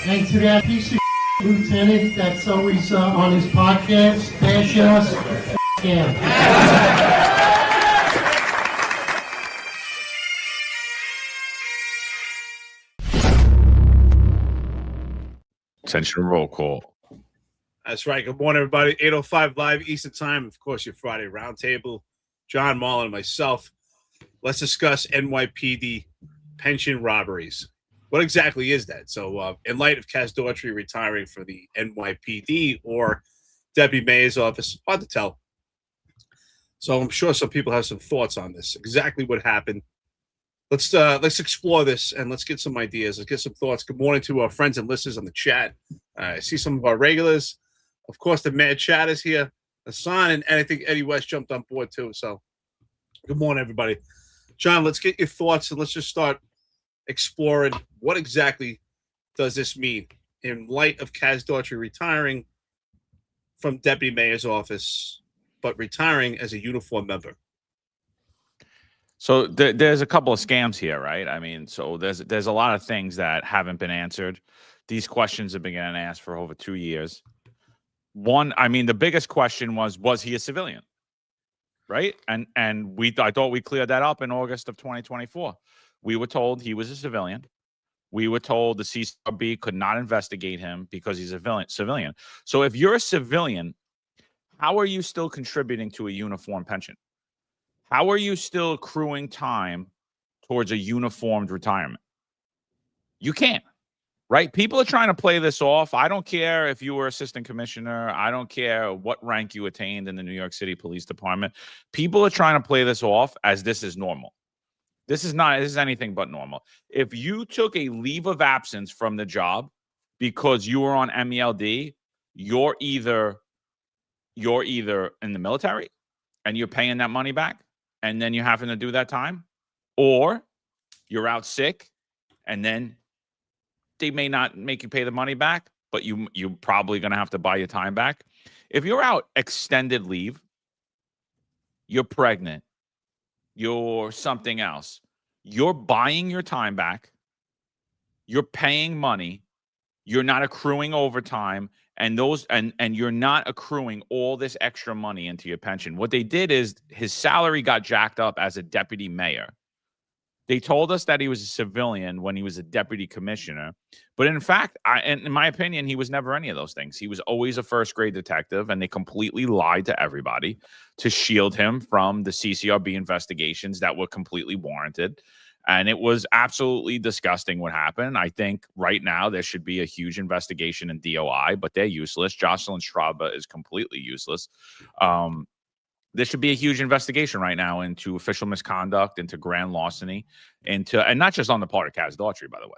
And to that piece of lieutenant that's always on his podcast, bash us, him. Attention roll call. That's right. Good morning, everybody. 8:05 live Eastern Time. Of course, your Friday roundtable. John, Marlon, and myself. Let's discuss NYPD pension robberies. What exactly is that? So, in light of Daughtry retiring for the NYPD or Deputy Mayor's office, hard to tell. So, I'm sure some people have some thoughts on this. Exactly what happened. Let's explore this and let's get some ideas. Let's get some thoughts. Good morning to our friends and listeners on the chat. I see some of our regulars. Of course, the Mad Chat is here. Hassan and I think Eddie West jumped on board too. So, good morning, everybody. John, let's get your thoughts and let's just start exploring what exactly does this mean in light of Daughtry retiring from Deputy Mayor's office, but retiring as a uniform member. So there's a couple of scams here, right? I mean, so there's a lot of things that haven't been answered. These questions have been getting asked for over 2 years. One, I mean, the biggest question was he a civilian? Right? And I thought we cleared that up in August of 2024. We were told he was a civilian. We were told the CCRB could not investigate him because he's a civilian. So if you're a civilian, how are you still contributing to a uniform pension? How are you still accruing time towards a uniformed retirement? You can't, right? People are trying to play this off. I don't care if you were assistant commissioner. I don't care what rank you attained in the New York City Police Department. People are trying to play this off as this is normal. This is anything but normal. If you took a leave of absence from the job because you were on MELD, you're either in the military and you're paying that money back, and then you're having to do that time, or you're out sick, and then they may not make you pay the money back, but you're probably going to have to buy your time back. If you're out extended leave, you're pregnant, you're something else, you're buying your time back, you're paying money, you're not accruing overtime, and you're not accruing all this extra money into your pension. What they did is his salary got jacked up as a deputy mayor. They told us that he was a civilian when he was a deputy commissioner. But in fact, in my opinion, he was never any of those things. He was always a first grade detective, and they completely lied to everybody to shield him from the CCRB investigations that were completely warranted. And it was absolutely disgusting what happened. I think right now there should be a huge investigation in DOI, but they're useless. Jocelyn Straba is completely useless. There should be a huge investigation right now into official misconduct, into grand larceny, and not just on the part of Daughtry, by the way,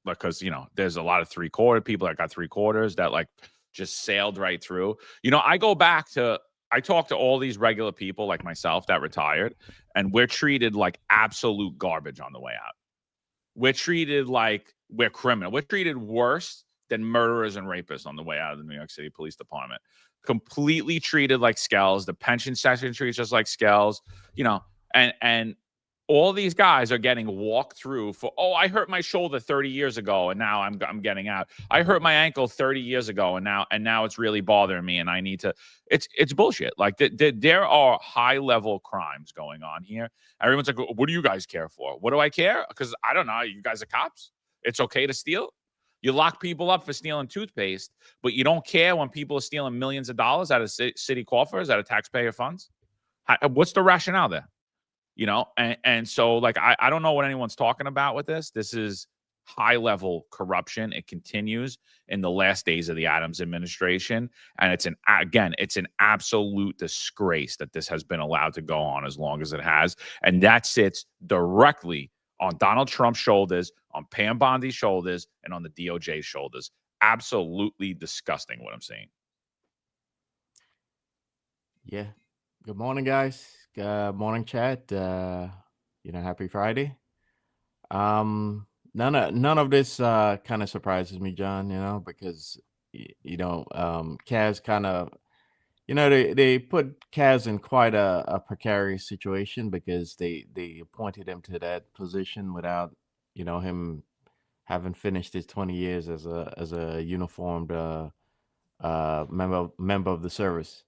because, there's a lot of three-quarter people that got three-quarters that just sailed right through. I talk to all these regular people like myself that retired, and we're treated like absolute garbage on the way out. We're treated like we're criminal. We're treated worse than murderers and rapists on the way out of the New York City Police Department. Completely treated like skells. The pension section treats us like skells, and all these guys are getting walked through for, I hurt my shoulder 30 years ago and now I'm getting out. I hurt my ankle 30 years ago and now it's really bothering me and I need to. It's bullshit. There are high level crimes going on here. Everyone's like, what do you guys care for? What do I care? Because I don't know. You guys are cops. It's okay to steal. You lock people up for stealing toothpaste, but you don't care when people are stealing millions of dollars out of city coffers, out of taxpayer funds. What's the rationale there? And so I don't know what anyone's talking about with this. This is high level corruption. It continues in the last days of the Adams administration. And it's an absolute disgrace that this has been allowed to go on as long as it has. And that sits directly on Donald Trump's shoulders, on Pam Bondi's shoulders, and on the DOJ's shoulders. Absolutely disgusting what I'm seeing. Yeah. Good morning, guys. Good morning, chat. Happy Friday. None of this kind of surprises me, John, because Kaz kind of, they put Kaz in quite a precarious situation because they appointed him to that position without, him having finished his 20 years as a uniformed member of the service.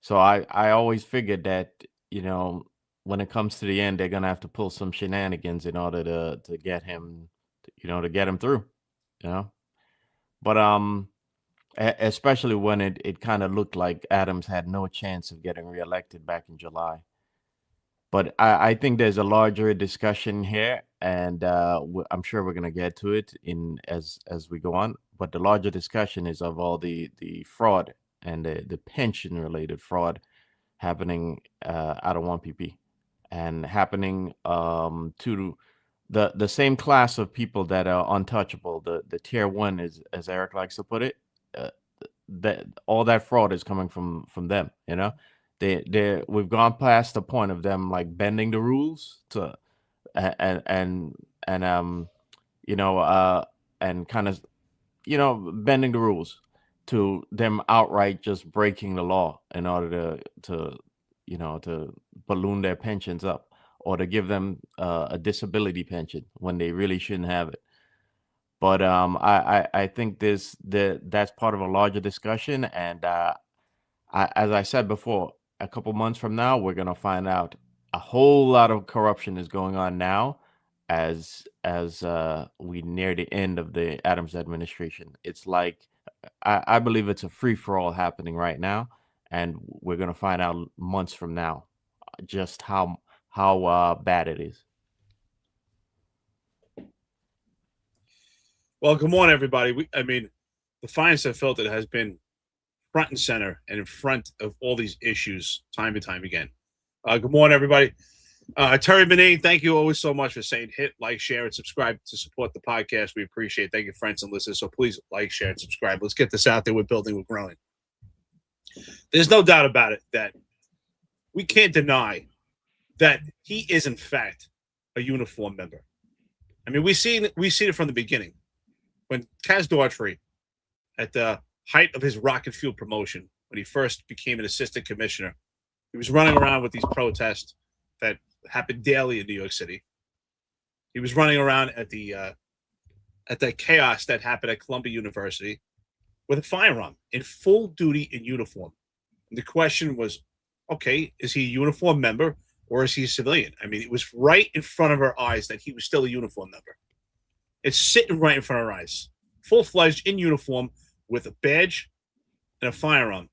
So I always figured that, you know, when it comes to the end, they're gonna have to pull some shenanigans in order to get him, to get him through, you know. But especially when it kind of looked like Adams had no chance of getting reelected back in July. But I think there's a larger discussion here, and I'm sure we're gonna get to it as we go on. But the larger discussion is of all the fraud and the pension related fraud happening out of 1PP and happening to the same class of people that are untouchable. The tier one is, as Eric likes to put it, that all that fraud is coming from them. You know, we've gone past the point of them like bending the rules to and and kind of bending the rules to them outright just breaking the law in order to balloon their pensions up or to give them a disability pension when they really shouldn't have it. But I think that's part of a larger discussion, and as I said before, a couple months from now, we're gonna find out a whole lot of corruption is going on now, as we near the end of the Adams administration. It's like I believe it's a free for all happening right now, and we're gonna find out months from now just how bad it is. Well, good morning, everybody. The Finest Unfiltered has been front and center and in front of all these issues time and time again. Good morning, everybody. Terry Benin, thank you always so much for saying hit, like, share, and subscribe to support the podcast. We appreciate it. Thank you, friends and listeners. So please like, share, and subscribe. Let's get this out there. We're building, we're growing. There's no doubt about it that we can't deny that he is, in fact, a uniform member. I mean, we've seen it from the beginning. When Daughtry, at the height of his rocket fuel promotion, when he first became an assistant commissioner, he was running around with these protests that happened daily in New York City. He was running around at the chaos that happened at Columbia University with a firearm in full duty in uniform. And the question was, okay, is he a uniform member or is he a civilian? I mean, it was right in front of our eyes that he was still a uniform member. It's sitting right in front of our eyes, full-fledged in uniform with a badge and a firearm.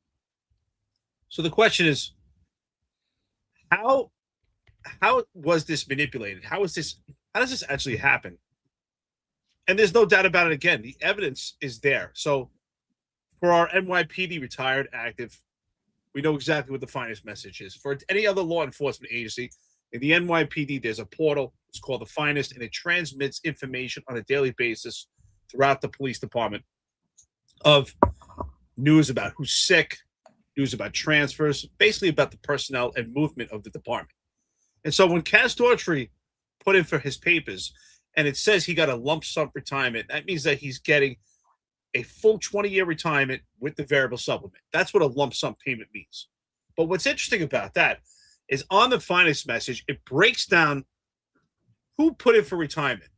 So the question is, how was this manipulated? How does this actually happen? And there's no doubt about it. Again, the evidence is there. So for our NYPD retired active, we know exactly what the Finest message is. For any other law enforcement agency, in the NYPD, there's a portal. It's called the Finest, and it transmits information on a daily basis throughout the police department of news about who's sick, news about transfers, basically about the personnel and movement of the department. And so when Daughtry put in for his papers, and it says he got a lump sum retirement, that means that he's getting a full 20-year retirement with the variable supplement. That's what a lump sum payment means. But what's interesting about that is on the Finest message, it breaks down who put in for retirement.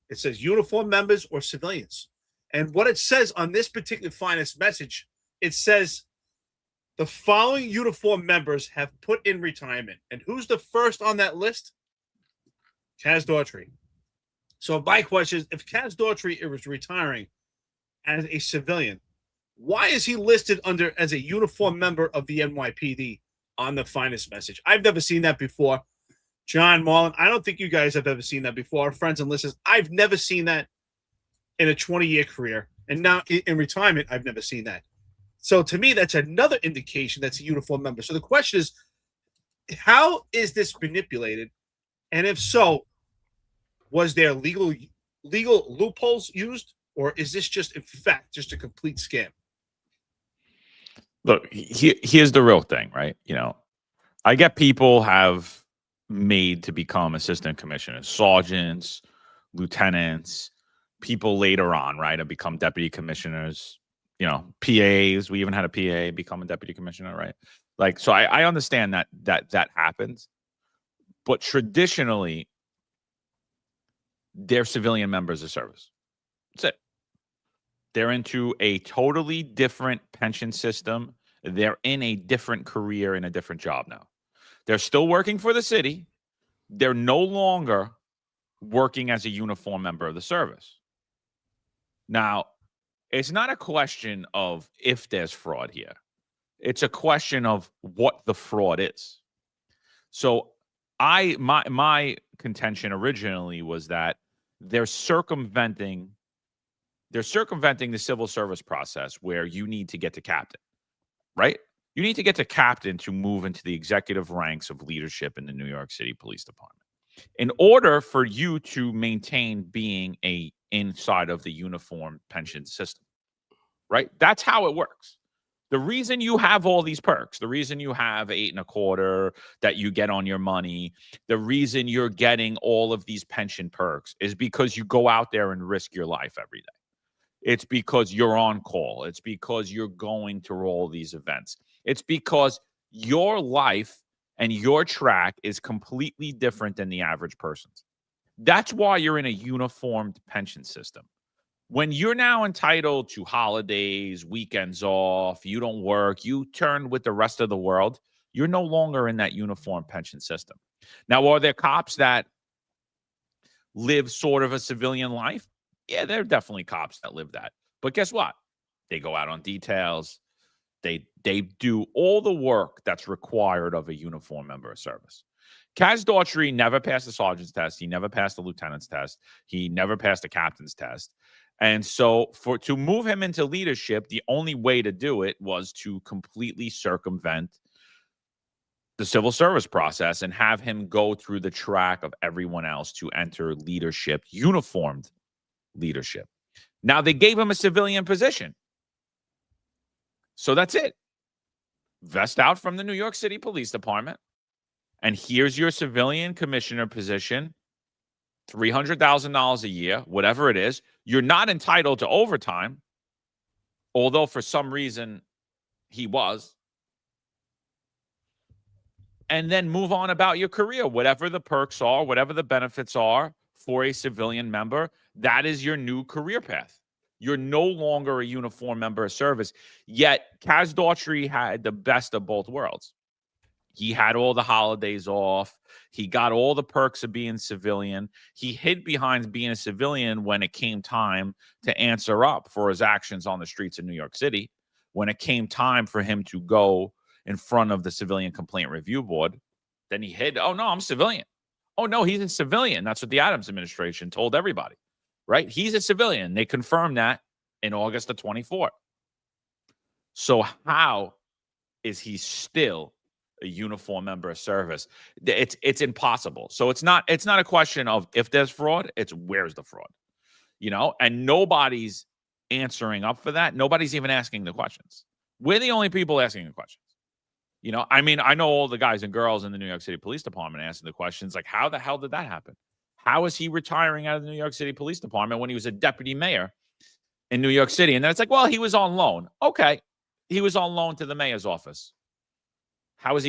It says uniform members or civilians. And what it says on this particular Finest message, it says the following uniform members have put in retirement. And who's the first on that list? Daughtry. So my question is, if Daughtry was retiring as a civilian, why is he listed under as a uniform member of the NYPD on the Finest message? I've never seen that before. John, Marlon, I don't think you guys have ever seen that before. Our friends and listeners, I've never seen that in a 20-year career. And now in retirement, I've never seen that. So to me, that's another indication that's a uniform member. So the question is, how is this manipulated? And if so, was there legal loopholes used? Or is this just, in fact, just a complete scam? Look, here's the real thing, right? You know, I get people have made to become assistant commissioners, sergeants, lieutenants, people later on, right, have become deputy commissioners, you know, PAs. We even had a PA become a deputy commissioner, right? Like, so I understand that happens. But traditionally, they're civilian members of service. That's it. They're into a totally different pension system. They're in a different career, in a different job now. They're still working for the city. They're no longer working as a uniform member of the service. Now, it's not a question of if there's fraud here. It's a question of what the fraud is. So my contention originally was that they're circumventing the civil service process where you need to get to captain, right? You need to get to captain to move into the executive ranks of leadership in the New York City Police Department. In order for you to maintain being inside of the uniform pension system, right? That's how it works. The reason you have all these perks, the reason you have 8 1/4 that you get on your money, the reason you're getting all of these pension perks is because you go out there and risk your life every day. It's because you're on call. It's because you're going to all these events. It's because your life and your track is completely different than the average person's. That's why you're in a uniformed pension system. When you're now entitled to holidays, weekends off, you don't work, you turn with the rest of the world, you're no longer in that uniform pension system. Now, are there cops that live sort of a civilian life? Yeah, there are definitely cops that live that. But guess what? They go out on details. They do all the work that's required of a uniform member of service. Kaz Daughtry never passed the sergeant's test. He never passed the lieutenant's test. He never passed the captain's test. And so to move him into leadership, the only way to do it was to completely circumvent the civil service process and have him go through the track of everyone else to enter leadership, uniformed leadership. Now, they gave him a civilian position. So that's it. Vest out from the New York City Police Department. And here's your civilian commissioner position, $300,000 a year, whatever it is. You're not entitled to overtime, although for some reason he was. And then move on about your career. Whatever the perks are, whatever the benefits are for a civilian member, that is your new career path. You're no longer a uniform member of service. Yet, Kaz Daughtry had the best of both worlds. He had all the holidays off. He got all the perks of being civilian. He hid behind being a civilian when it came time to answer up for his actions on the streets of New York City. When it came time for him to go in front of the Civilian Complaint Review Board, then he hid. Oh, no, I'm civilian. Oh, no, he's a civilian. That's what the Adams administration told everybody, right? He's a civilian. They confirmed that in August of 24. So how is he still a uniform member of service? It's impossible. So it's not a question of if there's fraud, it's where's the fraud, and nobody's answering up for that. Nobody's even asking the questions. We're the only people asking the questions. I mean, I know all the guys and girls in the New York City Police Department asking the questions like, how the hell did that happen? How is he retiring out of the New York City Police Department when he was a deputy mayor in New York City? And then it's like, well, he was on loan. Okay. He was on loan to the mayor's office. How is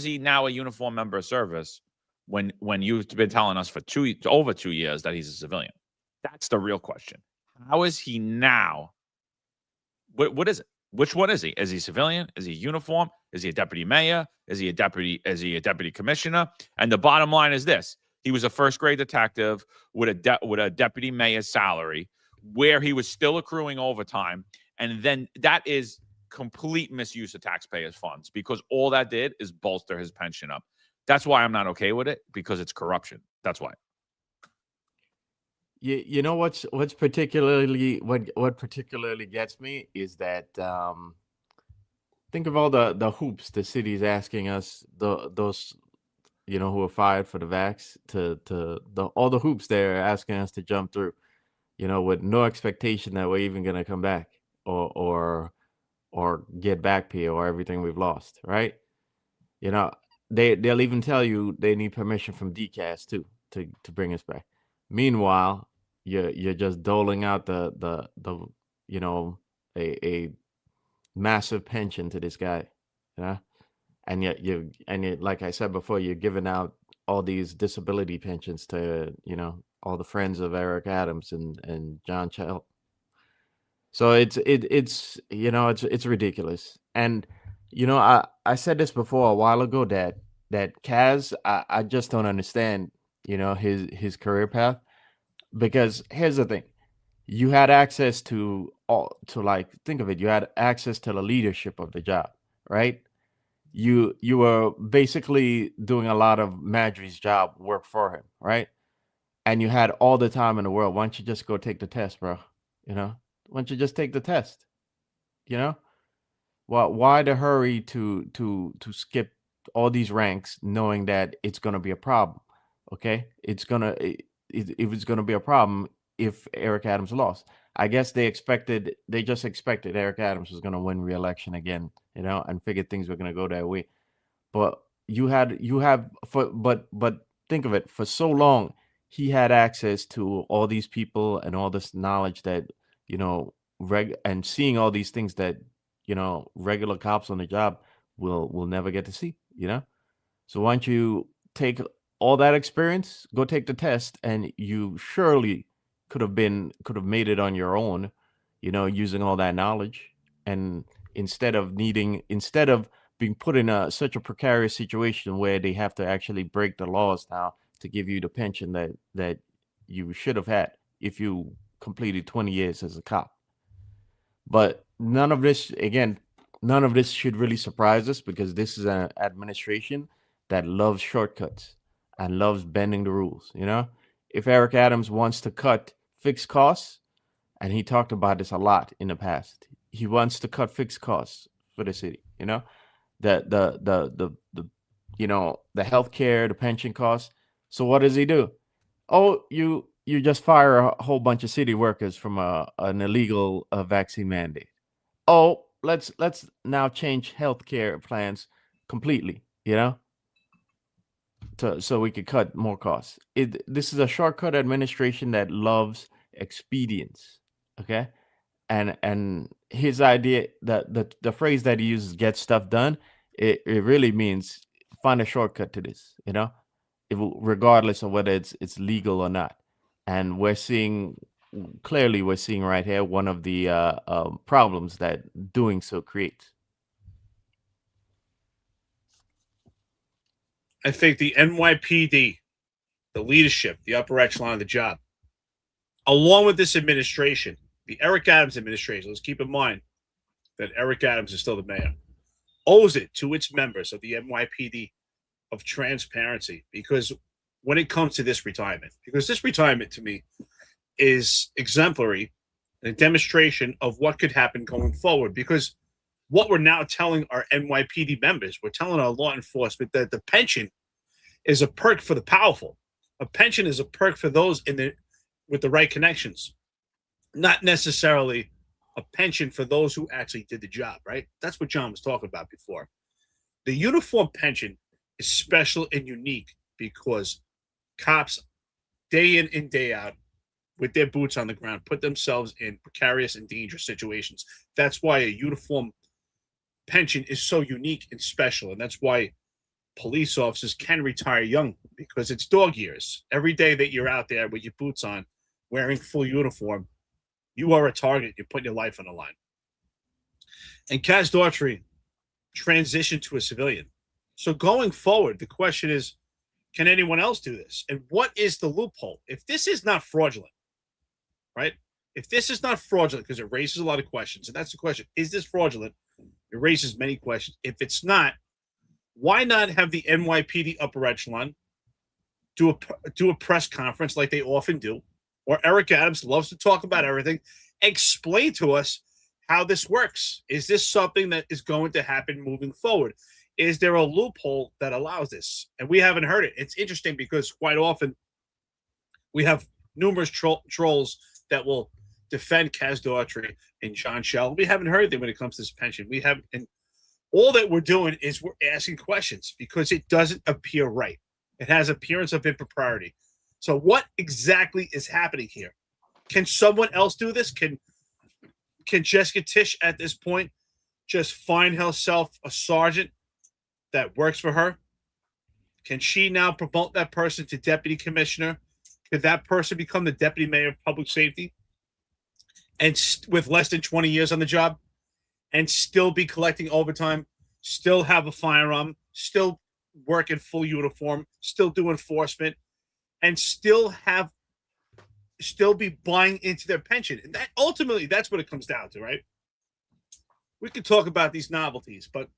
he now a uniform member of service when you've been telling us for over 2 years that he's a civilian? That's the real question. How is he now? What is it? Which one is he? Is he civilian? Is he uniform? Is he a deputy mayor? Is he a deputy commissioner? And the bottom line is this: he was a first grade detective with a deputy mayor's salary, where he was still accruing overtime, and then that is complete misuse of taxpayers' funds, because all that did is bolster his pension up. That's why I'm not okay with it, because it's corruption. That's why. You know what's particularly what particularly gets me is that think of all the hoops the city's asking us, those who are fired for the vax, all the hoops they're asking us to jump through, with no expectation that we're even gonna come back or get back pay or everything we've lost, right? They'll even tell you they need permission from DCAS too to bring us back. Meanwhile, you're just doling out the a massive pension to this guy, and yet like I said before, you're giving out all these disability pensions to all the friends of Eric Adams and John Chell. So it's it's ridiculous. And I said this before a while ago that Kaz, I just don't understand his career path, because here's the thing. You had access to like, think of it, you had access to the leadership of the job, right? You were basically doing a lot of Madry's job work for him, right? And you had all the time in the world. Why don't you just go take the test, bro? Why don't you just take the test? Why the hurry to skip all these ranks, knowing that it's gonna be a problem? Okay, if it's gonna be a problem if Eric Adams lost. I guess they just expected Eric Adams was gonna win re-election again, and figured things were gonna go that way. But but think of it, for so long he had access to all these people and all this knowledge that and seeing all these things that regular cops on the job will never get to see. So why don't you take all that experience, go take the test, and you surely could have made it on your own, using all that knowledge. And instead of being put in such a precarious situation where they have to actually break the laws now to give you the pension that you should have had if you completed 20 years as a cop. But none of this should really surprise us, because this is an administration that loves shortcuts and loves bending the rules. If Eric Adams wants to cut fixed costs, and he talked about this a lot in the past, he wants to cut fixed costs for the city. The healthcare, the pension costs. So what does he do? Oh, you just fire a whole bunch of city workers from an illegal vaccine mandate. Oh, let's now change healthcare plans completely, so we could cut more costs. This is a shortcut administration that loves expedience, okay? And his idea, the phrase that he uses, "get stuff done," it really means find a shortcut to this, regardless of whether it's legal or not. And we're seeing right here one of the problems that doing so creates. I think the NYPD, the leadership, the upper echelon of the job, along with this administration, the Eric Adams administration, let's keep in mind that Eric Adams is still the mayor, owes it to its members of the NYPD of transparency. Because when it comes to this retirement, to me is exemplary and a demonstration of what could happen going forward. Because what we're now telling our NYPD members, we're telling our law enforcement that the pension is a perk for the powerful. A pension is a perk for those with the right connections, not necessarily a pension for those who actually did the job, right? That's what John was talking about before. The uniform pension is special and unique because cops, day in and day out, with their boots on the ground, put themselves in precarious and dangerous situations. That's why a uniform pension is so unique and special. And that's why police officers can retire young, because it's dog years. Every day that you're out there with your boots on, wearing full uniform, you are a target. You're putting your life on the line. And Kaz Daughtry transitioned to a civilian. So going forward, the question is, can anyone else do this? And what is the loophole? If this is not fraudulent, right? If this is not fraudulent, because it raises a lot of questions, and that's the question, is this fraudulent? It raises many questions. If it's not, why not have the NYPD upper echelon do a press conference like they often do, or Eric Adams loves to talk about everything, explain to us how this works? Is this something that is going to happen moving forward? Is there a loophole that allows this? And we haven't heard it. It's interesting because quite often we have numerous trolls that will defend Kaz Daughtry and John Shell. We haven't heard them when it comes to this pension. We haven't, and all that we're doing is we're asking questions because it doesn't appear right. It has appearance of impropriety. So what exactly is happening here? Can someone else do this? Can Jessica Tisch at this point just find herself a sergeant that works for her? Can she now promote that person to deputy commissioner, could that person become the deputy mayor of public safety and with less than 20 years on the job and still be collecting overtime, still have a firearm, still work in full uniform, still do enforcement, and still be buying into their pension? And that ultimately, that's what it comes down to, right? We could talk about these novelties, but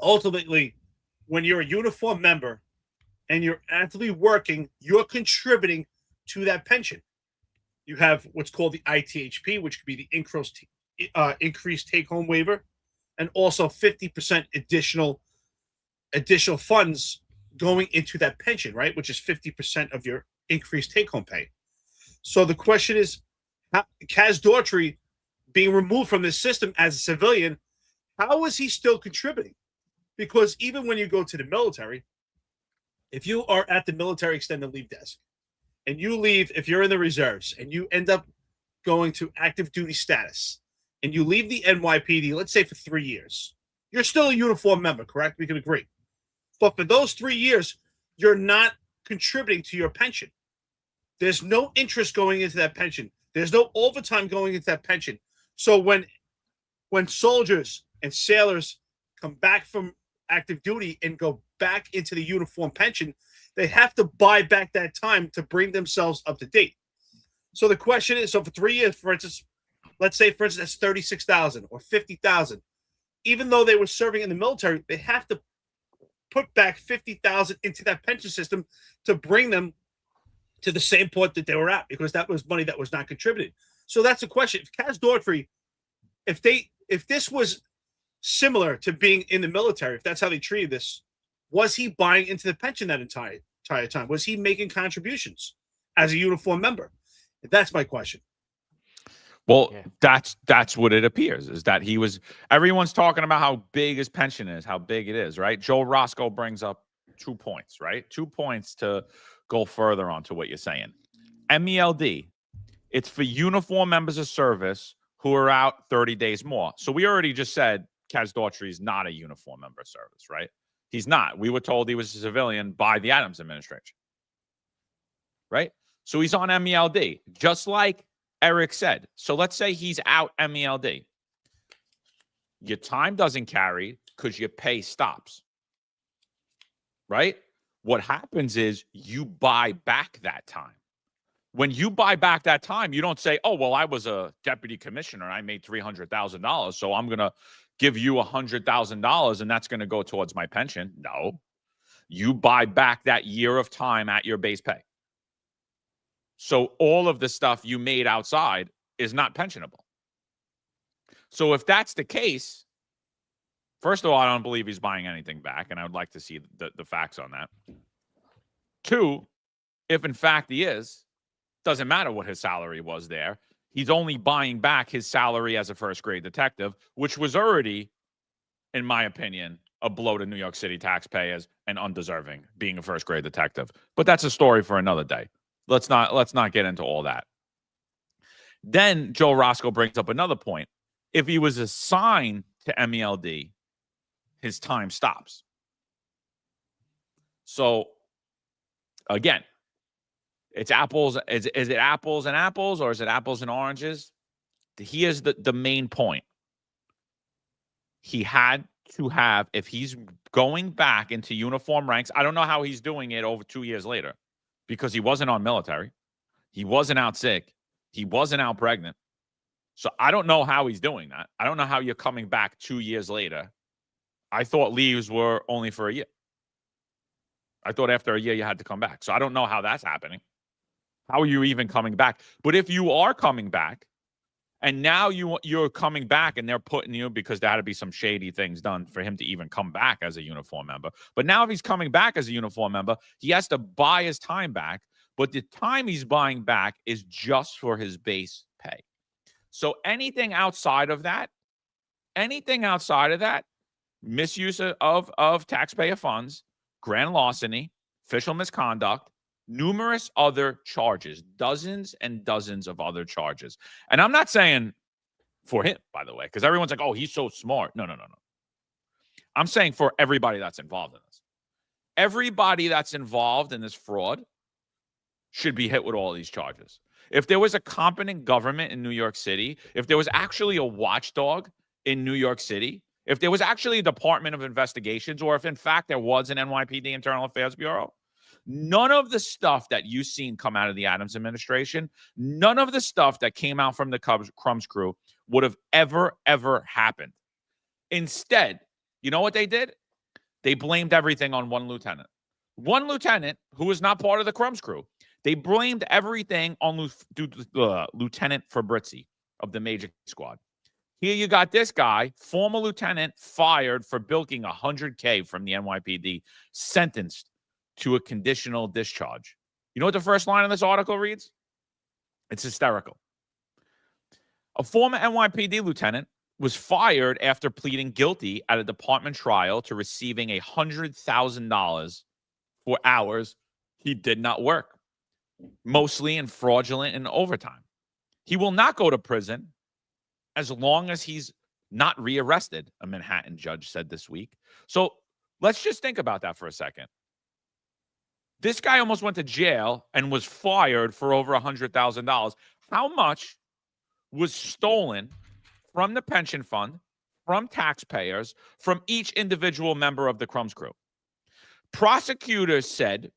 ultimately, when you're a uniform member and you're actively working, you're contributing to that pension. You have what's called the ITHP, which could be the increased take-home waiver, and also 50% additional funds going into that pension, right? Which is 50% of your increased take-home pay. So the question is, Kaz Daughtry being removed from this system as a civilian, how is he still contributing? Because even when you go to the military, if you are at the military extended leave desk and you leave, if you're in the reserves and you end up going to active duty status and you leave the NYPD, let's say for 3 years, you're still a uniform member, correct? We can agree. But for those 3 years, you're not contributing to your pension. There's no interest going into that pension. There's no overtime going into that pension. So when soldiers and sailors come back from active duty and go back into the uniform pension, they have to buy back that time to bring themselves up to date. So the question is, so for 3 years, for instance, let's say, for instance, that's $36,000 or $50,000. Even though they were serving in the military, they have to put back $50,000 into that pension system to bring them to the same point that they were at, because that was money that was not contributed. So that's the question. If Kaz Daughtry, if this was similar to being in the military, if that's how they treated this, was he buying into the pension that entire time? Was he making contributions as a uniform member? That's my question. Well, that's what it appears, is that he was. Everyone's talking about how big his pension is, how big it is, right? Joe Roscoe brings up 2 points, right? 2 points to go further on to what you're saying. MELD, it's for uniform members of service who are out 30 days more. So we already just said Kaz Daughtry is not a uniform member of service, right? He's not. We were told he was a civilian by the Adams administration, right? So he's on MELD, just like Eric said. So let's say he's out MELD. Your time doesn't carry because your pay stops, right? What happens is you buy back that time. When you buy back that time, you don't say, oh, well, I was a deputy commissioner. I made $300,000. So I'm going to give you $100,000 and that's going to go towards my pension. No, you buy back that year of time at your base pay. So all of the stuff you made outside is not pensionable. So if that's the case, first of all, I don't believe he's buying anything back, and I would like to see the facts on that. 2, if in fact he is, doesn't matter what his salary was there. He's only buying back his salary as a first-grade detective, which was already, in my opinion, a blow to New York City taxpayers and undeserving, being a first-grade detective. But that's a story for another day. Let's not get into all that. Then Joe Roscoe brings up another point. If he was assigned to MELD, his time stops. So again, it's apples. Is it apples and apples, or is it apples and oranges? Here's the main point. He had to have, if he's going back into uniform ranks, I don't know how he's doing it over 2 years later, because he wasn't on military. He wasn't out sick. He wasn't out pregnant. So I don't know how he's doing that. I don't know how you're coming back 2 years later. I thought leaves were only for a year. I thought after a year you had to come back. So I don't know how that's happening. How are you even coming back? But if you are coming back, and now you're coming back and they're putting you, because there had to be some shady things done for him to even come back as a uniform member. But now if he's coming back as a uniform member, he has to buy his time back. But the time he's buying back is just for his base pay. So anything outside of that, misuse of taxpayer funds, grand larceny, official misconduct, numerous other charges, dozens and dozens of other charges. And I'm not saying for him, by the way, because everyone's like, oh, he's so smart. No. I'm saying for everybody that's involved in this. Everybody that's involved in this fraud should be hit with all these charges. If there was a competent government in New York City, if there was actually a watchdog in New York City, if there was actually a Department of Investigations, or if in fact there was an NYPD Internal Affairs Bureau, none of the stuff that you've seen come out of the Adams administration, none of the stuff that came out from the Crumbs crew would have ever happened. Instead, you know what they did? They blamed everything on one lieutenant. One lieutenant who was not part of the Crumbs crew. They blamed everything on Lieutenant Fabrizi of the Major Squad. Here you got this guy, former lieutenant, fired for bilking $100K from the NYPD, sentenced to a conditional discharge. You know what the first line of this article reads? It's hysterical. A former NYPD lieutenant was fired after pleading guilty at a department trial to receiving $100,000 for hours he did not work, mostly in fraudulent and overtime. He will not go to prison as long as he's not rearrested, a Manhattan judge said this week. So let's just think about that for a second. This guy almost went to jail and was fired for over $100,000. How much was stolen from the pension fund, from taxpayers, from each individual member of the Crumbs crew? Prosecutors said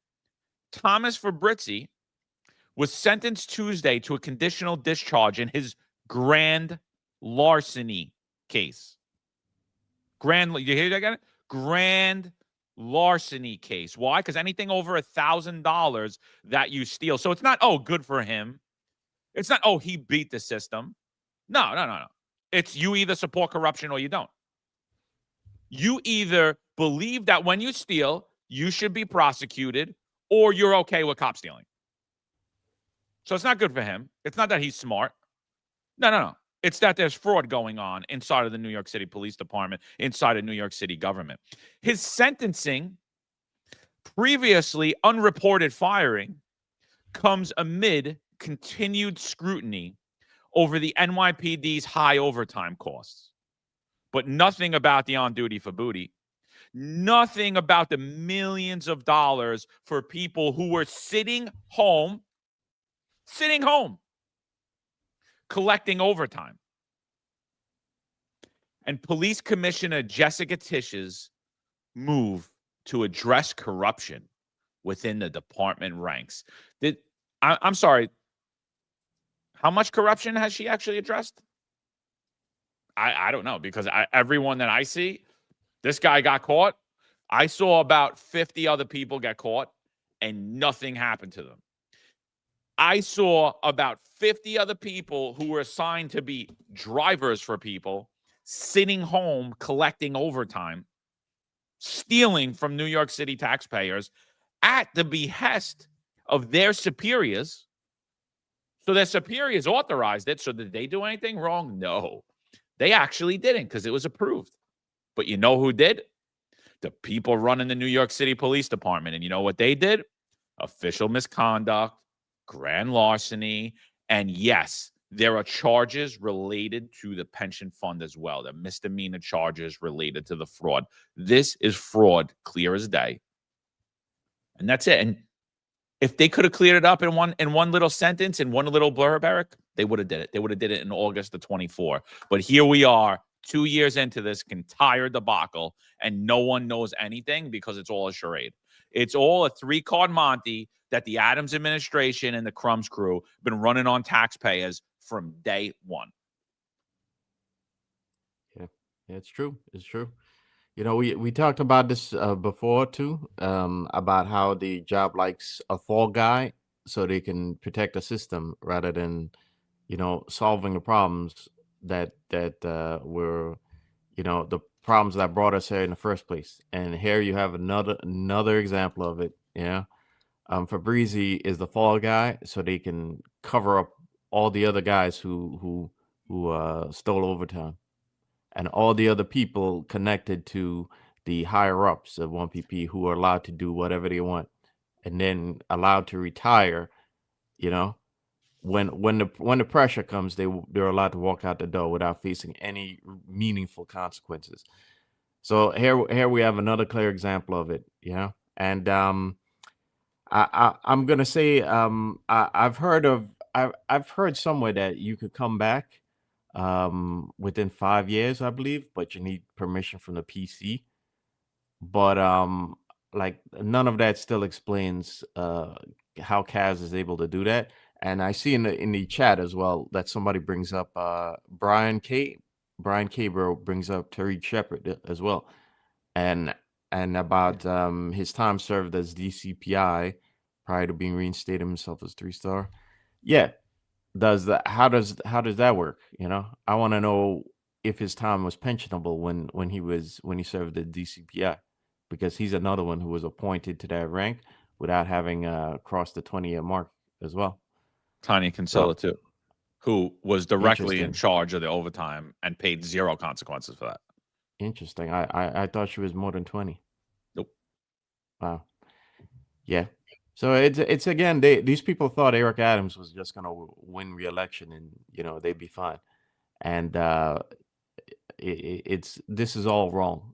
Thomas Fabrizi was sentenced Tuesday to a conditional discharge in his grand larceny case. You hear that again? Grand larceny case. Why? Because anything over $1,000 that you steal. So it's not, oh, good for him. It's not, oh, he beat the system. No. It's you either support corruption or you don't. You either believe that when you steal, you should be prosecuted, or you're okay with cop stealing. So it's not good for him. It's not that he's smart. No. It's that there's fraud going on inside of the New York City Police Department, inside of New York City government. His sentencing, previously unreported firing, comes amid continued scrutiny over the NYPD's high overtime costs. But nothing about the on-duty for booty. Nothing about the millions of dollars for people who were sitting home, collecting overtime. And Police Commissioner Jessica Tisch's move to address corruption within the department ranks. I'm sorry, how much corruption has she actually addressed? I don't know, because everyone that I see, this guy got caught. I saw about 50 other people get caught, and nothing happened to them. I saw about 50 other people who were assigned to be drivers for people, sitting home collecting overtime, stealing from New York City taxpayers at the behest of their superiors. So their superiors authorized it. So did they do anything wrong? No. They actually didn't, because it was approved. But you know who did? The people running the New York City Police Department. And you know what they did? Official misconduct, grand larceny, and yes, there are charges related to the pension fund as well. The misdemeanor charges related to the fraud. This is fraud, clear as day. And that's it. And if they could have cleared it up in one little sentence, in one little blurb, Eric, they would have did it. They would have did it in August of 24. But here we are, 2 years into this entire debacle, and no one knows anything because it's all a charade. It's all a three-card Monte that the Adams administration and the Crumbs crew have been running on taxpayers from day one. Yeah, it's true. It's true. You know, we talked about this before too, about how the job likes a fall guy so they can protect the system rather than, you know, solving the problems that were, you know, the problems that brought us here in the first place. And here you have another example of it. Yeah, Fabrizi is the fall guy, so they can cover up all the other guys who stole overtime, and all the other people connected to the higher ups of 1PP who are allowed to do whatever they want, and then allowed to retire. You know, when the pressure comes, they're allowed to walk out the door without facing any meaningful consequences. So here we have another clear example of it. Yeah, and I'm gonna say I've heard somewhere that you could come back within 5 years, I believe, but you need permission from the PC. But like none of that still explains how Kaz is able to do that. And I see in the chat as well that somebody brings up Brian Cabro brings up Tariq Shepard as well, and about his time served as DCPI prior to being reinstated himself as 3-star. Yeah, does that how does that work? You know, I want to know if his time was pensionable when he served the DCPI, because he's another one who was appointed to that rank without having crossed the 20-year mark as well. Tanya Kinsella too, who was directly in Interesting. charge of the overtime and paid 0 consequences for that. Interesting. I thought she was more than 20. Nope. Wow. Yeah. So it's again, these people thought Eric Adams was just gonna win re-election and they'd be fine, and this is all wrong.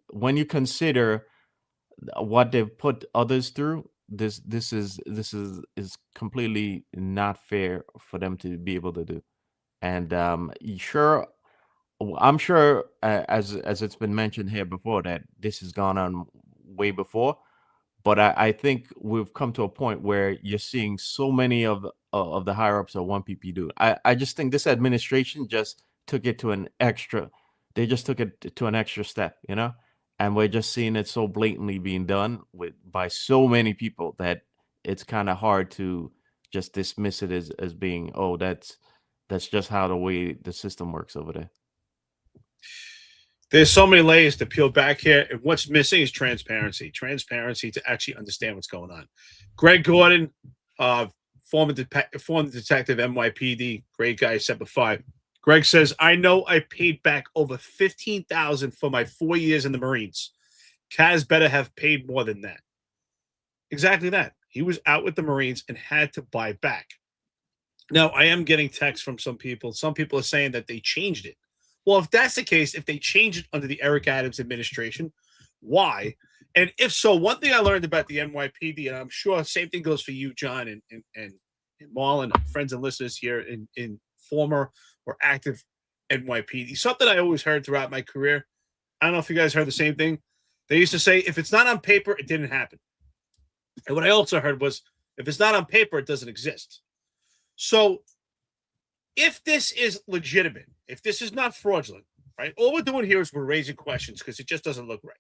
When you consider what they've put others through, this is completely not fair for them to be able to do. And I'm sure, as it's been mentioned here before, that this has gone on way before. But I think we've come to a point where you're seeing so many of the higher ups of 1PP do. I just think this administration just took it to an extra. They just took it to an extra step, and we're just seeing it so blatantly being done by so many people that it's kind of hard to just dismiss it as being, oh, that's just how the way the system works over there. There's so many layers to peel back here, and what's missing is transparency to actually understand what's going on. Greg Gordon, former detective, NYPD, great guy, Semper Fi. Greg says, I know I paid back over $15,000 for my 4 years in the Marines. Kaz better have paid more than that. Exactly that. He was out with the Marines and had to buy back. Now, I am getting texts from some people. Some people are saying that they changed it. Well, if that's the case, if they changed it under the Eric Adams administration, why? And if so, one thing I learned about the NYPD, and I'm sure same thing goes for you, John, and Marlon, friends and listeners here in former or active NYPD. Something I always heard throughout my career. I don't know if you guys heard the same thing. They used to say, if it's not on paper, it didn't happen. And what I also heard was, if it's not on paper, it doesn't exist. So if this is legitimate, if this is not fraudulent, right, all we're doing here is we're raising questions because it just doesn't look right.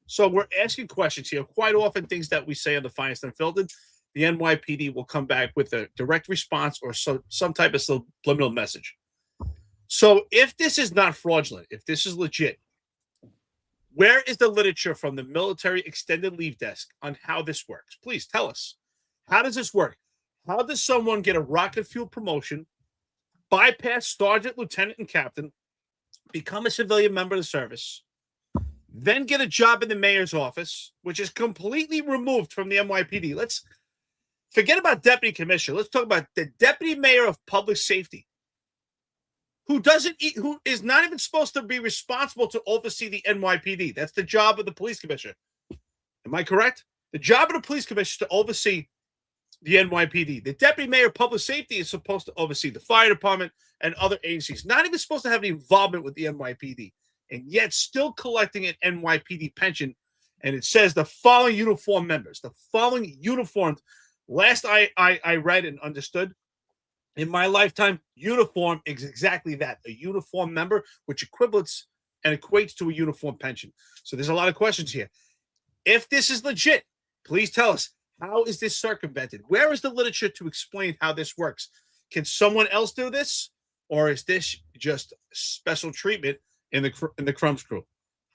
So we're asking questions here. Quite often, things that we say on the Finest Unfiltered, the NYPD will come back with a direct response or some type of subliminal message. So if this is not fraudulent, if this is legit, where is the literature from the military extended leave desk on how this works? Please tell us. How does this work? How does someone get a rocket fuel promotion, bypass sergeant, lieutenant, and captain, become a civilian member of the service, then get a job in the mayor's office, which is completely removed from the NYPD? Let's forget about deputy commissioner. Let's talk about the deputy mayor of public safety, who is not even supposed to be responsible to oversee the NYPD. That's the job of the police commissioner. Am I correct? The job of the police commissioner is to oversee the NYPD. The deputy mayor of public safety is supposed to oversee the fire department and other agencies, not even supposed to have any involvement with the NYPD, and yet still collecting an NYPD pension. And it says the following uniform members, the following uniformed. Last I read and understood in my lifetime, uniform is exactly that, a uniform member, which equates to a uniform pension. So there's a lot of questions here. If this is legit, please tell us, how is this circumvented? Where is the literature to explain how this works? Can someone else do this? Or is this just special treatment in the Crumbs crew?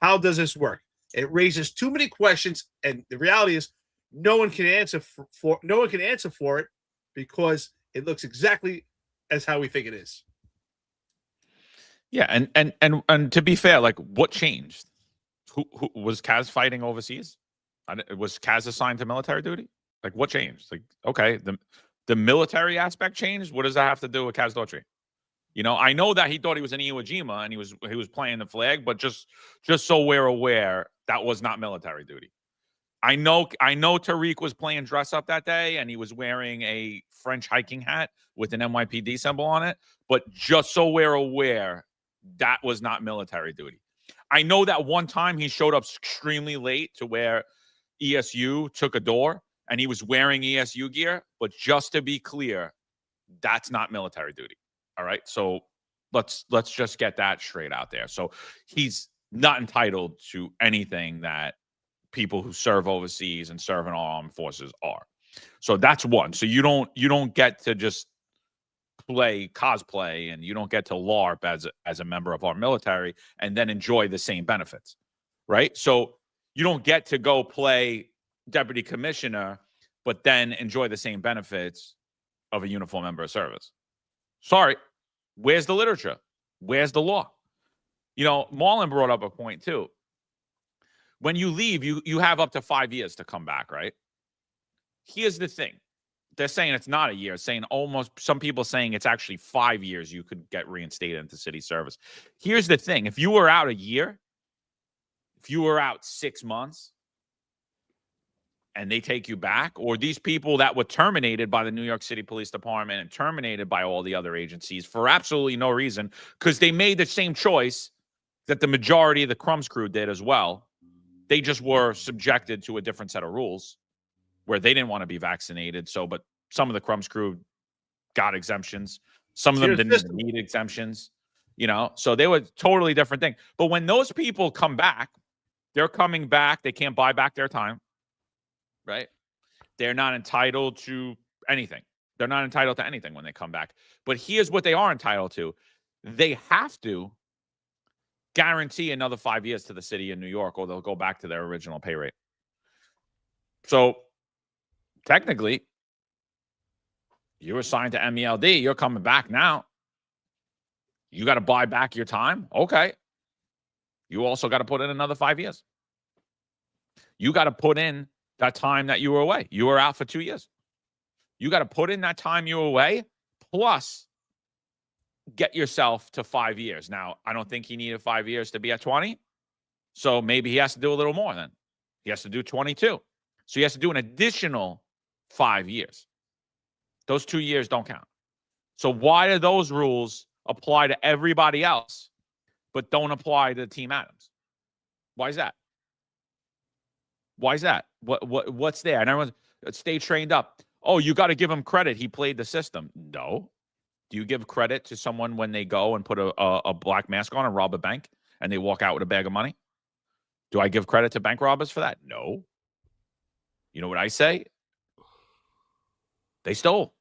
How does this work? It raises too many questions, and the reality is no one can answer for it because it looks exactly as how we think it is. Yeah, and to be fair, like, what changed? Who was Kaz fighting overseas? Was Kaz assigned to military duty? Like, what changed? Like, okay, the military aspect changed. What does that have to do with Kaz Daughtry? I know that he thought he was in Iwo Jima and he was playing the flag, but just so we're aware, that was not military duty. I know Tariq was playing dress up that day and he was wearing a French hiking hat with an NYPD symbol on it. But just so we're aware, that was not military duty. I know that one time he showed up extremely late to where ESU took a door and he was wearing ESU gear. But just to be clear, that's not military duty. All right. So let's just get that straight out there. So he's not entitled to anything that people who serve overseas and serve in our armed forces are. So that's one. So you don't get to just play cosplay and you don't get to LARP as a member of our military and then enjoy the same benefits, right? So you don't get to go play deputy commissioner but then enjoy the same benefits of a uniformed member of service. Sorry, where's the literature? Where's the law? Marlon brought up a point too. When you leave, you have up to 5 years to come back, right? Here's the thing. They're saying it's not a year, saying almost some people saying it's actually 5 years you could get reinstated into city service. Here's the thing. If you were out a year, if you were out 6 months, and they take you back, or these people that were terminated by the New York City Police Department and terminated by all the other agencies for absolutely no reason, because they made the same choice that the majority of the Crumbs crew did as well. They just were subjected to a different set of rules where they didn't want to be vaccinated. But some of the Crumbs crew got exemptions. Some of them didn't even need exemptions, so they were totally different thing. But when those people come back, they're coming back. They can't buy back their time. Right? They're not entitled to anything. They're not entitled to anything when they come back. But here's what they are entitled to. They have to guarantee another 5 years to the city of New York, or they'll go back to their original pay rate. So technically, you're assigned to MELD. You're coming back now. You got to buy back your time. Okay. You also got to put in another 5 years. You got to put in that time that you were away. You were out for 2 years. You got to put in that time you were away, plus get yourself to 5 years. Now, I don't think he needed 5 years to be at 20. So maybe he has to do a little more then. He has to do 22. So he has to do an additional 5 years. Those 2 years don't count. So why do those rules apply to everybody else, but don't apply to Team Adams? Why is that? Why is that? What's there? And everyone stay trained up. Oh, you got to give him credit. He played the system. No. Do you give credit to someone when they go and put a black mask on and rob a bank and they walk out with a bag of money? Do I give credit to bank robbers for that? No. You know what I say? They stole.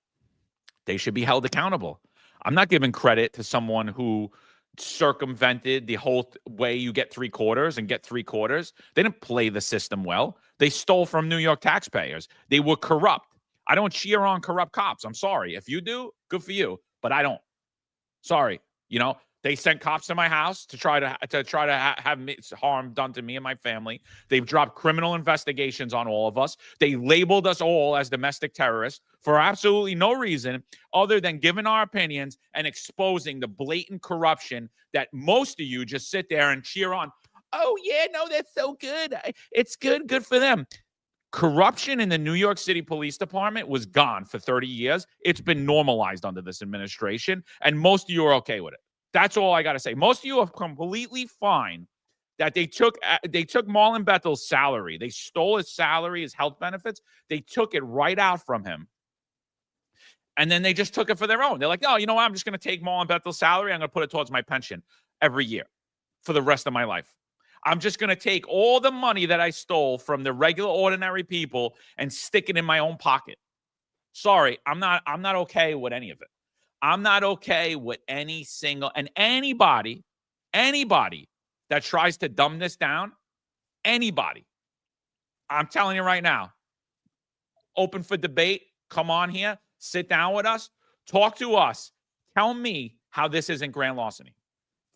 They should be held accountable. I'm not giving credit to someone who circumvented the whole way you get 3/4 and get 3/4. They didn't play the system well. They stole from New York taxpayers. They were corrupt. I don't cheer on corrupt cops. I'm sorry. If you do, good for you, but I don't. Sorry. They sent cops to my house to try to have harm done to me and my family. They've dropped criminal investigations on all of us. They labeled us all as domestic terrorists for absolutely no reason other than giving our opinions and exposing the blatant corruption that most of you just sit there and cheer on. Oh, yeah, no, that's so good. It's good. Good for them. Corruption in the New York City Police Department was gone for 30 years. It's been normalized under this administration, and most of you are okay with it. That's all I got to say. Most of you are completely fine that they took Marlon Bethel's salary. They stole his salary, his health benefits. They took it right out from him. And then they just took it for their own. They're like, no, you know what? I'm just going to take Marlon Bethel's salary. I'm going to put it towards my pension every year for the rest of my life. I'm just going to take all the money that I stole from the regular, ordinary people and stick it in my own pocket. Sorry, I'm not okay with any of it. I'm not okay with anybody that tries to dumb this down, anybody. I'm telling you right now, open for debate. Come on here, sit down with us, talk to us. Tell me how this isn't grand larceny.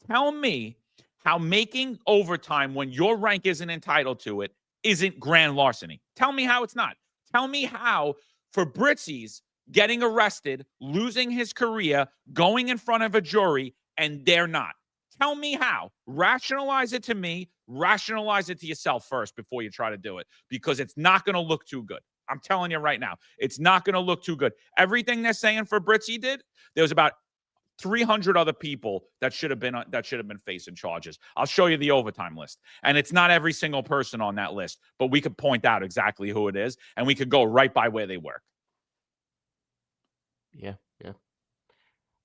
Tell me how making overtime when your rank isn't entitled to it isn't grand larceny. Tell me how it's not. Tell me how Fabrizi's getting arrested, losing his career, going in front of a jury, and they're not. Tell me how. Rationalize it to me. Rationalize it to yourself first before you try to do it, because it's not going to look too good. I'm telling you right now, it's not going to look too good. Everything they're saying for Britzy did, there was about 300 other people that should have been facing charges. I'll show you the overtime list. And it's not every single person on that list, but we could point out exactly who it is, and we could go right by where they work. Yeah.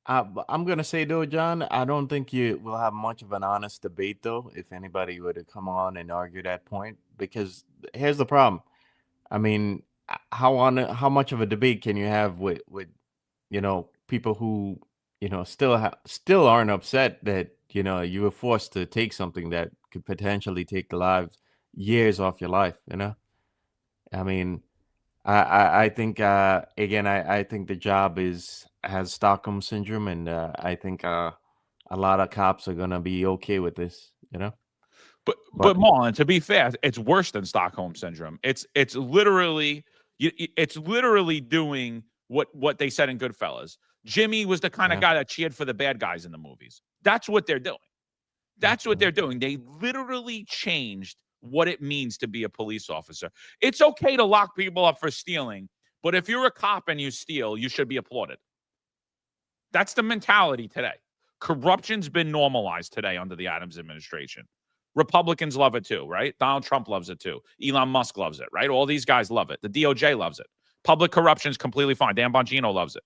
But I'm gonna say though, John, I don't think you will have much of an honest debate though, if anybody were to come on and argue that point. Because here's the problem. I mean, how much of a debate can you have with people who still aren't upset that you were forced to take something that could potentially take years off your life. I mean, I think again, I think the job has Stockholm syndrome, and I think a lot of cops are gonna be okay with this. But Marlon, to be fair, it's worse than Stockholm syndrome. It's literally doing what they said in Goodfellas. Jimmy was the kind of guy that cheered for the bad guys in the movies. That's what they're doing. That's what they're doing. They literally changed what it means to be a police officer. It's okay to lock people up for stealing, but if you're a cop and you steal, you should be applauded. That's the mentality today. Corruption's been normalized today under the Adams administration. Republicans love it too, right? Donald Trump loves it too. Elon Musk loves it, right? All these guys love it. The DOJ loves it. Public corruption's completely fine. Dan Bongino loves it.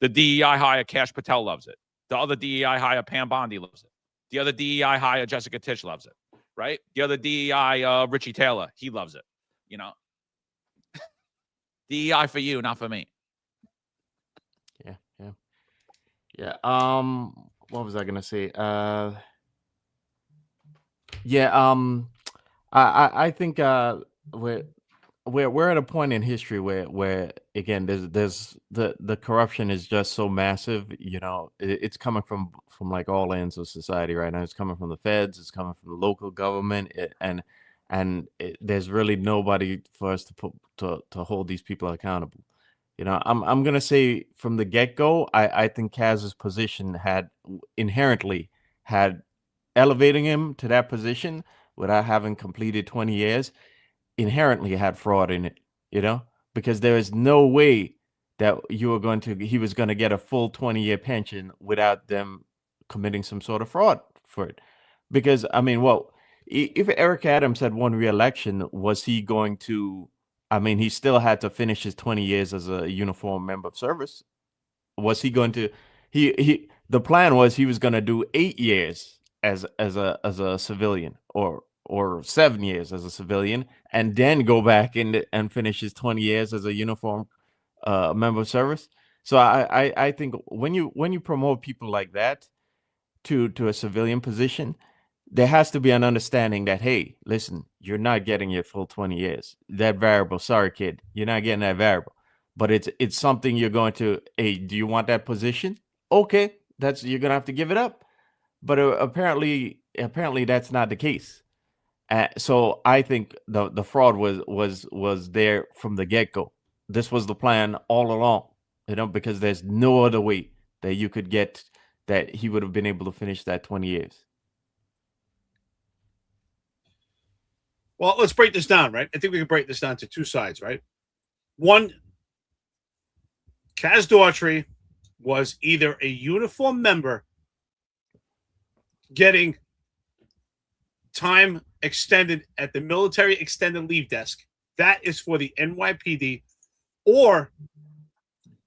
The DEI hire Kash Patel loves it. The other DEI hire Pam Bondi loves it. The other DEI hire Jessica Tisch loves it, right? The other DEI Richie Taylor, he loves it. DEI for you, not for me. Yeah. What was I gonna say? I think we're at a point in history where again there's the corruption is just so massive. It's coming from like all ends of society right now. It's coming from the feds. It's coming from the local government, there's really nobody for us to hold these people accountable. I'm gonna say from the get-go, I think Kaz's position inherently had elevating him to that position without having completed 20 years inherently had fraud in it, because there is no way that he was going to get a full 20-year pension without them committing some sort of fraud for it. Because I mean, if Eric Adams had won re-election, was he going to, he still had to finish his 20 years as a uniformed member of service. Was he going to, the plan was he was going to do 8 years as a civilian or 7 years as a civilian, and then go back and finish his 20 years as a uniformed member of service. So I think when you promote people like that to a civilian position, there has to be an understanding that, hey, listen, you're not getting your full 20 years. That variable, sorry, kid, you're not getting that variable. But it's something you're going to, hey, do you want that position? Okay, you're gonna have to give it up. But apparently that's not the case. So I think the fraud was there from the get-go. This was the plan all along, because there's no other way that you could get that he would have been able to finish that 20 years. Well, let's break this down, right? I think we can break this down to two sides, right? One, Kaz Daughtry was either a uniform member getting time extended at the military extended leave desk. That is for the NYPD, or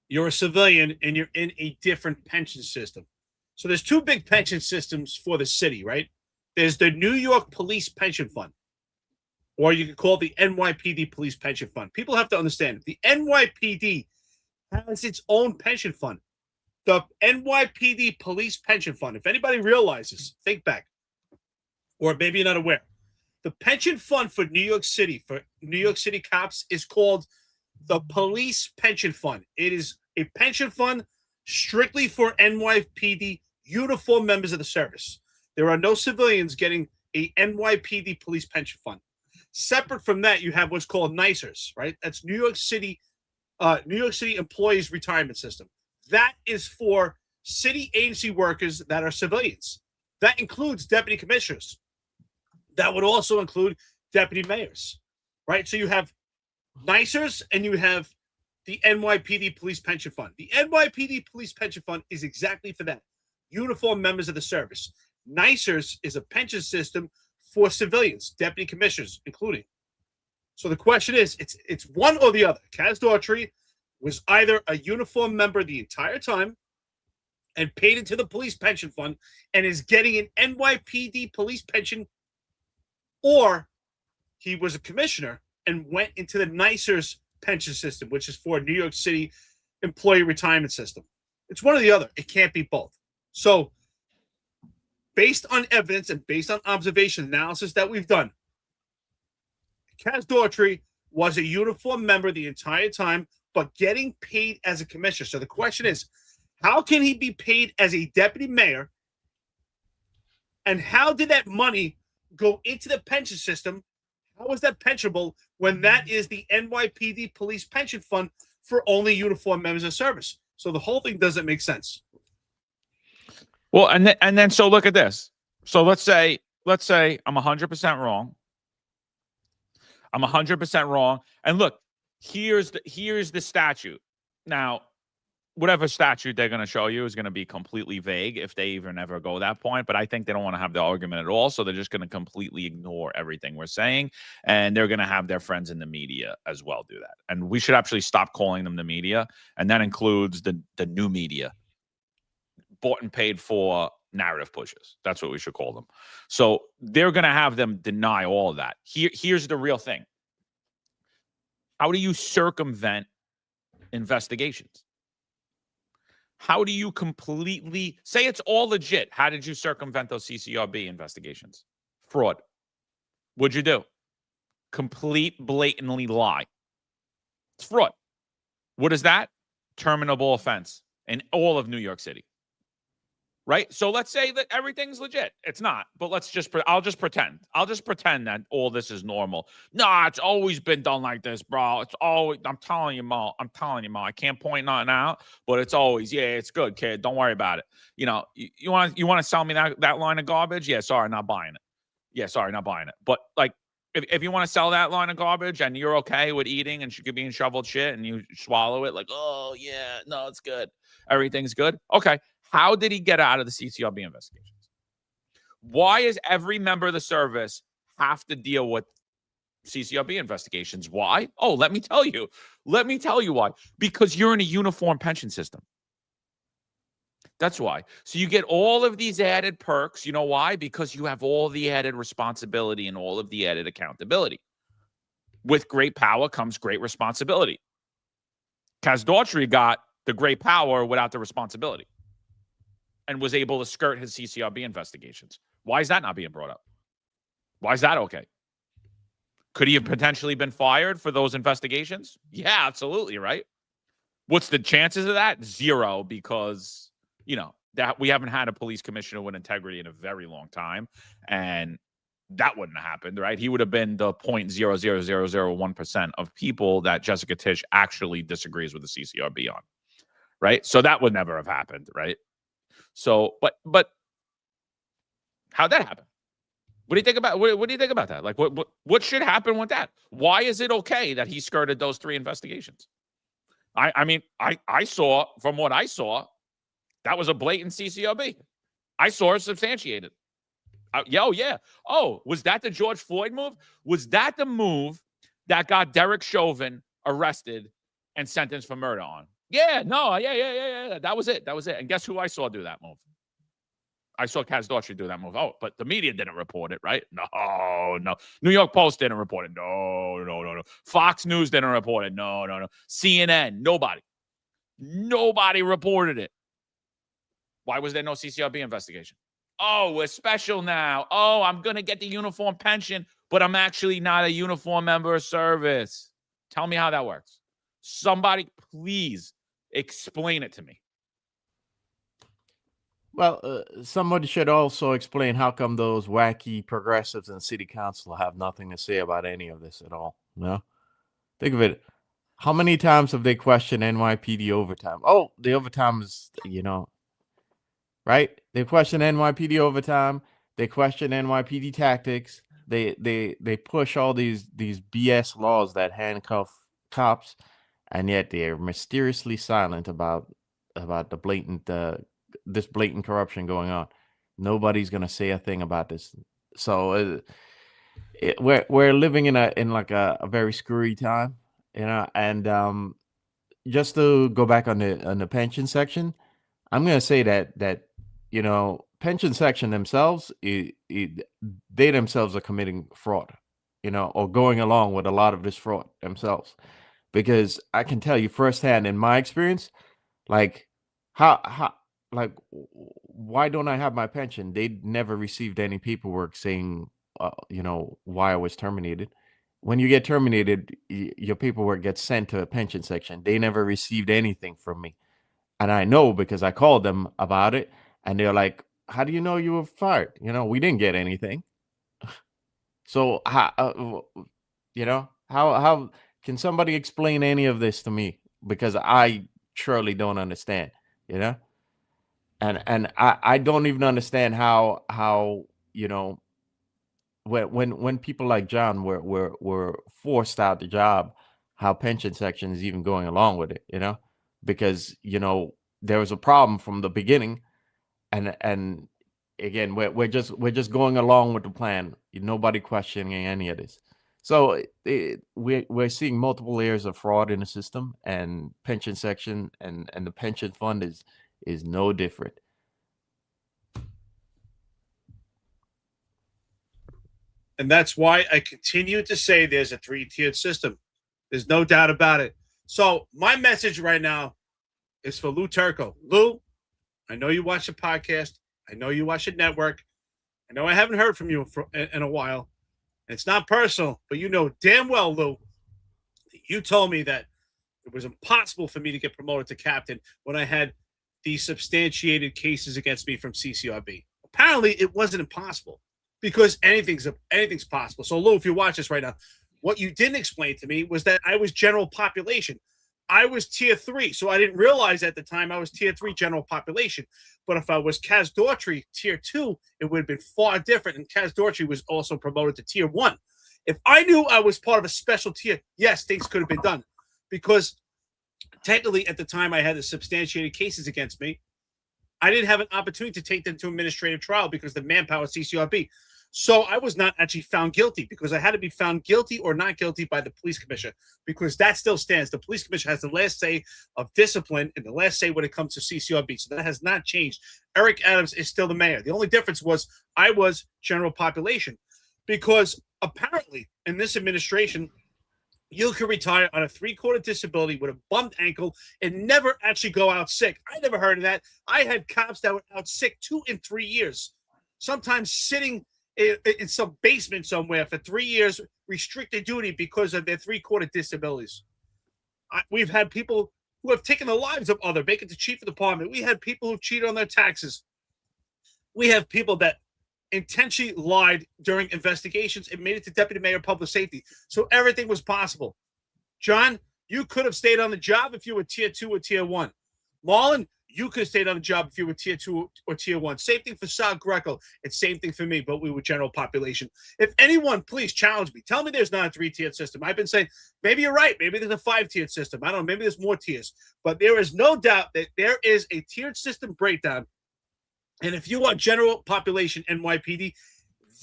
you're a civilian and you're in a different pension system. So there's two big pension systems for the city, right? There's the New York Police Pension Fund, or you can call it the NYPD Police Pension Fund. People have to understand the NYPD has its own pension fund. The NYPD Police Pension Fund, if anybody realizes, think back, or maybe you're not aware, the pension fund for New York City cops is called the Police Pension Fund. It is a pension fund strictly for NYPD uniformed members of the service. There are no civilians getting a NYPD Police Pension Fund. Separate from that, you have what's called NYCERS, right? That's New York City Employees Retirement System. That is for city agency workers that are civilians. That includes deputy commissioners. that would also include deputy mayors, right? So you have NYSERS and you have the NYPD Police Pension Fund. The NYPD Police Pension Fund is exactly for that, uniformed members of the service. NYSERS is a pension system for civilians, deputy commissioners, including. So the question is, it's one or the other. Kaz Daughtry was either a uniformed member the entire time and paid into the police pension fund and is getting an NYPD police pension, or he was a commissioner and went into the NYSERS pension system, which is for New York City employee retirement system. It's one or the other. It can't be both. So based on evidence and based on observation analysis that we've done, Kaz Daughtry was a uniformed member the entire time, but getting paid as a commissioner. So the question is, how can he be paid as a deputy mayor? And how did that money go into the pension system? How is that pensionable when that is the NYPD police pension fund for only uniformed members of service? So the whole thing doesn't make sense. Well, and then so look at this. So let's say I'm 100% wrong. I'm 100% wrong. And look, here's the statute. Now, whatever statute they're going to show you is going to be completely vague if they even ever go that point. But I think they don't want to have the argument at all. So they're just going to completely ignore everything we're saying. And they're going to have their friends in the media as well do that. And we should actually stop calling them the media. And that includes the new media. Bought and paid for narrative pushes. That's what we should call them. So they're going to have them deny all of that. Here's the real thing. How do you circumvent investigations? How do you completely say it's all legit? How did you circumvent those CCRB investigations? Fraud. What'd you do? Complete, blatantly lie. It's fraud. What is that? Terminable offense in all of New York City. Right? So let's say that everything's legit. It's not, but I'll just pretend. I'll just pretend that all this is normal. Nah, it's always been done like this, bro. It's always, I'm telling you, Mo. I can't point nothing out, but it's always, yeah, it's good, kid. Don't worry about it. You know, you want to sell me that line of garbage? Yeah, sorry, not buying it. Yeah, sorry, not buying it. But like, if you want to sell that line of garbage and you're okay with eating and being shoveled shit and you swallow it like, oh, yeah, no, it's good. Everything's good. Okay. How did he get out of the CCRB investigations? Why does every member of the service have to deal with CCRB investigations? Why? Oh, let me tell you. Let me tell you why. Because you're in a uniform pension system. That's why. So you get all of these added perks. You know why? Because you have all the added responsibility and all of the added accountability. With great power comes great responsibility. Kaz Daughtry got the great power without the responsibility and was able to skirt his CCRB investigations. Why is that not being brought up? Why is that okay? Could he have potentially been fired for those investigations? Yeah, absolutely, right? What's the chances of that? Zero, because, you know, that we haven't had a police commissioner with integrity in a very long time, and that wouldn't have happened, right? He would have been the 0.00001% of people that Jessica Tisch actually disagrees with the CCRB on, right? So that would never have happened, right? So, but how'd that happen? What do you think about what do you think about that? Like, what should happen with that? Why is it okay that he skirted those 3 investigations? I mean, I saw, from what I saw, that was a blatant CCRB. I saw it substantiated. Yeah. Oh, was that the George Floyd move? Was that the move that got Derek Chauvin arrested and sentenced for murder on? Yeah, no, yeah. That was it. And guess who I saw do that move? I saw Kaz Daughtry do that move. Oh, but the media didn't report it, right? No. New York Post didn't report it. No. Fox News didn't report it. No. CNN, nobody reported it. Why was there no CCRB investigation? Oh, we're special now. Oh, I'm going to get the uniform pension, but I'm actually not a uniform member of service. Tell me how that works. Somebody, please explain it to me. Well, somebody should also explain how come those wacky progressives in city council have nothing to say about any of this at all. No, think of it. How many times have they questioned NYPD overtime? Oh, the overtime is, right? They question NYPD overtime. They question NYPD tactics. they push all these BS laws that handcuff cops, and yet they are mysteriously silent about the blatant this blatant corruption going on. Nobody's gonna say a thing about this. So we're living in a very screwy time, and just to go back on the pension section, I'm gonna say that pension section themselves, they themselves are committing fraud, or going along with a lot of this fraud themselves, because I can tell you firsthand in my experience, like how like why don't I have my pension? They never received any paperwork saying why I was terminated. When you get terminated, your paperwork gets sent to a pension section. They never received anything from me. And I know because I called them about it, and they're like, how do you know you were fired? We didn't get anything. So how can somebody explain any of this to me? Because I surely don't understand, and I don't even understand how when people like John were forced out the job, how pension section is even going along with it, because there was a problem from the beginning, and again we're just going along with the plan. Nobody questioning any of this. So we're seeing multiple layers of fraud in the system, and pension section and the pension fund is no different. And that's why I continue to say there's a 3-tiered system. There's no doubt about it. So my message right now is for Lou Turco. Lou, I know you watch the podcast. I know you watch the network. I know I haven't heard from you in a while. It's not personal, but you know damn well, Lou, you told me that it was impossible for me to get promoted to captain when I had these substantiated cases against me from CCRB. Apparently, it wasn't impossible, because anything's possible. So, Lou, if you watch this right now, what you didn't explain to me was that I was general population. I was tier 3, so I didn't realize at the time I was tier 3 general population. But if I was Kaz Daughtry tier 2, it would have been far different. And Kaz Daughtry was also promoted to tier 1. If I knew I was part of a special tier, yes, things could have been done, because technically at the time I had the substantiated cases against me. I didn't have an opportunity to take them to administrative trial because of the manpower CCRB. So I was not actually found guilty, because I had to be found guilty or not guilty by the police commissioner, because that still stands. The police commissioner has the last say of discipline and the last say when it comes to CCRB. So that has not changed. Eric Adams is still the mayor. The only difference was I was general population, because apparently in this administration, you can retire on a 3/4 disability with a bumped ankle and never actually go out sick. I never heard of that. I had cops that were out sick 2 and 3 years, sometimes sitting in some basement somewhere for 3 years, restricted duty because of their 3/4 disabilities. We've had people who have taken the lives of others, make it to chief of department. We had people who cheated on their taxes. We have people that intentionally lied during investigations and made it to deputy mayor of public safety. So everything was possible. John, you could have stayed on the job if you were tier 2 or tier 1. Marlon, you could have stayed on the job if you were tier 2 or tier 1. Same thing for Sal Greco. It's same thing for me, but we were general population. If anyone, please challenge me. Tell me there's not a 3-tiered system. I've been saying, maybe you're right. Maybe there's a 5-tiered system. I don't know. Maybe there's more tiers. But there is no doubt that there is a tiered system breakdown. And if you are general population NYPD,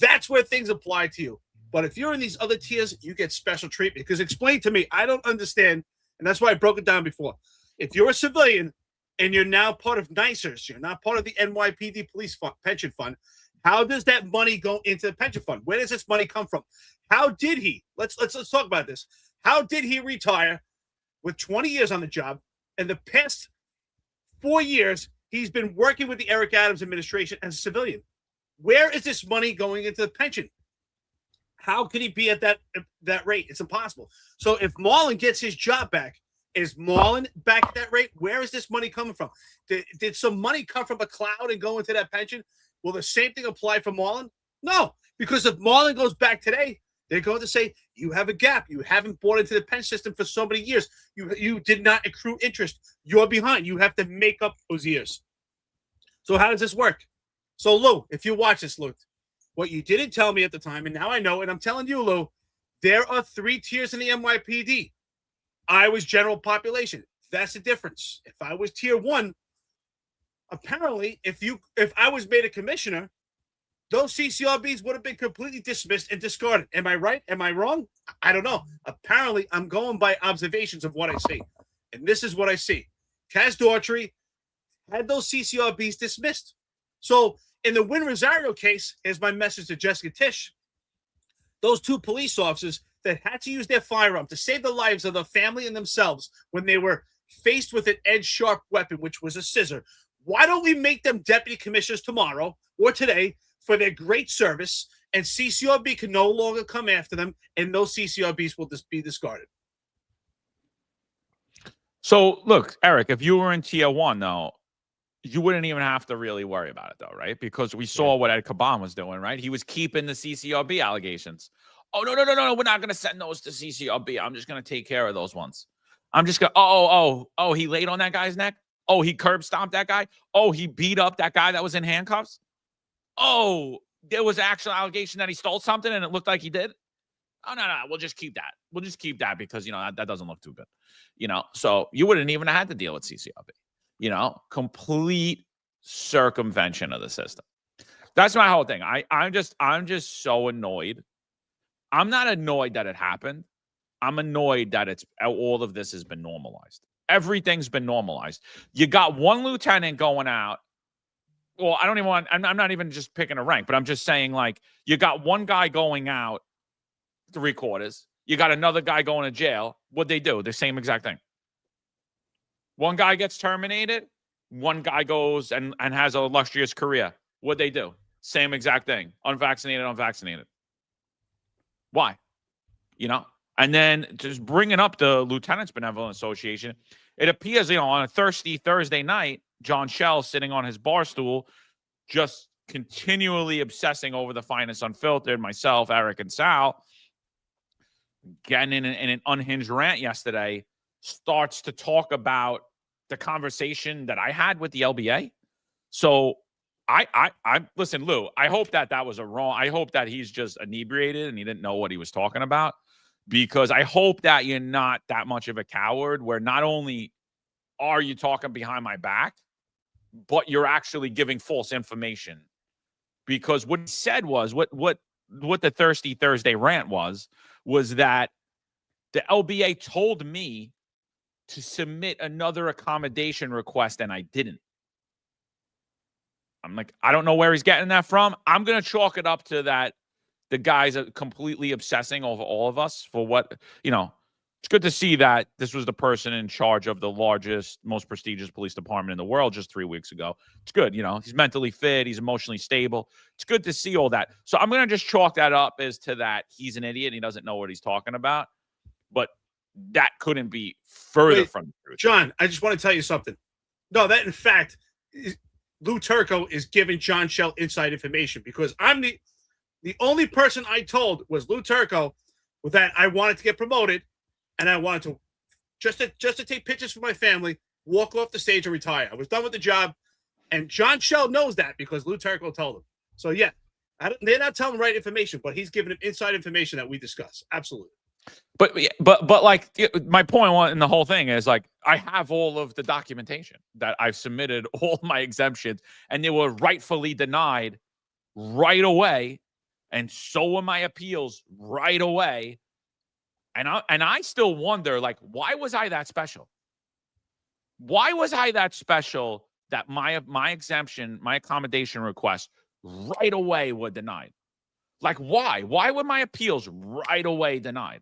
that's where things apply to you. But if you're in these other tiers, you get special treatment. Because explain to me, I don't understand. And that's why I broke it down before. If you're a civilian, and you're now part of NYCERS, you're not part of the NYPD police fund, pension fund, how does that money go into the pension fund? Where does this money come from? How did he? Let's talk about this. How did he retire with 20 years on the job? And the past 4 years, he's been working with the Eric Adams administration as a civilian. Where is this money going into the pension? How could he be at that rate? It's impossible. So if Marlon gets his job back, is Marlon back at that rate? Where is this money coming from? Did some money come from a cloud and go into that pension? Will the same thing apply for Marlon? No, because if Marlon goes back today, they're going to say, you have a gap. You haven't bought into the pension system for so many years. You did not accrue interest. You're behind. You have to make up those years. So how does this work? So, Lou, if you watch this, Lou, What you didn't tell me at the time, and now I know, and I'm telling you, Lou, there are 3 tiers in the NYPD. I was general population. That's the difference. If I was tier 1, apparently, if I was made a commissioner, those CCRBs would have been completely dismissed and discarded. Am I right? Am I wrong? I don't know. Apparently, I'm going by observations of what I see. And this is what I see. Kaz Daughtry had those CCRBs dismissed. So in the Win Rosario case, here's my message to Jessica Tisch. Those 2 police officers that had to use their firearm to save the lives of their family and themselves when they were faced with an edge-sharp weapon, which was a scissor. Why don't we make them deputy commissioners tomorrow or today for their great service, and CCRB can no longer come after them, and those CCRBs will just be discarded. So, look, Eric, if you were in tier 1, though, you wouldn't even have to really worry about it, though, right? Because we saw what Ed Caban was doing, right? He was keeping the CCRB allegations. Oh, no, we're not going to send those to CCRB. I'm just going to take care of those ones. I'm just going to, he laid on that guy's neck? Oh, he curb stomped that guy? Oh, he beat up that guy that was in handcuffs? Oh, there was actual allegation that he stole something and it looked like he did? Oh, no, we'll just keep that. We'll just keep that because, that doesn't look too good. So you wouldn't even have had to deal with CCRB. Complete circumvention of the system. That's my whole thing. I'm just so annoyed. I'm not annoyed that it happened. I'm annoyed that all of this has been normalized. Everything's been normalized. You got one lieutenant going out. Well, I'm not even just picking a rank, but I'm just saying, like, you got one guy going out 3/4. You got another guy going to jail. What'd they do? The same exact thing. One guy gets terminated. One guy goes and has an illustrious career. What'd they do? Same exact thing. Unvaccinated. Why? And then just bringing up the Lieutenants Benevolent Association, it appears, on a thirsty Thursday night, John Shell sitting on his bar stool, just continually obsessing over the Finest Unfiltered, myself, Eric, and Sal, getting in an unhinged rant yesterday, starts to talk about the conversation that I had with the LBA. So I listen, Lou, I hope that was I hope that he's just inebriated and he didn't know what he was talking about, because I hope that you're not that much of a coward where not only are you talking behind my back, but you're actually giving false information. Because what he said was, what the Thirsty Thursday rant was that the LBA told me to submit another accommodation request and I didn't. I'm like, I don't know where he's getting that from. I'm going to chalk it up to that the guys are completely obsessing over all of us for what, it's good to see that this was the person in charge of the largest, most prestigious police department in the world just 3 weeks ago. It's good. He's mentally fit. He's emotionally stable. It's good to see all that. So I'm going to just chalk that up as to that he's an idiot. He doesn't know what he's talking about. But that couldn't be further from the truth. John, I just want to tell you something. No, that in fact, Lou Turco is giving John Shell inside information, because I'm the only person I told was Lou Turco that I wanted to get promoted. And I wanted to just to take pictures for my family, walk off the stage and retire. I was done with the job. And John Shell knows that because Lou Turco told him. So, yeah, they're not telling the right information, but he's giving him inside information that we discuss. Absolutely. But like, my point in the whole thing is, like, I have all of the documentation that I've submitted, all my exemptions, and they were rightfully denied right away. And so were my appeals right away. And I still wonder, like, why was I that special? Why was I that special that my exemption, my accommodation request right away were denied? Like, why? Why were my appeals right away denied?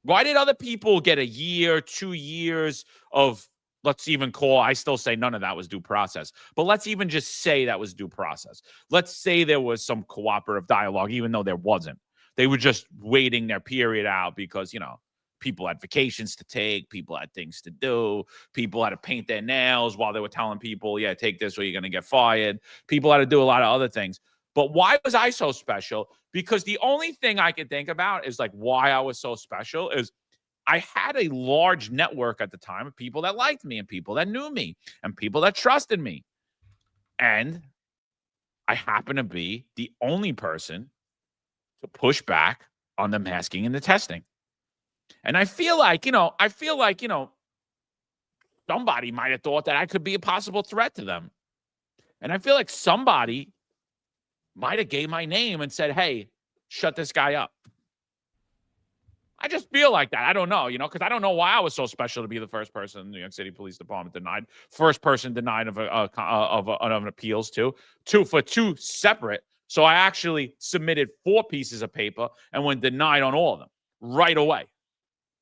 Why did other people get a year, 2 years of, let's even call, I still say none of that was due process, but let's even just say that was due process. Let's say there was some cooperative dialogue, even though there wasn't. They were just waiting their period out because, people had vacations to take, people had things to do, people had to paint their nails while they were telling people, yeah, take this or you're going to get fired. People had to do a lot of other things. But why was I so special? Because the only thing I could think about is, like, why I was so special is I had a large network at the time of people that liked me and people that knew me and people that trusted me. And I happen to be the only person to push back on the masking and the testing. And I feel like, somebody might have thought that I could be a possible threat to them. And I feel like somebody might have gave my name and said, hey, shut this guy up. I just feel like that. I don't know, because I don't know why I was so special to be the first person in the New York City Police Department denied. First person denied of an appeals to. For two separate. So I actually submitted 4 pieces of paper and went denied on all of them right away,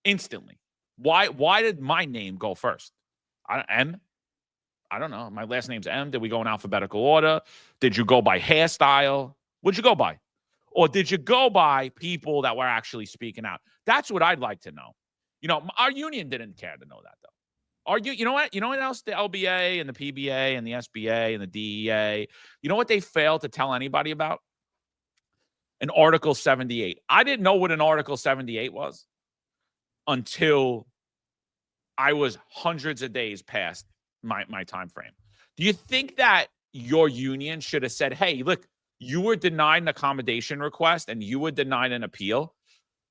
instantly. Why did my name go first? M? I don't know. My last name's M. Did we go in alphabetical order? Did you go by hairstyle? What'd you go by? Or did you go by people that were actually speaking out? That's what I'd like to know. Our union didn't care to know that, though. You know what? You know what else? The LBA and the PBA and the SBA and the DEA, you know what they failed to tell anybody about? An Article 78. I didn't know what an Article 78 was until I was hundreds of days past my time frame. Do you think that your union should have said, hey, look, you were denied an accommodation request and you were denied an appeal,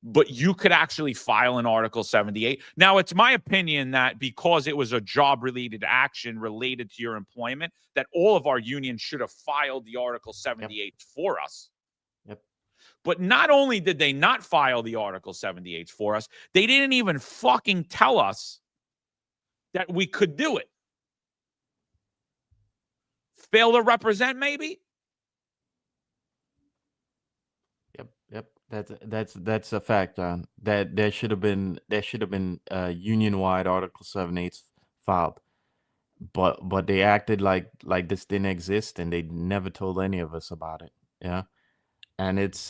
but you could actually file an Article 78? Now, it's my opinion that because it was a job-related action related to your employment, that all of our unions should have filed the Article 78 for us. Yep. But not only did they not file the Article 78 for us, they didn't even fucking tell us that we could do it. Fail to represent, maybe? Yep. That's a fact, John. That there should have been union-wide Article 78 filed, but they acted like this didn't exist, and they never told any of us about it. Yeah, and it's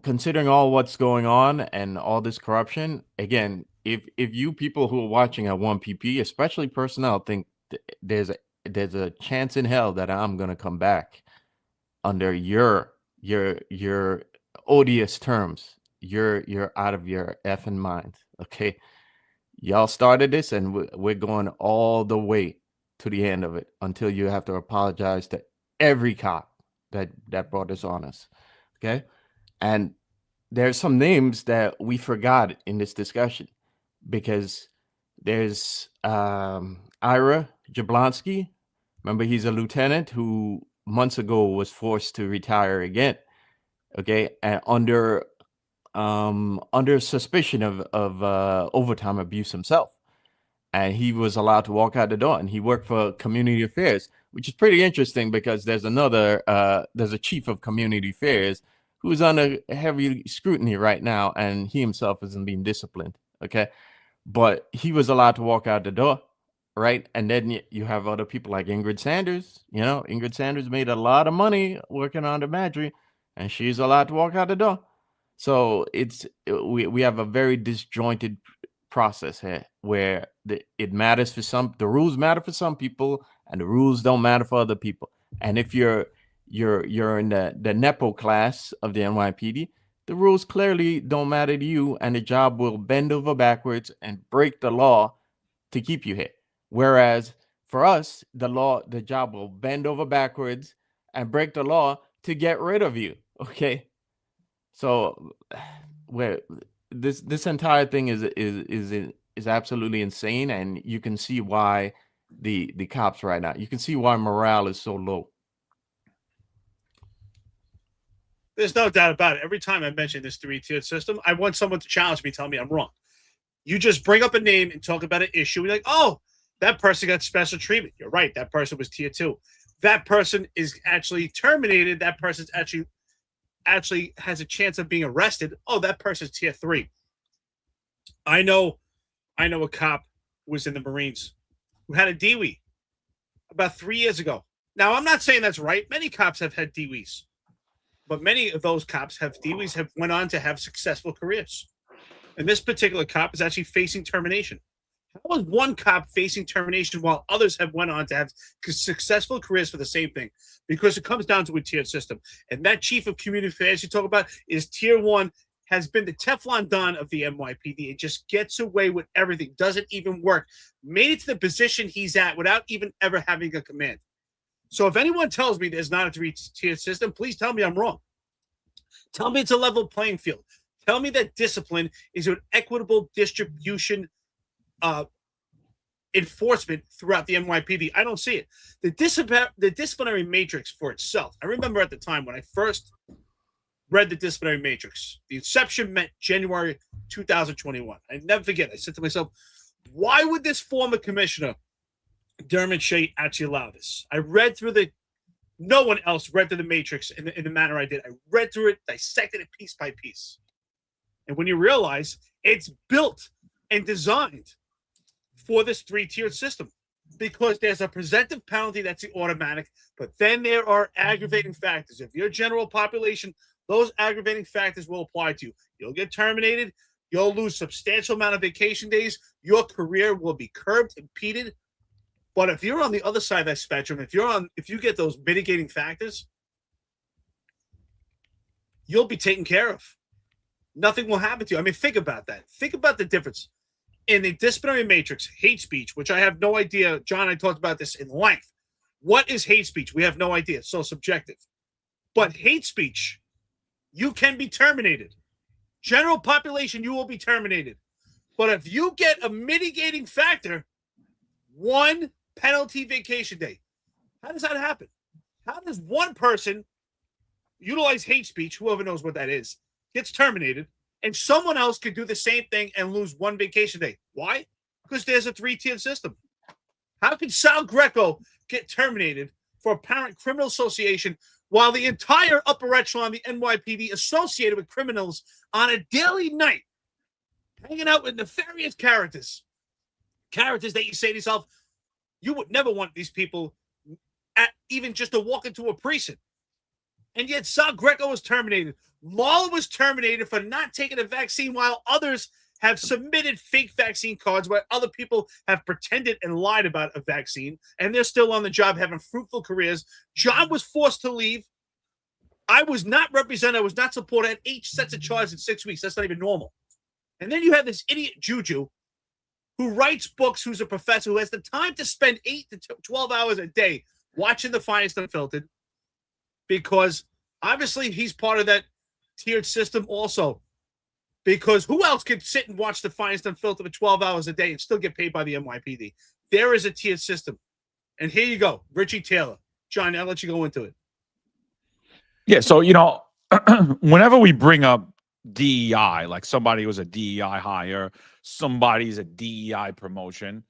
considering all what's going on and all this corruption. Again, if you people who are watching at 1PP, especially personnel, think there's a chance in hell that I'm gonna come back under your odious terms, you're out of your effing mind. Okay, y'all started this, and we're going all the way to the end of it until you have to apologize to every cop that brought this on us. Okay, and there's some names that we forgot in this discussion, because there's Ira Jablonski. Remember, he's a lieutenant who months ago was forced to retire again. Okay, and under suspicion of overtime abuse himself, and he was allowed to walk out the door. And he worked for community affairs, which is pretty interesting because there's a chief of community affairs who's under heavy scrutiny right now, and he himself isn't being disciplined. Okay, but he was allowed to walk out the door. Right. And then you have other people like Ingrid Sanders. Ingrid Sanders made a lot of money working on the Daughtry, and she's allowed to walk out the door. So we have a very disjointed process here where it matters for some, the rules matter for some people, and the rules don't matter for other people. And if you're in the Nepo class of the NYPD, the rules clearly don't matter to you, and the job will bend over backwards and break the law to keep you here. Whereas for us, the job will bend over backwards and break the law to get rid of you. Okay, so this entire thing is absolutely insane, and you can see why the cops right now. You can see why morale is so low. There's no doubt about it. Every time I mention this 3-tiered system, I want someone to challenge me, tell me I'm wrong. You just bring up a name and talk about an issue. You're like, oh, that person got special treatment. You're right. That person was tier 2. That person is actually terminated. That person's actually has a chance of being arrested. Oh, that person's tier 3. I know a cop who was in the Marines who had a DWI about 3 years ago. Now, I'm not saying that's right. Many cops have had DWIs, but many of those cops have DWIs have went on to have successful careers. And this particular cop is actually facing termination. How was one cop facing termination while others have went on to have successful careers for the same thing? Because it comes down to a tiered system. And that chief of community affairs you talk about is tier 1, has been the Teflon Don of the NYPD. It just gets away with everything. Doesn't even work. Made it to the position he's at without even ever having a command. So if anyone tells me there's not a three-tier system, please tell me I'm wrong. Tell me it's a level playing field. Tell me that discipline is an equitable distribution enforcement throughout the NYPD. I don't see it. The disciplinary matrix for itself. I remember at the time when I first read the disciplinary matrix, the inception meant January 2021. I never forget. I said to myself, why would this former commissioner, Dermot Shea, actually allow this? I read through no one else read through the matrix in the manner I did. I read through it, dissected it piece by piece. And when you realize it's built and designed for this three-tiered system, because there's a presumptive penalty that's the automatic, but then there are aggravating factors. If you're a general population, those aggravating factors will apply to you. You'll get terminated. You'll lose substantial amount of vacation days. Your career will be curbed, impeded. But if you're on the other side of that spectrum, if you get those mitigating factors, you'll be taken care of. Nothing will happen to you. I mean, think about that. Think about the difference. In the disciplinary matrix, hate speech, which I have no idea. John and I talked about this in length. What is hate speech? We have no idea. It's so subjective. But hate speech, you can be terminated. General population, you will be terminated. But if you get a mitigating factor, one penalty vacation day, how does that happen? How does one person utilize hate speech, whoever knows what that is, gets terminated, and someone else could do the same thing and lose one vacation day? Why? Because there's a three-tiered system. How can Sal Greco get terminated for apparent criminal association while the entire upper echelon, the NYPD, associated with criminals on a daily night, hanging out with nefarious characters that you say to yourself, you would never want these people even just to walk into a precinct. And yet Sal Greco was terminated. Marlon was terminated for not taking a vaccine, while others have submitted fake vaccine cards where other people have pretended and lied about a vaccine, and they're still on the job having fruitful careers. John was forced to leave. I was not represented. I was not supported. I had 8 sets of charges in 6 weeks. That's not even normal. And then you have this idiot Juju who writes books, who's a professor, who has the time to spend 8 to 12 hours a day watching the Finest Unfiltered, because obviously he's part of that tiered system also. Because who else could sit and watch the Finest Unfiltered for 12 hours a day and still get paid by the NYPD? There is a tiered system. And here you go, Richie Taylor. John, I'll let you go into it. Yeah, so, whenever we bring up DEI, like somebody was a DEI hire, somebody's a DEI promotion,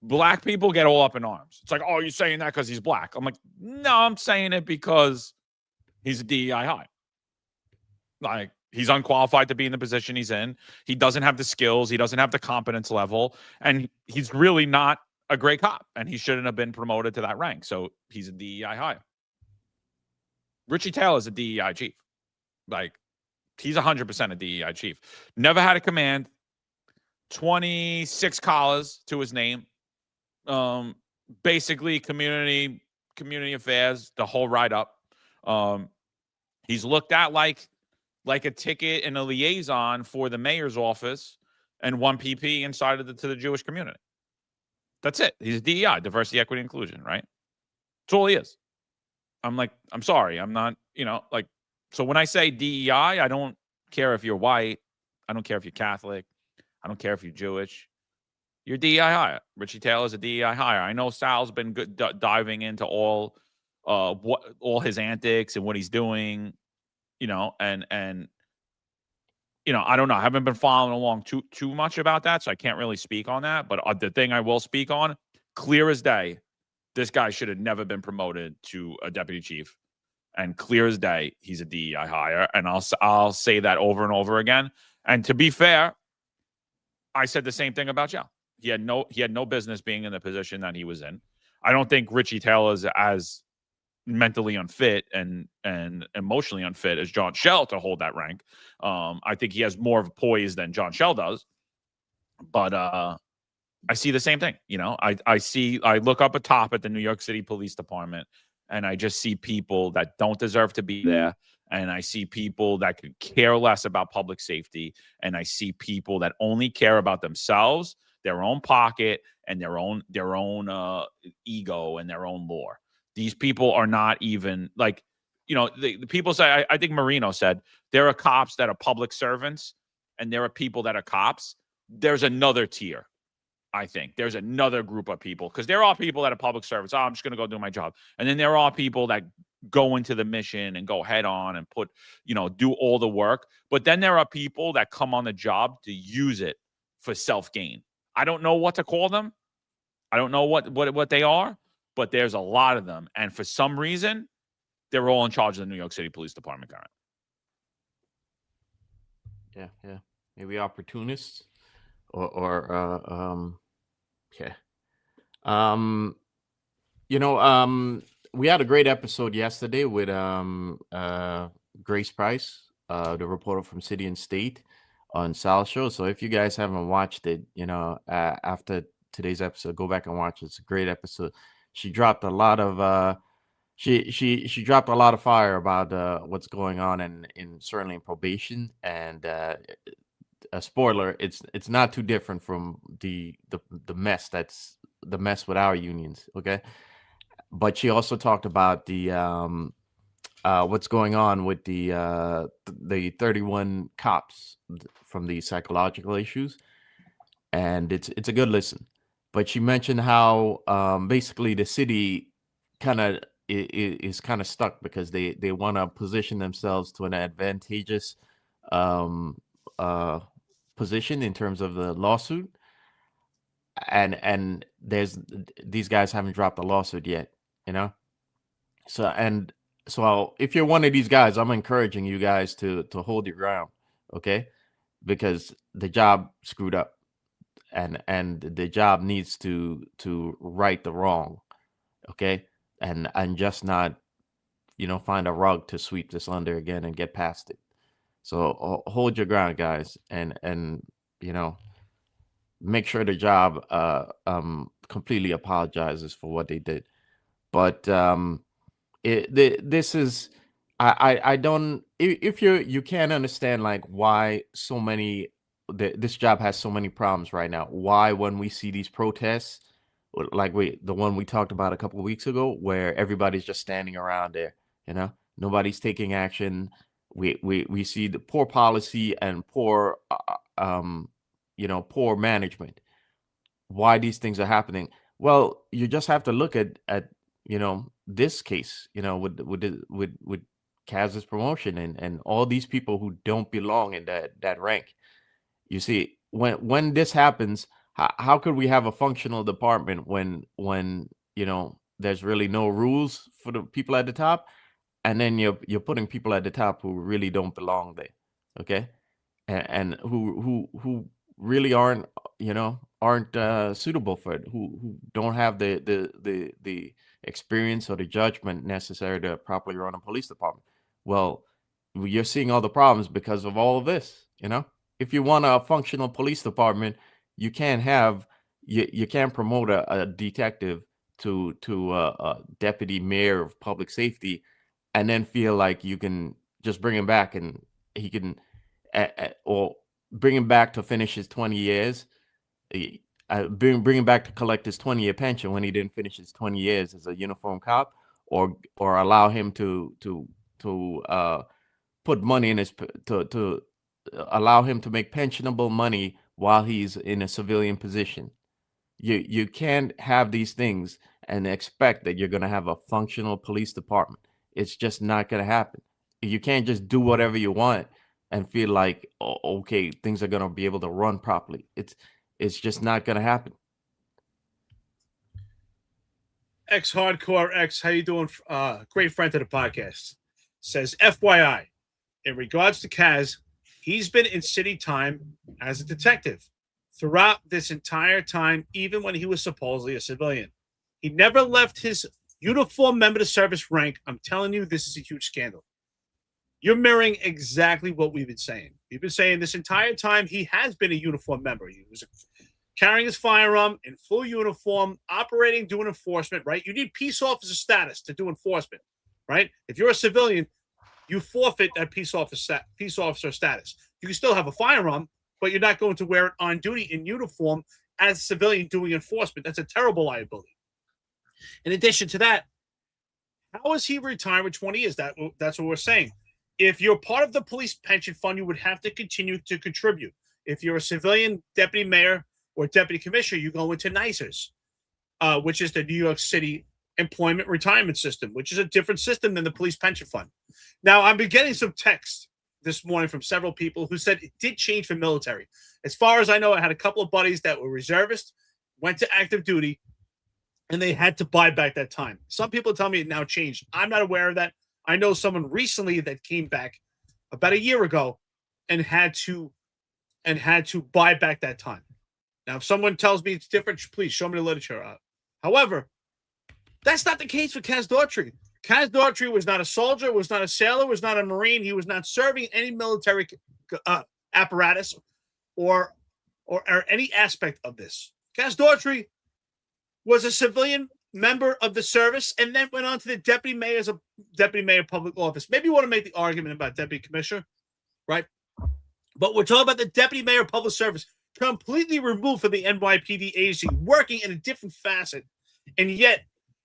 black people get all up in arms. It's like, oh, you're saying that because he's black. I'm like, no, I'm saying it because he's a DEI hire. Like, he's unqualified to be in the position he's in. He doesn't have the skills. He doesn't have the competence level. And he's really not a great cop. And he shouldn't have been promoted to that rank. So he's a DEI hire. Richie Taylor is a DEI chief. Like, he's 100% a DEI chief. Never had a command. 26 collars to his name. Basically, community affairs, the whole ride up. He's looked at like a ticket and a liaison for the mayor's office and 1 PP inside of to the Jewish community. That's it. He's DEI, diversity, equity, inclusion, right? That's all he is. I'm like, I'm sorry. I'm not, so when I say DEI, I don't care if you're white. I don't care if you're Catholic. I don't care if you're Jewish. You're DEI hire. Richie Taylor's a DEI hire. I know Sal's been good diving into all his antics and what he's doing. And I don't know. I haven't been following along too much about that, so I can't really speak on that. But the thing I will speak on, clear as day, this guy should have never been promoted to a deputy chief. And clear as day, he's a DEI hire. And I'll say that over and over again. And to be fair, I said the same thing about Joe. He had no business being in the position that he was in. I don't think Richie Taylor is as mentally unfit and emotionally unfit as John Shell to hold that rank. I think he has more of a poise than John Shell does. But I see the same thing. I look up atop at the New York City Police Department, and I just see people that don't deserve to be there. And I see people that could care less about public safety. And I see people that only care about themselves, their own pocket, and their own ego and their own lore. These people are not even like, the people say, I think Marino said, there are cops that are public servants and there are people that are cops. There's another tier. I think there's another group of people, because there are people that are public servants. Oh, I'm just going to go do my job. And then there are people that go into the mission and go head on and do all the work. But then there are people that come on the job to use it for self-gain. I don't know what to call them. I don't know what they are, but there's a lot of them. And for some reason, they're all in charge of the New York City Police Department currently. Yeah. Maybe opportunists or yeah. We had a great episode yesterday with Grace Price, the reporter from City and State on Sal's show. So if you guys haven't watched it, after today's episode, go back and watch it. It's a great episode. She dropped a lot of she dropped a lot of fire about what's going on in certainly in probation, and a spoiler, it's not too different from the mess that's the mess with our unions, okay? But she also talked about the what's going on with the 31 cops from the psychological issues, and it's a good listen. But she mentioned how basically the city kind of is kind of stuck because they want to position themselves to an advantageous position in terms of the lawsuit, and these guys haven't dropped a lawsuit yet, so if you're one of these guys, I'm encouraging you guys to hold your ground, okay? Because the job screwed up, and the job needs to right the wrong, okay? And just not find a rug to sweep this under again and get past it. So hold your ground, guys, and make sure the job completely apologizes for what they did. But this is I don't, if you can't understand like why so many this job has so many problems right now. Why, when we see these protests, like the one we talked about a couple of weeks ago, where everybody's just standing around there, nobody's taking action. We see the poor policy and poor poor management. Why these things are happening? Well, you just have to look at this case, with Kaz's promotion and all these people who don't belong in that rank. You see, when this happens, how could we have a functional department when there's really no rules for the people at the top, and then you're putting people at the top who really don't belong there, okay, and who really aren't suitable for it, who don't have the experience or the judgment necessary to properly run a police department. Well, you're seeing all the problems because of all of this. If you want a functional police department, you can't promote a detective to a deputy mayor of public safety and then feel like you can just bring him back and he can or bring him back to finish his 20 years, bring him back to collect his 20-year pension when he didn't finish his 20 years as a uniform cop, or allow him to put money in his to allow him to make pensionable money while he's in a civilian position. You can't have these things and expect that you're going to have a functional police department. It's just not going to happen. You can't just do whatever you want and feel like, oh, okay, things are going to be able to run properly. It's just not going to happen. Hardcore X, how you doing? Great friend to the podcast, says, FYI, in regards to Kaz, he's been in city time as a detective throughout this entire time, even when he was supposedly a civilian. He never left his uniform member to service rank. I'm telling you, this is a huge scandal. You're mirroring exactly what we've been saying. We've been saying this entire time he has been a uniform member. He was carrying his firearm in full uniform, operating, doing enforcement, right? You need peace officer status to do enforcement, right? If you're a civilian, you forfeit that peace officer status. You can still have a firearm, but you're not going to wear it on duty in uniform as a civilian doing enforcement. That's a terrible liability. In addition to that, How is he retired with 20 years? That's what we're saying. If you're part of the police pension fund, you would have to continue to contribute. If you're a civilian deputy mayor or deputy commissioner, you go into NYSERS, which is the New York City Employment Retirement System, which is a different system than the police pension fund. Now, I've been getting some text this morning from several people who said it did change for military. As far as I know, I had a couple of buddies that were reservists, went to active duty, and they had to buy back that time. Some people tell me it now changed. I'm not aware of that. I know someone recently that came back about a year ago and had to buy back that time. Now, if someone tells me it's different, please show me the literature. However, that's not the case for Kaz Daughtry. Kaz Daughtry was not a soldier, was not a sailor, was not a Marine. He was not serving any military apparatus or any aspect of this. Kaz Daughtry was a civilian member of the service and then went on to the deputy mayor as a deputy mayor of public office. Maybe you want to make the argument about deputy commissioner, right? But we're talking about the deputy mayor of public service, completely removed from the NYPD agency, working in a different facet, and yet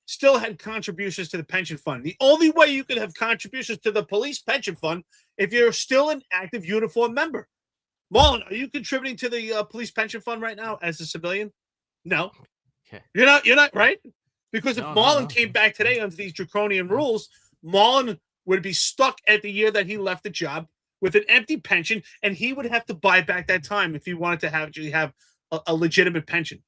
still had contributions to the pension fund. The only way you could have contributions to the police pension fund if you're still an active uniform member. Marlon, are you contributing to the police pension fund right now as a civilian? No. Okay. You're not, right? Because if Marlon came back today under these draconian rules, Marlon would be stuck at the year that he left the job with an empty pension, and he would have to buy back that time if he wanted to have a legitimate pension.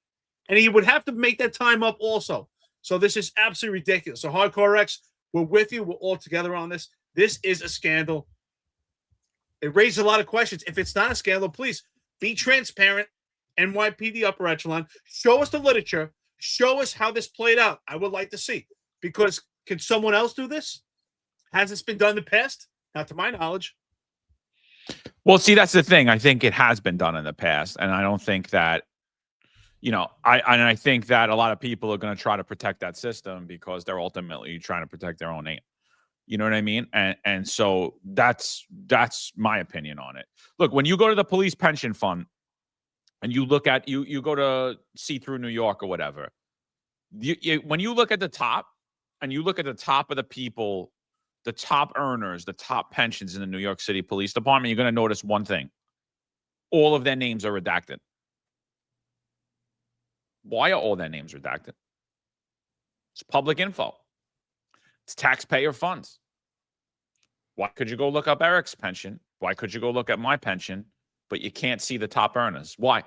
And he would have to make that time up also. So this is absolutely ridiculous. So Hardcore X, we're with you. We're all together on this. This is a scandal. It raises a lot of questions. If it's not a scandal, please be transparent. NYPD upper echelon, show us the literature, show us how this played out. I would like to see, because can someone else do this? Has this been done in the past? Not to my knowledge. Well, see, that's the thing. I think it has been done in the past, and I don't think that, I think that a lot of people are going to try to protect that system because they're ultimately trying to protect their own name. You know what I mean? And so that's my opinion on it. Look, when you go to the police pension fund and you look at you go to see through New York or whatever, when you look at the top and you look at the top of the people, the top earners, the top pensions in the New York City Police Department, you're going to notice one thing. All of their names are redacted. Why are all their names redacted? It's public info. It's taxpayer funds. Why could you go look up Eric's pension? Why could you go look at my pension, but you can't see the top earners? Why?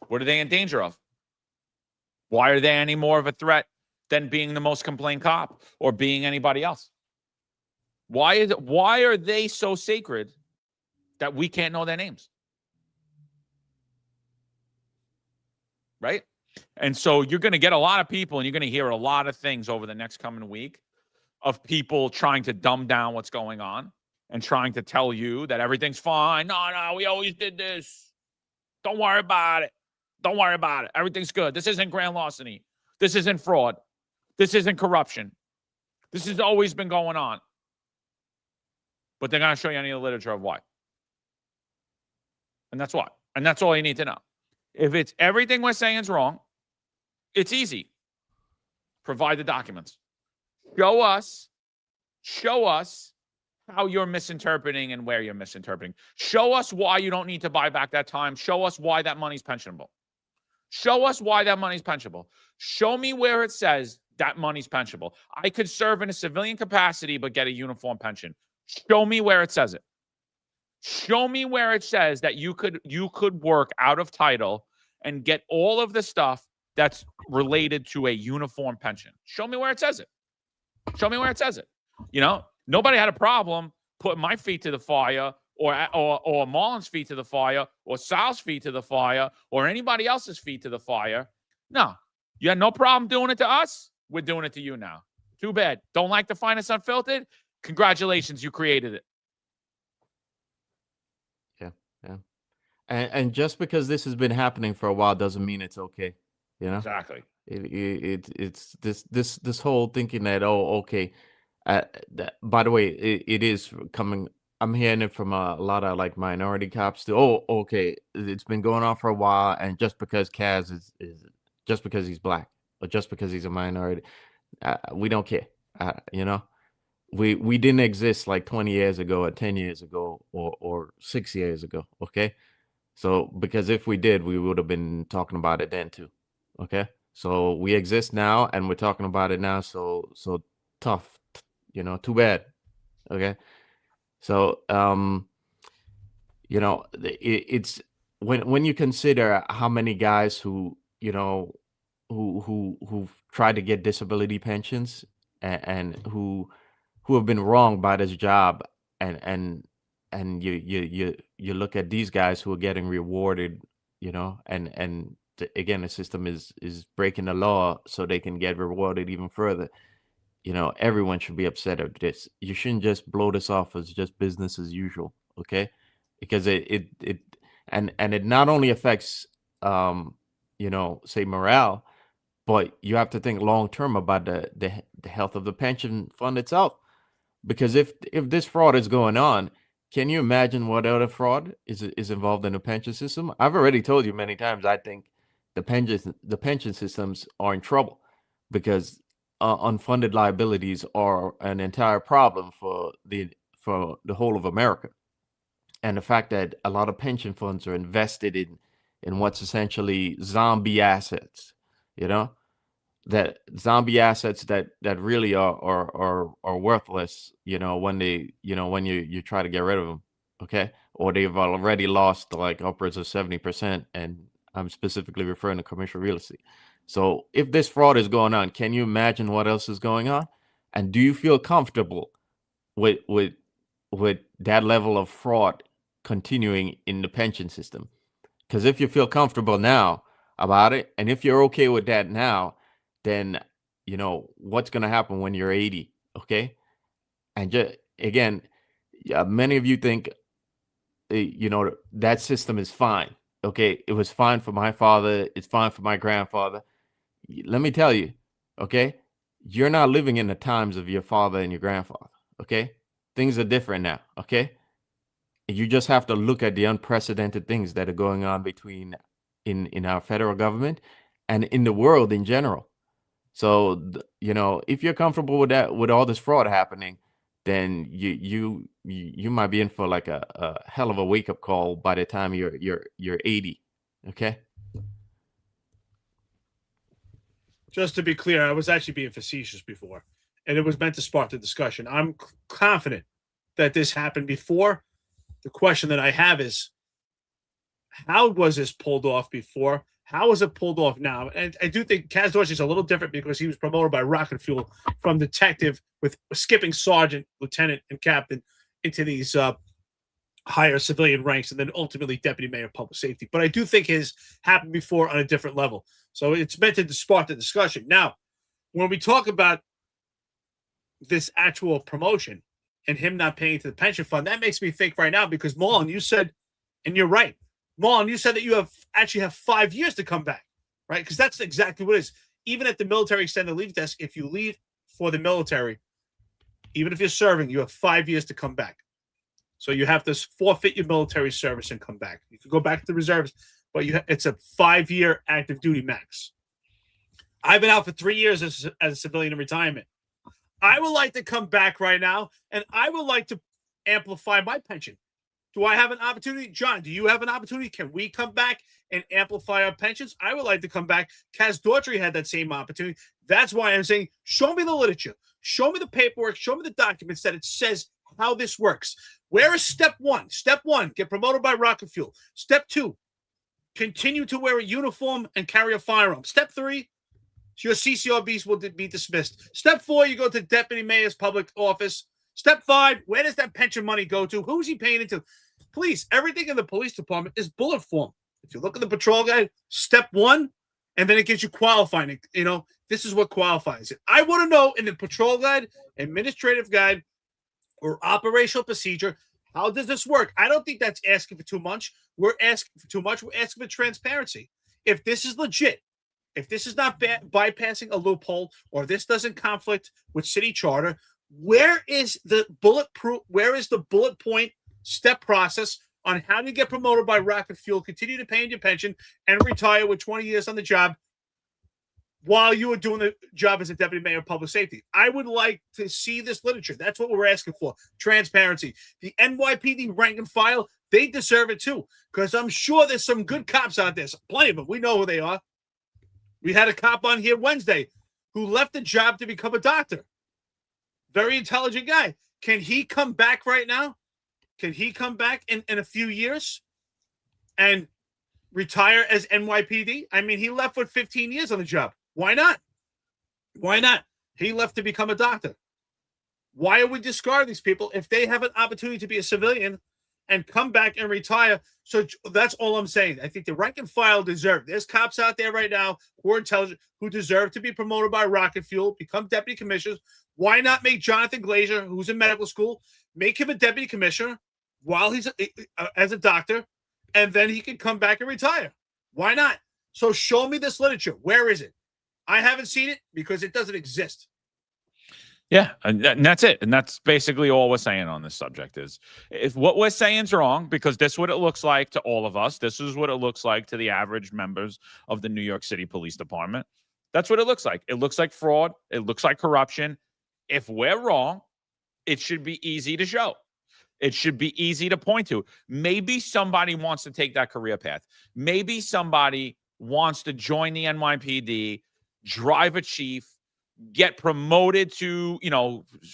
What are they in danger of? Why are they any more of a threat than being the most complained cop or being anybody else? Why are they so sacred that we can't know their names? Right? And so you're going to get a lot of people and you're going to hear a lot of things over the next coming week of people trying to dumb down what's going on and trying to tell you that everything's fine. No, we always did this. Don't worry about it. Don't worry about it. Everything's good. This isn't grand larceny. This isn't fraud. This isn't corruption. This has always been going on. But they're going to show you any of the literature of why. And that's why. And that's all you need to know. If it's everything we're saying is wrong, it's easy. Provide the documents. Show us how you're misinterpreting and where you're misinterpreting. Show us why you don't need to buy back that time. Show us why that money's pensionable. Show us why that money's pensionable. Show me where it says that money's pensionable. I could serve in a civilian capacity but get a uniform pension. Show me where it says it. Show me where it says that you could work out of title and get all of the stuff that's related to a uniform pension. Show me where it says it. Show me where it says it. Nobody had a problem putting my feet to the fire or Marlon's feet to the fire or Sal's feet to the fire or anybody else's feet to the fire. No, you had no problem doing it to us. We're doing it to you now. Too bad. Don't like the Finest Unfiltered? Congratulations, you created it. Yeah. And just because this has been happening for a while doesn't mean it's okay. Exactly. It's this whole thinking that, okay. By the way, it is coming. I'm hearing it from a lot of like minority cops too. Okay, it's been going on for a while, and just because Kaz is just because he's black or just because he's a minority, We don't care. You know, we didn't exist like 20 years ago or 10 years ago or 6 years ago. Okay. So because if we did, we would have been talking about it then too. Okay. So we exist now and we're talking about it now. So tough, you know, too bad. Okay. So you know, it's when you consider how many guys who, you know, who've tried to get disability pensions and who have been wronged by this job, and you look at these guys who are getting rewarded, you know, and again, the system is breaking the law so they can get rewarded even further. You know, everyone should be upset at this. You shouldn't just blow this off as just business as usual, okay? Because it and it not only affects you know, say morale, but you have to think long term about the health of the pension fund itself. Because if this fraud is going on, can you imagine what other fraud is involved in the pension system? I've already told you many times. I think the pension systems are in trouble because unfunded liabilities are an entire problem for the whole of America, and the fact that a lot of pension funds are invested in what's essentially zombie assets, you know, that zombie assets that really are worthless, you know, when they, you know, when you try to get rid of them, okay, or they've already lost like upwards of 70%, and I'm specifically referring to commercial real estate. So if this fraud is going on, can you imagine what else is going on? And do you feel comfortable with that level of fraud continuing in the pension system? Because if you feel comfortable now about it, and if you're okay with that now, then you know what's going to happen when you're 80. Okay. And just again, many of you think you know, that system is fine. Okay, it was fine for my father, it's fine for my grandfather. Let me tell you, okay, you're not living in the times of your father and your grandfather. Okay, things are different now. Okay, you just have to look at the unprecedented things that are going on between in our federal government and in the world in general. So, you know, if you're comfortable with that, with all this fraud happening, then you might be in for like a hell of a wake up call by the time you're 80. Okay. Just to be clear, I was actually being facetious before, and it was meant to spark the discussion. I'm confident that this happened before. The question that I have is, how was this pulled off before? How is it pulled off now? And I do think Kaz Daughtry is a little different because he was promoted by rocket fuel from detective with skipping sergeant, lieutenant, and captain into these higher civilian ranks, and then ultimately deputy mayor of public safety. But I do think his happened before on a different level. So it's meant to spark the discussion. Now, when we talk about this actual promotion and him not paying to the pension fund, that makes me think right now, because Marlon, you said, and you're right, Marlon, you said that you actually have 5 years to come back, right? Because that's exactly what it is. Even at the military extended leave desk, if you leave for the military, even if you're serving, you have 5 years to come back. So you have to forfeit your military service and come back. You can go back to the reserves, but it's a 5-year active duty max. I've been out for 3 years as a civilian in retirement. I would like to come back right now, and I would like to amplify my pension. Do I have an opportunity? John, do you have an opportunity? Can we come back and amplify our pensions? I would like to come back. Kaz Daughtry had that same opportunity. That's why I'm saying, show me the literature. Show me the paperwork. Show me the documents that it says how this works. Where is step one? Step one, get promoted by rocket fuel. Step two, continue to wear a uniform and carry a firearm. Step three, your CCRBs will be dismissed. Step four, you go to deputy mayor's public office. Step five, where does that pension money go to? Who's he paying it to? Please, everything in the police department is bullet form. If you look at the patrol guide, step one, and then it gives you qualifying. You know, this is what qualifies it. I want to know in the patrol guide, administrative guide, or operational procedure, how does this work? I don't think that's asking for too much. We're asking for too much. We're asking for transparency. If this is legit, if this is not bypassing a loophole, or this doesn't conflict with city charter, where is the bulletproof? Where is the bullet point step process on how to get promoted by rocket fuel, continue to pay in your pension, and retire with 20 years on the job while you were doing the job as a deputy mayor of public safety. I would like to see this literature. That's what we're asking for. Transparency. The NYPD rank and file, they deserve it too, because I'm sure there's some good cops out there. Plenty of them. We know who they are. We had a cop on here Wednesday who left the job to become a doctor. Very intelligent guy. Can he come back right now? Can he come back in a few years and retire as NYPD? I mean, he left with 15 years on the job. Why not? Why not? He left to become a doctor. Why are we discarding these people if they have an opportunity to be a civilian and come back and retire? So that's all I'm saying. I think the rank and file deserve. There's cops out there right now who are intelligent, who deserve to be promoted by rocket fuel, become deputy commissioners. Why not make Jonathan Glazer, who's in medical school, make him a deputy commissioner while he's as a doctor, and then he can come back and retire? Why not? So show me this literature. Where is it? I haven't seen it because it doesn't exist. Yeah, and that's it. And that's basically all we're saying on this subject is if what we're saying is wrong, because this is what it looks like to all of us. This is what it looks like to the average members of the New York City Police Department. That's what it looks like. It looks like fraud. It looks like corruption. If we're wrong, it should be easy to show. It should be easy to point to. Maybe somebody wants to take that career path. Maybe somebody wants to join the NYPD, drive a chief, get promoted to,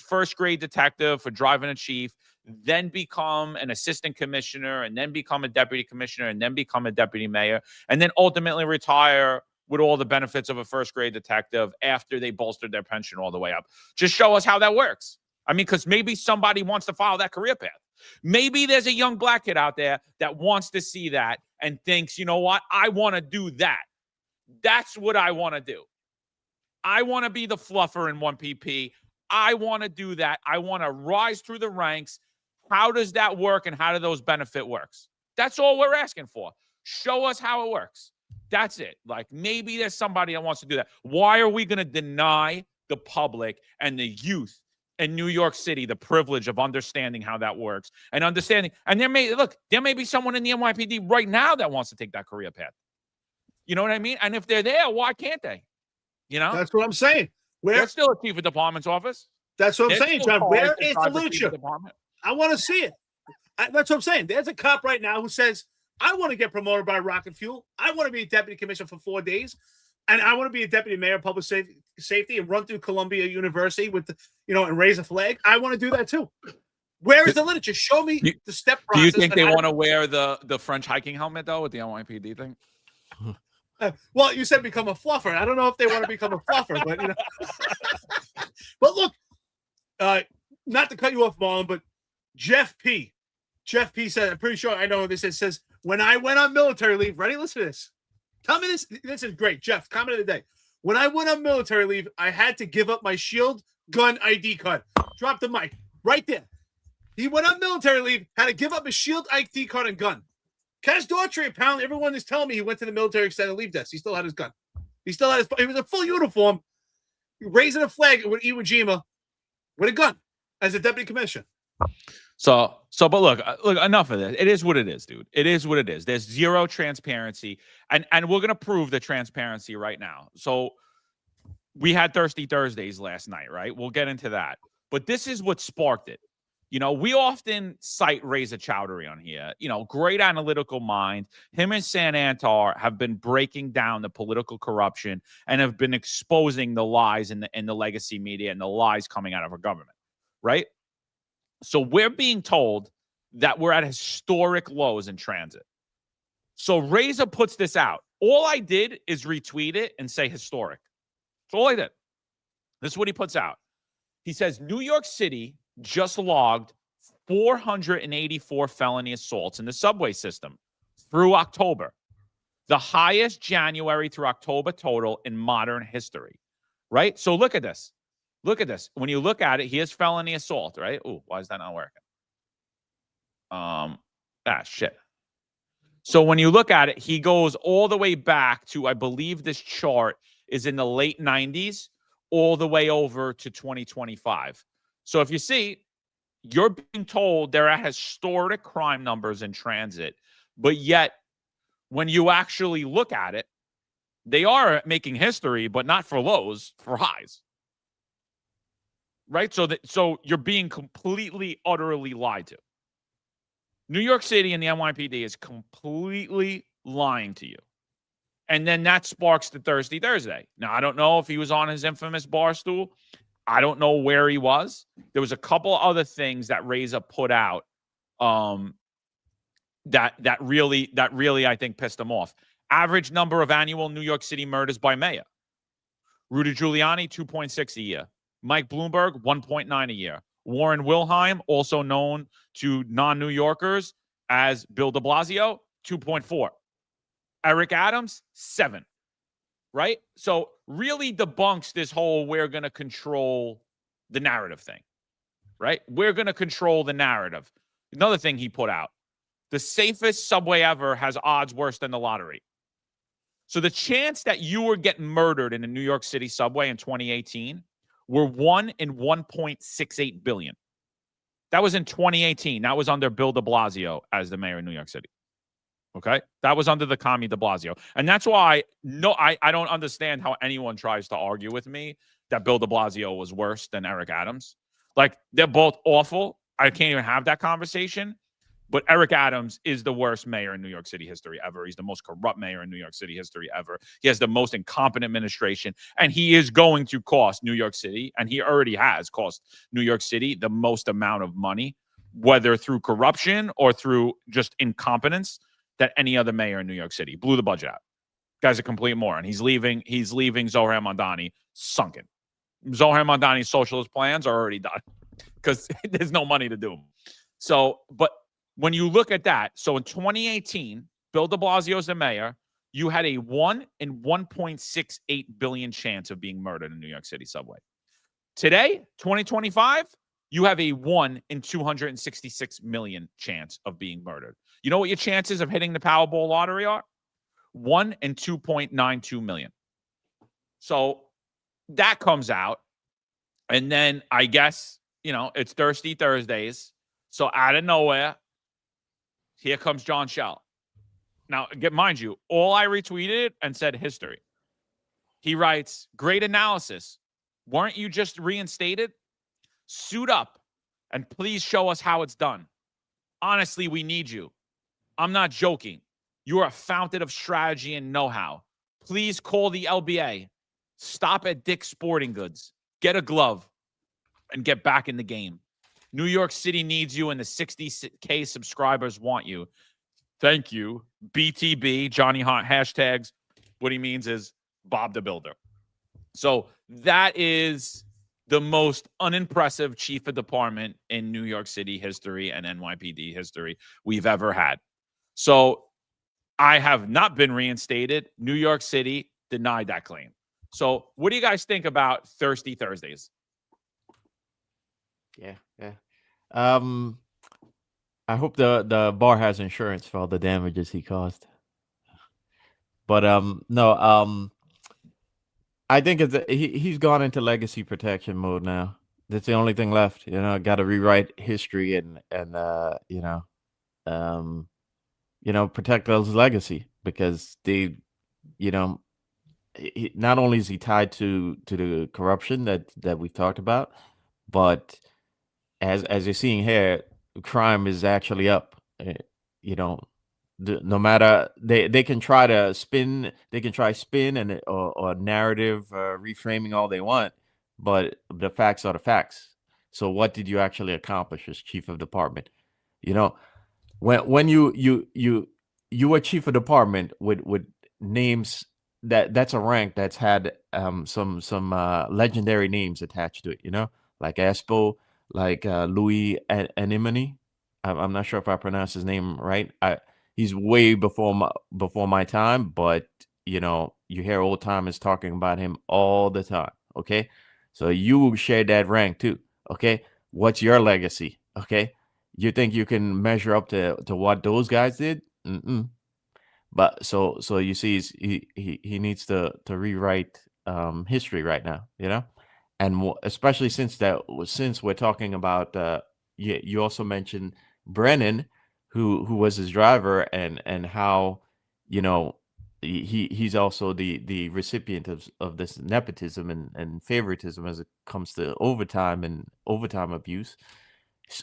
first grade detective for driving a chief, then become an assistant commissioner, and then become a deputy commissioner, and then become a deputy mayor, and then ultimately retire with all the benefits of a first grade detective after they bolstered their pension all the way up. Just show us how that works. I mean, because maybe somebody wants to follow that career path. Maybe there's a young black kid out there that wants to see that and thinks, you know what? I want to do that. That's what I want to do. I want to be the fluffer in 1PP. I want to do that. I want to rise through the ranks. How does that work and how do those benefit works? That's all we're asking for. Show us how it works. That's it. Like maybe there's somebody that wants to do that. Why are we going to deny the public and the youth in New York City the privilege of understanding how that works and understanding? And there may be someone in the NYPD right now that wants to take that career path. You know what I mean? And if they're there, why can't they? That's what I'm saying. They're still a chief of department's office. That's what I'm saying, John. Where is the literature? I want to see it. That's what I'm saying. There's a cop right now who says, I want to get promoted by rocket fuel. I want to be a deputy commissioner for 4 days. And I want to be a deputy mayor of public safety and run through Columbia University with, and raise a flag. I want to do that too. Where is the literature? Show me the step process. Do you think they want to wear the French hiking helmet, though, with the NYPD thing? Well, you said become a fluffer. I don't know if they want to become a fluffer, but But look, not to cut you off, Marlon, but Jeff P said, I'm pretty sure I know what this is. Says, when I went on military leave, ready? Listen to this. Tell me this. This is great. Jeff, comment of the day. When I went on military leave, I had to give up my shield, gun, ID card. Drop the mic right there. He went on military leave, had to give up his shield, ID card, and gun. Cass Daughtry, apparently, everyone is telling me he went to the military extended leave desk. He still had his gun. He was a full uniform, raising a flag with Iwo Jima with a gun as a deputy commissioner. But look, enough of this. It is what it is, dude. It is what it is. There's zero transparency, and we're gonna prove the transparency right now. So we had Thirsty Thursdays last night, right? We'll get into that. But this is what sparked it. We often cite Reza Chowdhury on here. Great analytical mind. Him and San Antar have been breaking down the political corruption and have been exposing the lies in the legacy media and the lies coming out of our government, right? So we're being told that we're at historic lows in transit. So Reza puts this out. All I did is retweet it and say historic. That's all I did. This is what he puts out. He says, New York City just logged 484 felony assaults in the subway system through October, the highest January through October total in modern history, right? So look at this. Look at this. When you look at it, here's felony assault, right? Oh, why is that not working? Shit. So when you look at it, he goes all the way back to, I believe this chart is in the late 90s, all the way over to 2025. So if you see, you're being told there are historic crime numbers in transit, but yet when you actually look at it, They are making history, but not for lows, for highs. Right? So you're being completely, utterly lied to. New York City and the NYPD is completely lying to you. And then that sparks the Thirsty Thursday. Now, I don't know if he was on his infamous bar stool. I don't know where he was. There was a couple other things that Reza put out that really I think pissed him off. Average number of annual New York City murders by mayor. Rudy Giuliani, 2.6 a year. Mike Bloomberg, 1.9 a year. Warren Wilhelm, also known to non-New Yorkers as Bill de Blasio, 2.4. Eric Adams, 7. Right? So really debunks this whole we're going to control the narrative thing. Right? We're going to control the narrative. Another thing he put out. The safest subway ever has odds worse than the lottery. So the chance that you were getting murdered in a New York City subway in 2018 were 1 in 1.68 billion. That was in 2018. That was under Bill de Blasio as the mayor of New York City. Okay? That was under the commie de Blasio. And that's why I don't understand how anyone tries to argue with me that Bill de Blasio was worse than Eric Adams. Like, they're both awful. I can't even have that conversation. But Eric Adams is the worst mayor in New York City history ever. He's the most corrupt mayor in New York City history ever. He has the most incompetent administration, and he is going to cost New York City, and he already has cost New York City the most amount of money, whether through corruption or through just incompetence, that any other mayor in New York City. Blew the budget out. Guy's a complete moron. He's leaving Zohar Mamdani sunken. Zohar Mamdani's socialist plans are already done because there's no money to do them. So, but when you look at that, so in 2018, Bill de Blasio's the mayor, you had a 1 in 1.68 billion chance of being murdered in New York City subway. Today, 2025, you have a 1 in 266 million chance of being murdered. You know what your chances of hitting the Powerball lottery are? 1 in 2.92 million. So that comes out. And then I guess, it's Thirsty Thursdays. So out of nowhere, here comes John Shell. Now, mind you, all I retweeted and said history. He writes, great analysis. Weren't you just reinstated? Suit up and please show us how it's done. Honestly, we need you. I'm not joking. You are a fountain of strategy and know-how. Please call the LBA. Stop at Dick's Sporting Goods. Get a glove and get back in the game. New York City needs you and the 60K subscribers want you. Thank you. BTB, Johnny Hot hashtags. What he means is Bob the Builder. So that is the most unimpressive chief of department in New York City history and NYPD history we've ever had. So I have not been reinstated. New York City denied that claim. So what do you guys think about Thirsty Thursdays? Yeah. I hope the bar has insurance for all the damages he caused. But no, I think he's gone into legacy protection mode now. That's the only thing left. Got to rewrite history and protect those legacy, because they, not only is he tied to the corruption that we've talked about, but as you're seeing here, crime is actually up. No matter they can try spin and or narrative reframing all they want, but the facts are the facts. So what did you actually accomplish as chief of department? When you were chief of department with names that's a rank that's had some legendary names attached to it, like Espo, like Louis Anemone. I'm not sure if I pronounced his name right. He's way before my time, but you hear old timers talking about him all the time. Okay, so you share that rank too. Okay, what's your legacy? Okay, you think you can measure up to what those guys did? But so you see, he needs to rewrite history right now, and especially since we're talking about you also mentioned Brennan, who was his driver, and how he's also the recipient of this nepotism and favoritism as it comes to overtime and overtime abuse.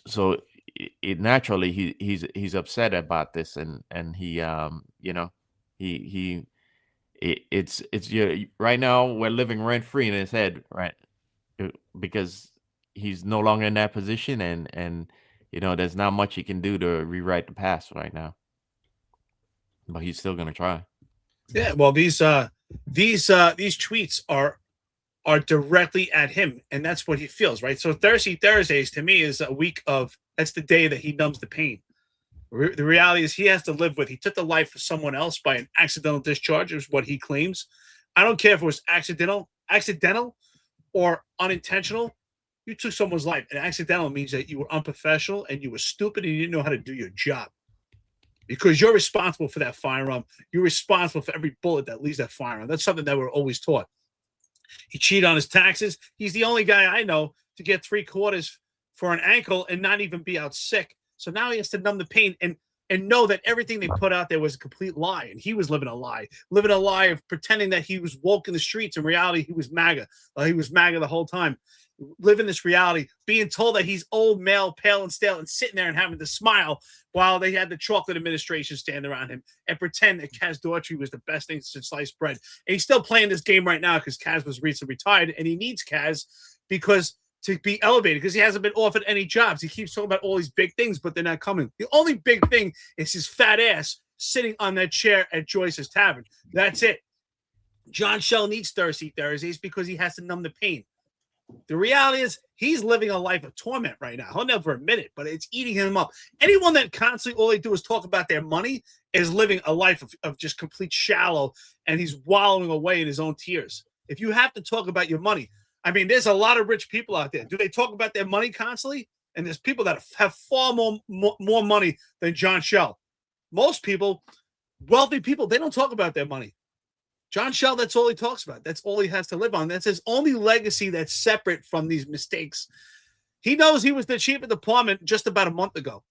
So it naturally he's upset about this, and he you know he it's right now we're living rent free in his head, right? Because he's no longer in that position, and there's not much he can do to rewrite the past right now, but he's still gonna try. Yeah, well, these tweets are directly at him, and that's what he feels, right? So Thursdays to me is a week of that's the day that he numbs the pain. The reality is he has to live with. He took the life of someone else by an accidental discharge, is what he claims. I don't care if it was accidental or unintentional. You took someone's life, and accidental means that you were unprofessional and you were stupid and you didn't know how to do your job. Because you're responsible for that firearm. You're responsible for every bullet that leaves that firearm. That's something that we're always taught. He cheated on his taxes. He's the only guy I know to get 3/4 for an ankle and not even be out sick. So now he has to numb the pain and know that everything they put out there was a complete lie. And he was living a lie of pretending that he was woke in the streets. In reality, he was MAGA. He was MAGA the whole time. Living this reality, being told that he's old, male, pale, and stale, and sitting there and having to smile while they had the chocolate administration stand around him and pretend that Daughtry was the best thing since sliced bread. And he's still playing this game right now because Kaz was recently retired, and he needs Kaz because to be elevated because he hasn't been offered any jobs. He keeps talking about all these big things, but they're not coming. The only big thing is his fat ass sitting on that chair at Joyce's Tavern. That's it. John Shell needs Thursdays because he has to numb the pain. The reality is he's living a life of torment right now. He'll never admit it, but it's eating him up. Anyone that constantly all they do is talk about their money is living a life of just complete shallow, and he's wallowing away in his own tears. If you have to talk about your money, I mean, there's a lot of rich people out there. Do they talk about their money constantly? And there's people that have far more money than John Shell. Most people, wealthy people, they don't talk about their money. John Shell, that's all he talks about. That's all he has to live on. That's his only legacy that's separate from these mistakes. He knows he was the chief of department just about a month ago.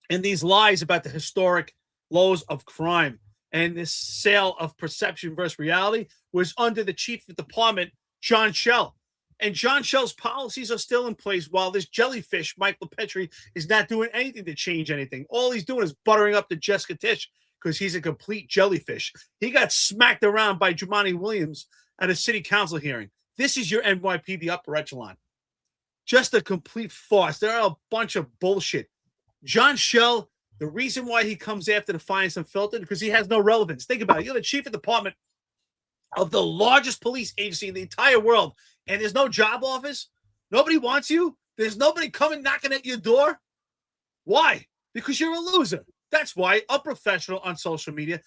And these lies about the historic lows of crime and this sale of perception versus reality was under the chief of department, John Shell. And John Shell's policies are still in place while this jellyfish, Michael Petrie, is not doing anything to change anything. All he's doing is buttering up the Jessica Tisch because he's a complete jellyfish. He got smacked around by Jumaane Williams at a city council hearing. This is your NYPD upper echelon. Just a complete farce. They're a bunch of bullshit. John Shell, the reason why he comes after the Finest Unfiltered, because he has no relevance. Think about it. You're the chief of department of the largest police agency in the entire world, and there's no job office. Nobody wants you. There's nobody coming knocking at your door. Why? Because you're a loser. That's why, unprofessional on social media.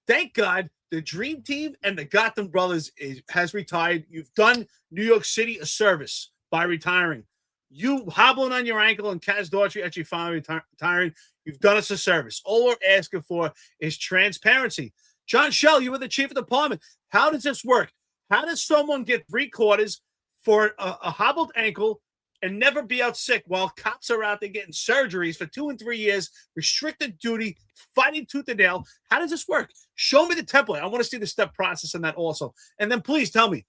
Thank God the Dream Team and the Gotham Brothers has retired. You've done New York City a service by retiring. You hobbling on your ankle and Daughtry actually finally retiring. You've done us a service. All we're asking for is transparency. John Shell, you were the chief of the department. How does this work? How does someone get 3/4 for a hobbled ankle and never be out sick while cops are out there getting surgeries for 2 and 3 years, restricted duty, fighting tooth and nail? How does this work? Show me the template. I want to see the step process in that also. And then please tell me,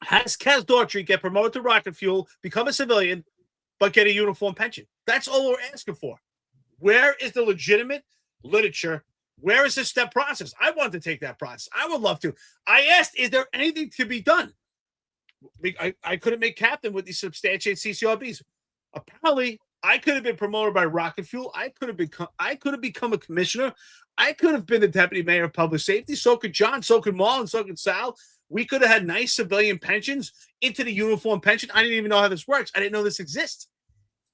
has Daughtry get promoted to rocket fuel, become a civilian, but get a uniform pension? That's all we're asking for. Where is the legitimate literature? Where is the step process? I want to take that process. I would love to. I asked, is there anything to be done? I couldn't make captain with these substantiated CCRBs. Apparently, I could have been promoted by rocket fuel. I could have become a commissioner. I could have been the deputy mayor of public safety. So could John. So could Marlon. So could Sal. We could have had nice civilian pensions into the uniform pension. I didn't even know how this works. I didn't know this exists.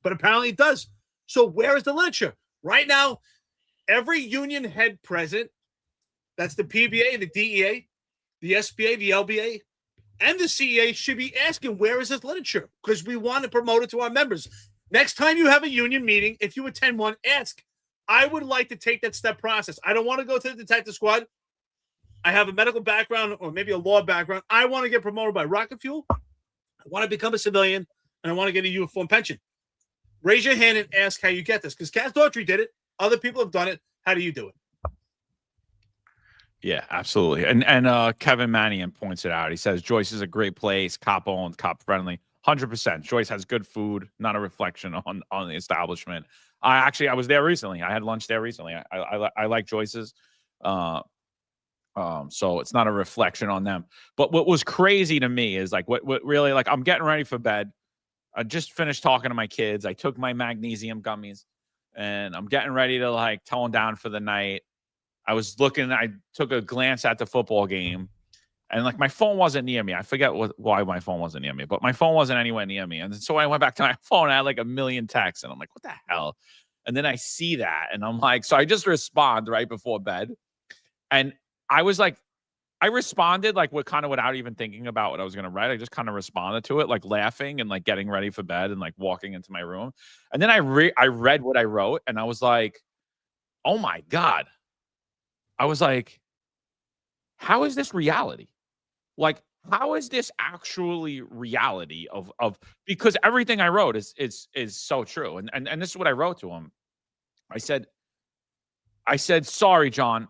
But apparently it does. So where is the literature? Right now, every union head president, that's the PBA, the DEA, the SBA, the LBA, and the CEA should be asking, where is this literature? Because we want to promote it to our members. Next time you have a union meeting, if you attend one, ask, I would like to take that step process. I don't want to go to the detective squad. I have a medical background or maybe a law background. I want to get promoted by rocket fuel. I want to become a civilian, and I want to get a uniform pension. Raise your hand and ask how you get this, because Daughtry did it. Other people have done it. How do you do it? Yeah, absolutely. And Kevin Mannion points it out. He says Joyce is a great place, cop owned, cop friendly. 100%. Joyce has good food, not a reflection on the establishment. I was there recently. I had lunch there recently. I like Joyce's. Uh, so it's not a reflection on them. But what was crazy to me is like what really, like, I'm getting ready for bed. I just finished talking to my kids. I took my magnesium gummies and I'm getting ready to like tone down for the night. I took a glance at the football game and like my phone wasn't near me. I forget why my phone wasn't near me, but my phone wasn't anywhere near me. And so I went back to my phone and I had like a million texts and I'm like, what the hell? And then I see that and I'm like, so I just respond right before bed. And I was like, I responded like without even thinking about what I was going to write. I just kind of responded to it, like laughing and like getting ready for bed and like walking into my room. And then I read what I wrote and I was like, oh my God. I was like, how is this reality? Like, how is this actually reality of because everything I wrote is so true. And this is what I wrote to him. I said, sorry, John,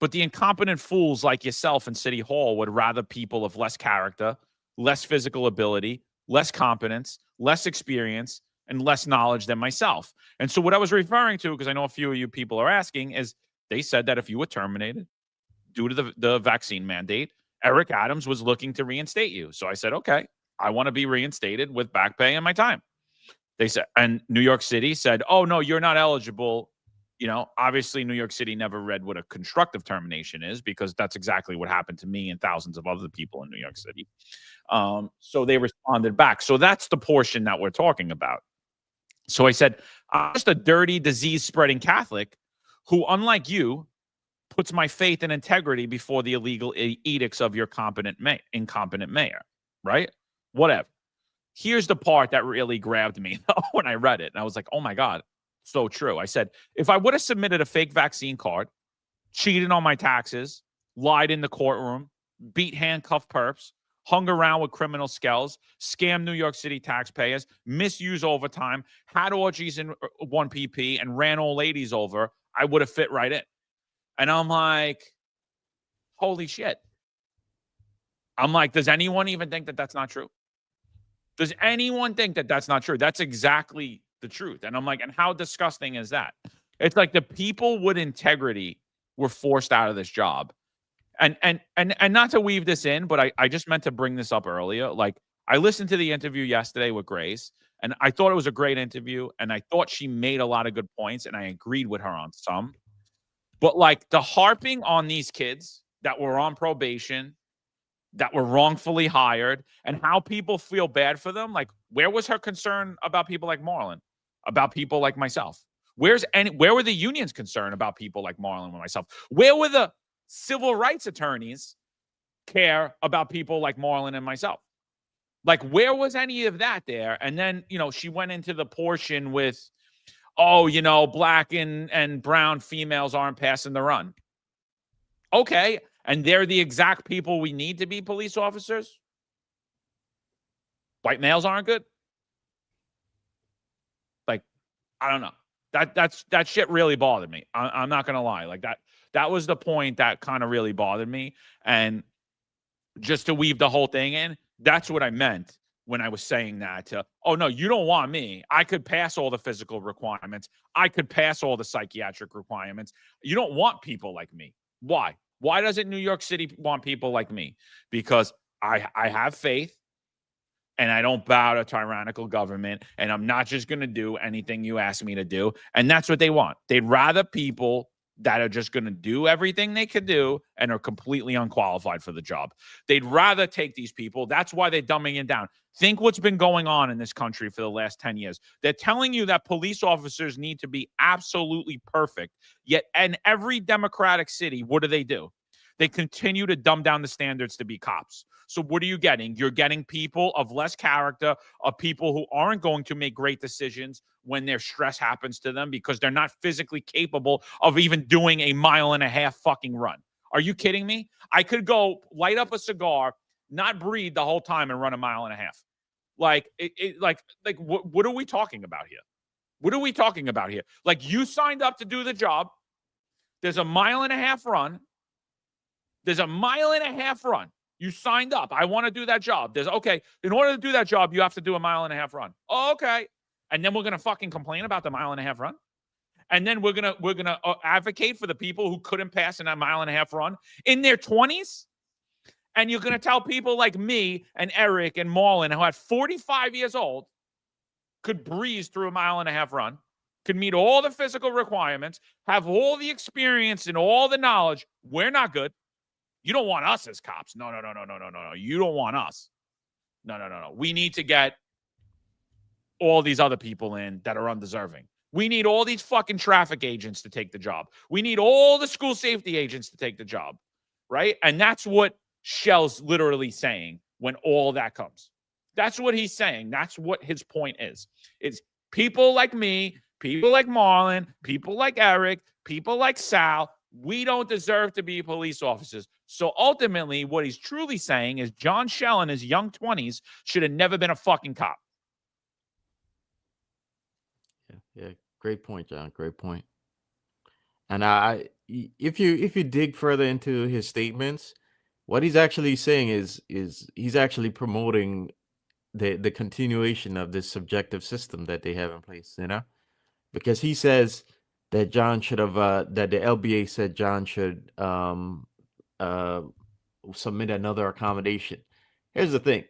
but the incompetent fools like yourself in City Hall would rather people of less character, less physical ability, less competence, less experience, and less knowledge than myself. And so what I was referring to, because I know a few of you people are asking, is they said that if you were terminated due to the vaccine mandate, Eric Adams was looking to reinstate you. So I said, okay, I want to be reinstated with back pay and my time. They said, and New York City said, oh, no, you're not eligible. You know, obviously New York City never read what a constructive termination is because that's exactly what happened to me and thousands of other people in New York City. So they responded back. So that's the portion that we're talking about. So I said, I'm just a dirty, disease-spreading Catholic who, unlike you, puts my faith and integrity before the illegal edicts of your incompetent mayor, right? Whatever. Here's the part that really grabbed me when I read it. And I was like, oh my God, so true. I said, if I would have submitted a fake vaccine card, cheated on my taxes, lied in the courtroom, beat handcuffed perps, hung around with criminal skells, scammed New York City taxpayers, misused overtime, had orgies in 1PP, and ran old ladies over, I would have fit right in. And I'm like, holy shit. I'm like, does anyone even think that that's not true? Does anyone think that that's not true? That's exactly the truth. And I'm like, and how disgusting is that? It's like the people with integrity were forced out of this job. And not to weave this in, but I just meant to bring this up earlier. Like, I listened to the interview yesterday with Grace, and I thought it was a great interview, and I thought she made a lot of good points, and I agreed with her on some. But like the harping on these kids that were on probation, that were wrongfully hired, and how people feel bad for them. Like, where was her concern about people like Marlon, about people like myself? Where were the unions concerned about people like Marlon and myself? Where were the civil rights attorneys care about people like Marlon and myself? Like, where was any of that there? And then, you know, she went into the portion with, oh, you know, black and brown females aren't passing the run. Okay. And they're the exact people we need to be police officers? White males aren't good? Like, I don't know. That shit really bothered me. I'm not going to lie. Like, that was the point that kind of really bothered me. And just to weave the whole thing in, that's what I meant when I was saying that. Oh, no, you don't want me. I could pass all the physical requirements. I could pass all the psychiatric requirements. You don't want people like me. Why? Why doesn't New York City want people like me? Because I have faith and I don't bow to tyrannical government, and I'm not just going to do anything you ask me to do. And that's what they want. They'd rather people that are just going to do everything they could do and are completely unqualified for the job. They'd rather take these people. That's why they're dumbing it down. Think what's been going on in this country for the last 10 years. They're telling you that police officers need to be absolutely perfect. Yet in every democratic city, what do? They continue to dumb down the standards to be cops. So what are you getting? You're getting people of less character, of people who aren't going to make great decisions when their stress happens to them because they're not physically capable of even doing a 1.5 mile fucking run. Are you kidding me? I could go light up a cigar, not breathe the whole time and run 1.5 miles. Like, what are we talking about here? What are we talking about here? Like, you signed up to do the job. There's a 1.5 mile run. There's a 1.5 mile run. You signed up. I want to do that job. Okay. In order to do that job, you have to do a 1.5 mile run. Oh, okay. And then we're gonna fucking complain about the 1.5 mile run. And then we're gonna advocate for the people who couldn't pass in that 1.5 mile run in their 20s. And you're gonna tell people like me and Eric and Marlon, who at 45 years old could breeze through a 1.5 mile run, could meet all the physical requirements, have all the experience and all the knowledge. We're not good. You don't want us as cops. No. You don't want us. No. We need to get all these other people in that are undeserving. We need all these fucking traffic agents to take the job. We need all the school safety agents to take the job, right? And that's what Shell's literally saying when all that comes. That's what he's saying. That's what his point is. It's people like me, people like Marlon, people like Eric, people like Sal. We don't deserve to be police officers. So ultimately, what he's truly saying is John Shell in his young 20s should have never been a fucking cop. Yeah. Great point, John. Great point. And if you dig further into his statements, what he's actually saying is he's actually promoting the continuation of this subjective system that they have in place, because he says that John should have that the LBA said John should submit another accommodation. Here's the thing.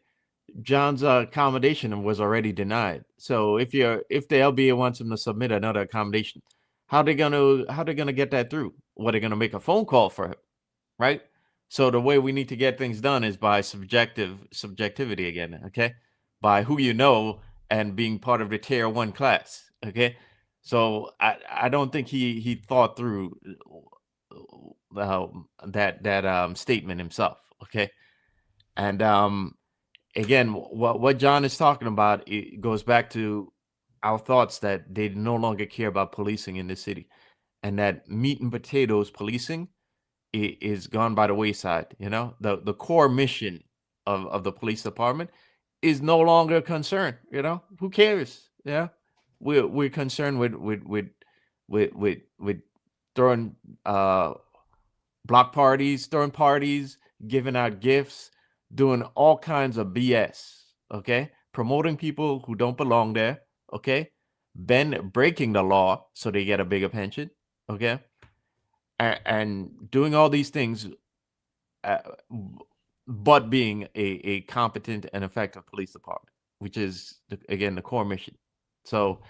John's accommodation was already denied. So if the LBA wants him to submit another accommodation, how they gonna get that through? What, they're gonna make a phone call for him, right? So the way we need to get things done is by subjectivity again, okay? By who you know and being part of the tier 1 class, okay? So I don't think he thought through that statement himself, okay? And again, what John is talking about, it goes back to our thoughts that they no longer care about policing in the city, and that meat and potatoes policing is gone by the wayside. The core mission of the police department is no longer a concern. Who cares? Yeah, we're concerned with throwing block parties, throwing parties, giving out gifts, doing all kinds of BS, okay? Promoting people who don't belong there, okay? Breaking the law so they get a bigger pension, okay? And doing all these things, but being a competent and effective police department, which is, again, the core mission. So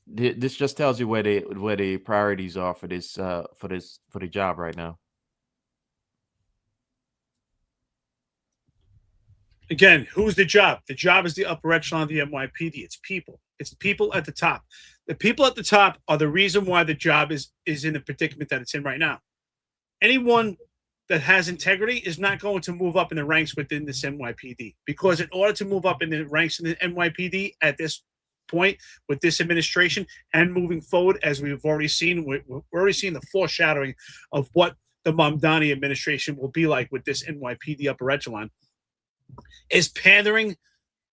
this just tells you where the priorities are for the job right now. Again, who's the job? The job is the upper echelon of the NYPD. It's people. It's the people at the top. The people at the top are the reason why the job is in the predicament that it's in right now. Anyone that has integrity is not going to move up in the ranks within this NYPD, because in order to move up in the ranks in the NYPD at this point with this administration and moving forward, as we've already seen, we're already seeing the foreshadowing of what the Mamdani administration will be like with this NYPD upper echelon, is pandering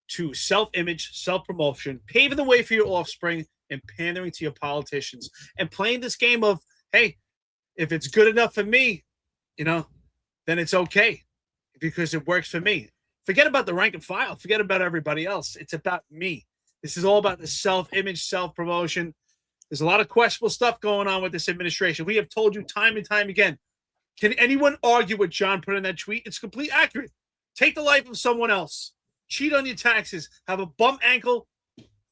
to self-image, self-promotion, paving the way for your offspring, and pandering to your politicians, and playing this game of, hey, if it's good enough for me, then it's okay because it works for me. Forget about the rank and file. Forget about everybody else. It's about me. This is all about the self-image, self-promotion. There's a lot of questionable stuff going on with this administration. We have told you time and time again. Can anyone argue what John put in that tweet? It's completely accurate. Take the life of someone else. Cheat on your taxes. Have a bum ankle.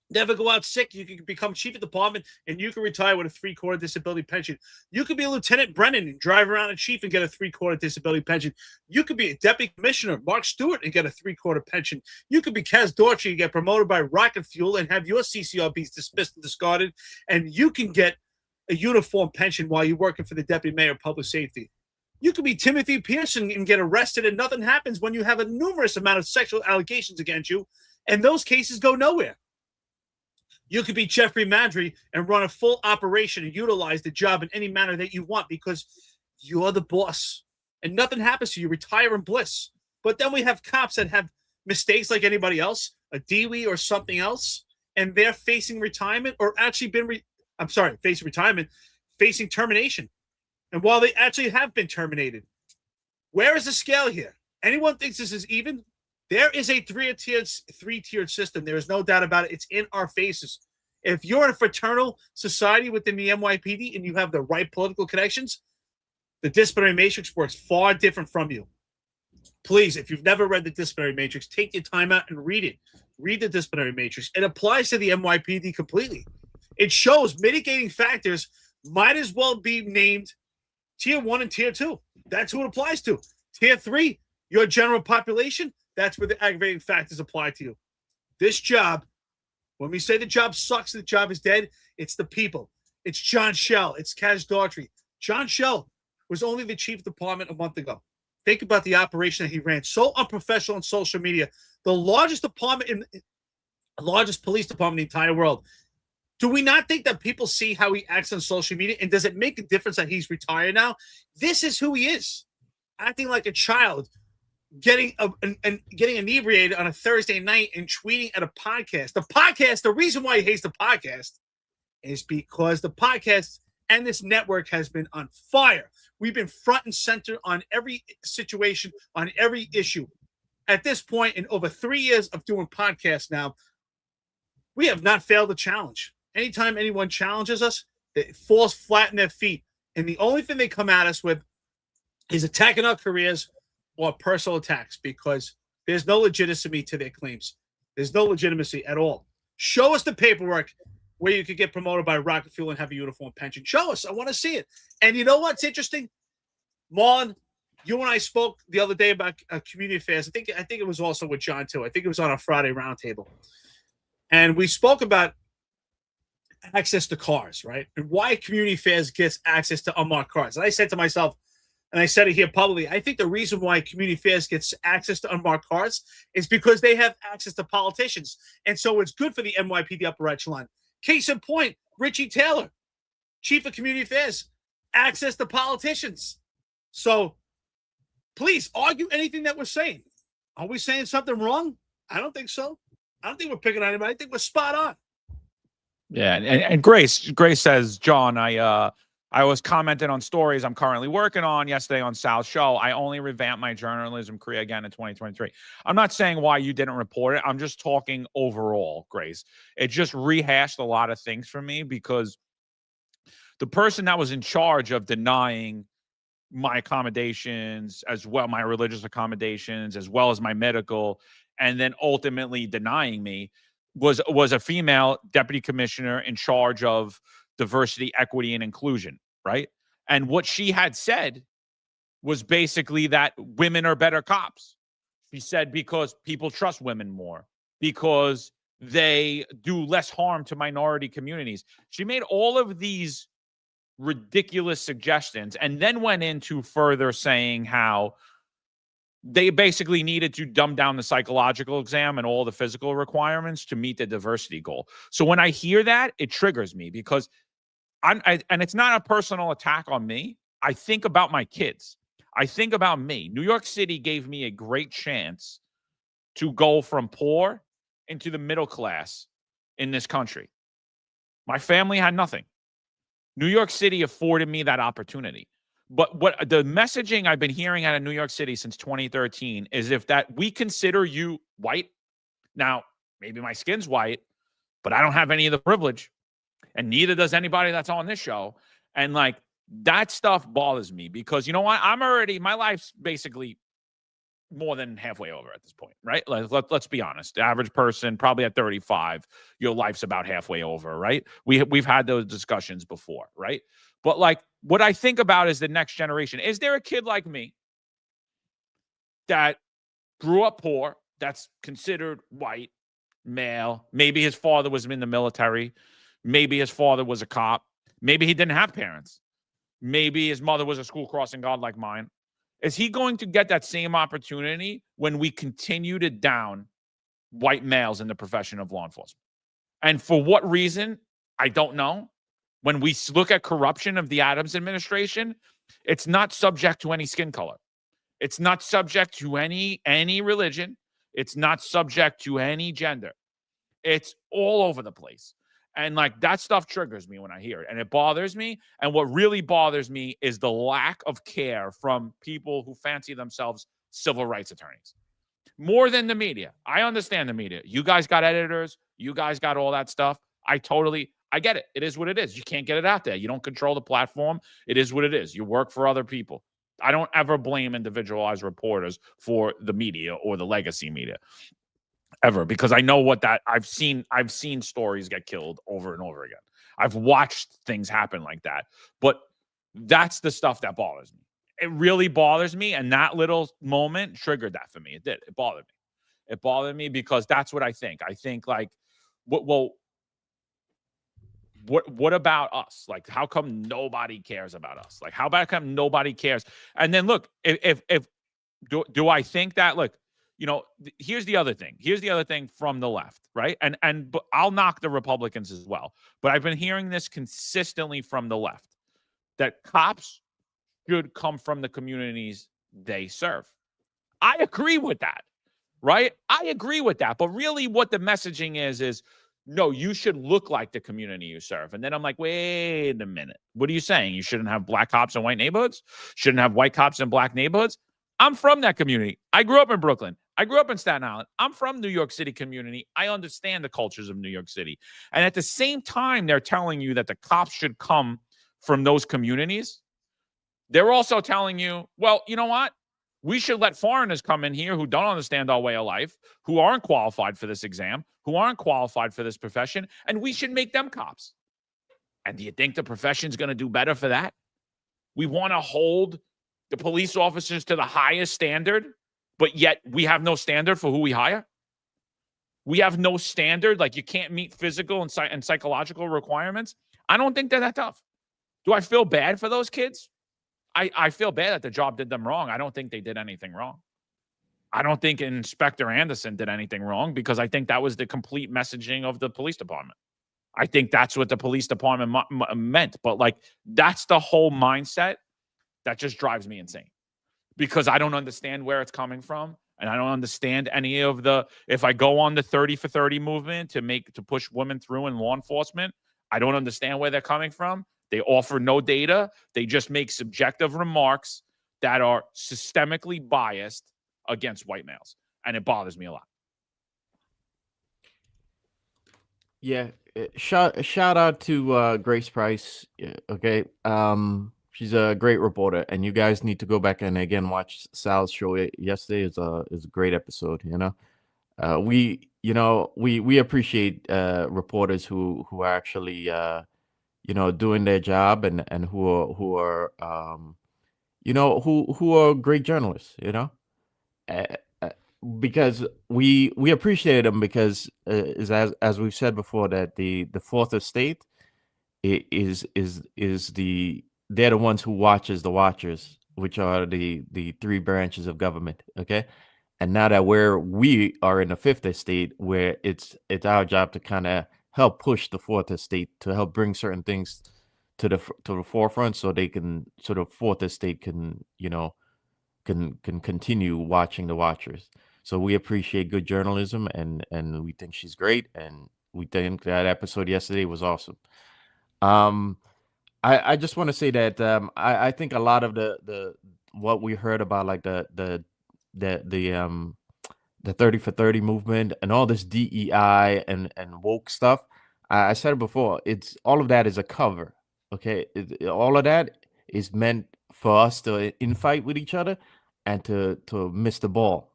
Never go out sick. You can become chief of department, and you can retire with a 3/4 disability pension. You could be a Lieutenant Brennan and drive around a chief and get a 3/4 disability pension. You could be a deputy commissioner, Mark Stewart, and get a 3/4 pension. You could be Kaz Daughtry and get promoted by Rocket Fuel and have your CCRBs dismissed and discarded, and you can get a uniform pension while you're working for the deputy mayor of public safety. You could be Timothy Pearson and get arrested, and nothing happens when you have a numerous amount of sexual allegations against you, and those cases go nowhere. You could be Jeffrey Madry and run a full operation and utilize the job in any manner that you want because you're the boss, and nothing happens to you. Retire in bliss. But then we have cops that have mistakes like anybody else, a DWI or something else, and they're facing retirement or actually facing retirement, facing termination. And while they actually have been terminated, where is the scale here? Anyone thinks this is even? There is a three-tiered system. There is no doubt about it. It's in our faces. If you're in a fraternal society within the NYPD and you have the right political connections, the disciplinary matrix works far different from you. Please, if you've never read the disciplinary matrix, take your time out and read it. Read the disciplinary matrix. It applies to the NYPD completely. It shows mitigating factors might as well be named Tier 1 and Tier 2. That's who it applies to. Tier 3, your general population, that's where the aggravating factors apply to you. This job, when we say the job sucks, the job is dead, it's the people. It's John Shell. It's Daughtry. John Shell was only the chief of department a month ago. Think about the operation that he ran. So unprofessional on social media. The largest police department in the entire world. Do we not think that people see how he acts on social media? And does it make a difference that he's retired now? This is who he is. Acting like a child, getting inebriated on a Thursday night and tweeting at a podcast. The reason why he hates the podcast is because the podcast and this network has been on fire. We've been front and center on every situation, on every issue. At this point, in over 3 years of doing podcasts now, we have not failed a challenge. Anytime anyone challenges us, it falls flat in their feet. And the only thing they come at us with is attacking our careers or personal attacks, because there's no legitimacy to their claims. There's no legitimacy at all. Show us the paperwork where you could get promoted by rocket fuel and have a uniform pension. Show us. I want to see it. And you know what's interesting? Marlon, you and I spoke the other day about community affairs. I think it was also with John too. I think it was on a Friday roundtable. And we spoke about access to cars, right? And why community affairs gets access to unmarked cars. And I said to myself, and I said it here publicly, I think the reason why community affairs gets access to unmarked cars is because they have access to politicians. And so it's good for the NYPD upper echelon. Case in point, Richie Taylor, chief of community affairs, access to politicians. So please argue anything that we're saying. Are we saying something wrong? I don't think so. I don't think we're picking on anybody. I think we're spot on. Yeah, and Grace says, John, I was commenting on stories I'm currently working on yesterday on Sal's show. I only revamped my journalism career again in 2023. I'm not saying why you didn't report it. I'm just talking overall, Grace. It just rehashed a lot of things for me, because the person that was in charge of denying my accommodations, as well, my religious accommodations, as well as my medical, and then ultimately denying me, was a female deputy commissioner in charge of diversity, equity, and inclusion, right? And what she had said was basically that women are better cops. She said because people trust women more, because they do less harm to minority communities. She made all of these ridiculous suggestions and then went into further saying how they basically needed to dumb down the psychological exam and all the physical requirements to meet the diversity goal. So when I hear that, it triggers me, because and it's not a personal attack on me. I think about my kids. I think about me. New York City gave me a great chance to go from poor into the middle class in this country. My family had nothing. New York City afforded me that opportunity. But what the messaging I've been hearing out of New York City since 2013 is if that we consider you white. Now, maybe my skin's white, but I don't have any of the privilege, and neither does anybody that's on this show. And like that stuff bothers me, because you know what? My life's basically more than halfway over at this point, right? Let's be honest. The average person, probably at 35, your life's about halfway over, right? We've had those discussions before, right? But like what I think about is the next generation. Is there a kid like me that grew up poor, that's considered white, male? Maybe his father was in the military. Maybe his father was a cop. Maybe he didn't have parents. Maybe his mother was a school crossing guard like mine. Is he going to get that same opportunity when we continue to down white males in the profession of law enforcement? And for what reason? I don't know. When we look at corruption of the Adams administration, it's not subject to any skin color. It's not subject to any religion. It's not subject to any gender. It's all over the place. And like that stuff triggers me when I hear it, and it bothers me. And what really bothers me is the lack of care from people who fancy themselves civil rights attorneys more than the media. I understand the media. You guys got editors. You guys got all that stuff. I get it. It is what it is. You can't get it out there. You don't control the platform. It is what it is. You work for other people. I don't ever blame individualized reporters for the media or the legacy media ever, because I know what that I've seen stories get killed over and over again. I've watched things happen like that. But that's the stuff that bothers me. It really bothers me, and that little moment triggered that for me. It did. It bothered me. It bothered me because that's what I think. I think like, what about us? Like, how come nobody cares about us? Like, how about come nobody cares? And then look, if do I think that, look, here's the other thing. Here's the other thing from the left, right? But I'll knock the Republicans as well. But I've been hearing this consistently from the left, that cops should come from the communities they serve. I agree with that, right? I agree with that. But really what the messaging is no, you should look like the community you serve. And then I'm like, wait a minute. What are you saying? You shouldn't have black cops in white neighborhoods? Shouldn't have white cops in black neighborhoods? I'm from that community. I grew up in Brooklyn. I grew up in Staten Island. I'm from New York City community. I understand the cultures of New York City. And at the same time, they're telling you that the cops should come from those communities. They're also telling you, well, you know what? We should let foreigners come in here who don't understand our way of life, who aren't qualified for this exam, who aren't qualified for this profession, and we should make them cops. And do you think the profession's going to do better for that? We want to hold the police officers to the highest standard, but yet we have no standard for who we hire. We have no standard. Like, you can't meet physical and psychological requirements. I don't think they're that tough. Do I feel bad for those kids? I feel bad that the job did them wrong. I don't think they did anything wrong. I don't think Inspector Anderson did anything wrong, because I think that was the complete messaging of the police department. I think that's what the police department meant. But like, that's the whole mindset that just drives me insane, because I don't understand where it's coming from. And I don't understand any of if I go on the 30 for 30 movement to push women through in law enforcement, I don't understand where they're coming from. They offer no data. They just make subjective remarks that are systemically biased against white males. And it bothers me a lot. Yeah. Shout out to Grace Price. Okay. She's a great reporter, and you guys need to go back and again watch Sal's show yesterday. Is a great episode. We appreciate reporters who are actually doing their job, and who are who are great journalists, uh, uh, because we appreciate them, because as we've said before, that the fourth estate is they're the ones who watches the watchers, which are the three branches of government. Okay. And now that we are in the fifth estate, where it's our job to kind of help push the fourth estate, to help bring certain things to the forefront, so they can, so the fourth estate can continue watching the watchers. So we appreciate good journalism, and we think she's great, and we think that episode yesterday was awesome. I just want to say that I think a lot of the what we heard about, like the 30 for 30 movement and all this DEI and woke stuff, I said it before, it's all of that is a cover. Okay, all of that is meant for us to infight with each other and to miss the ball,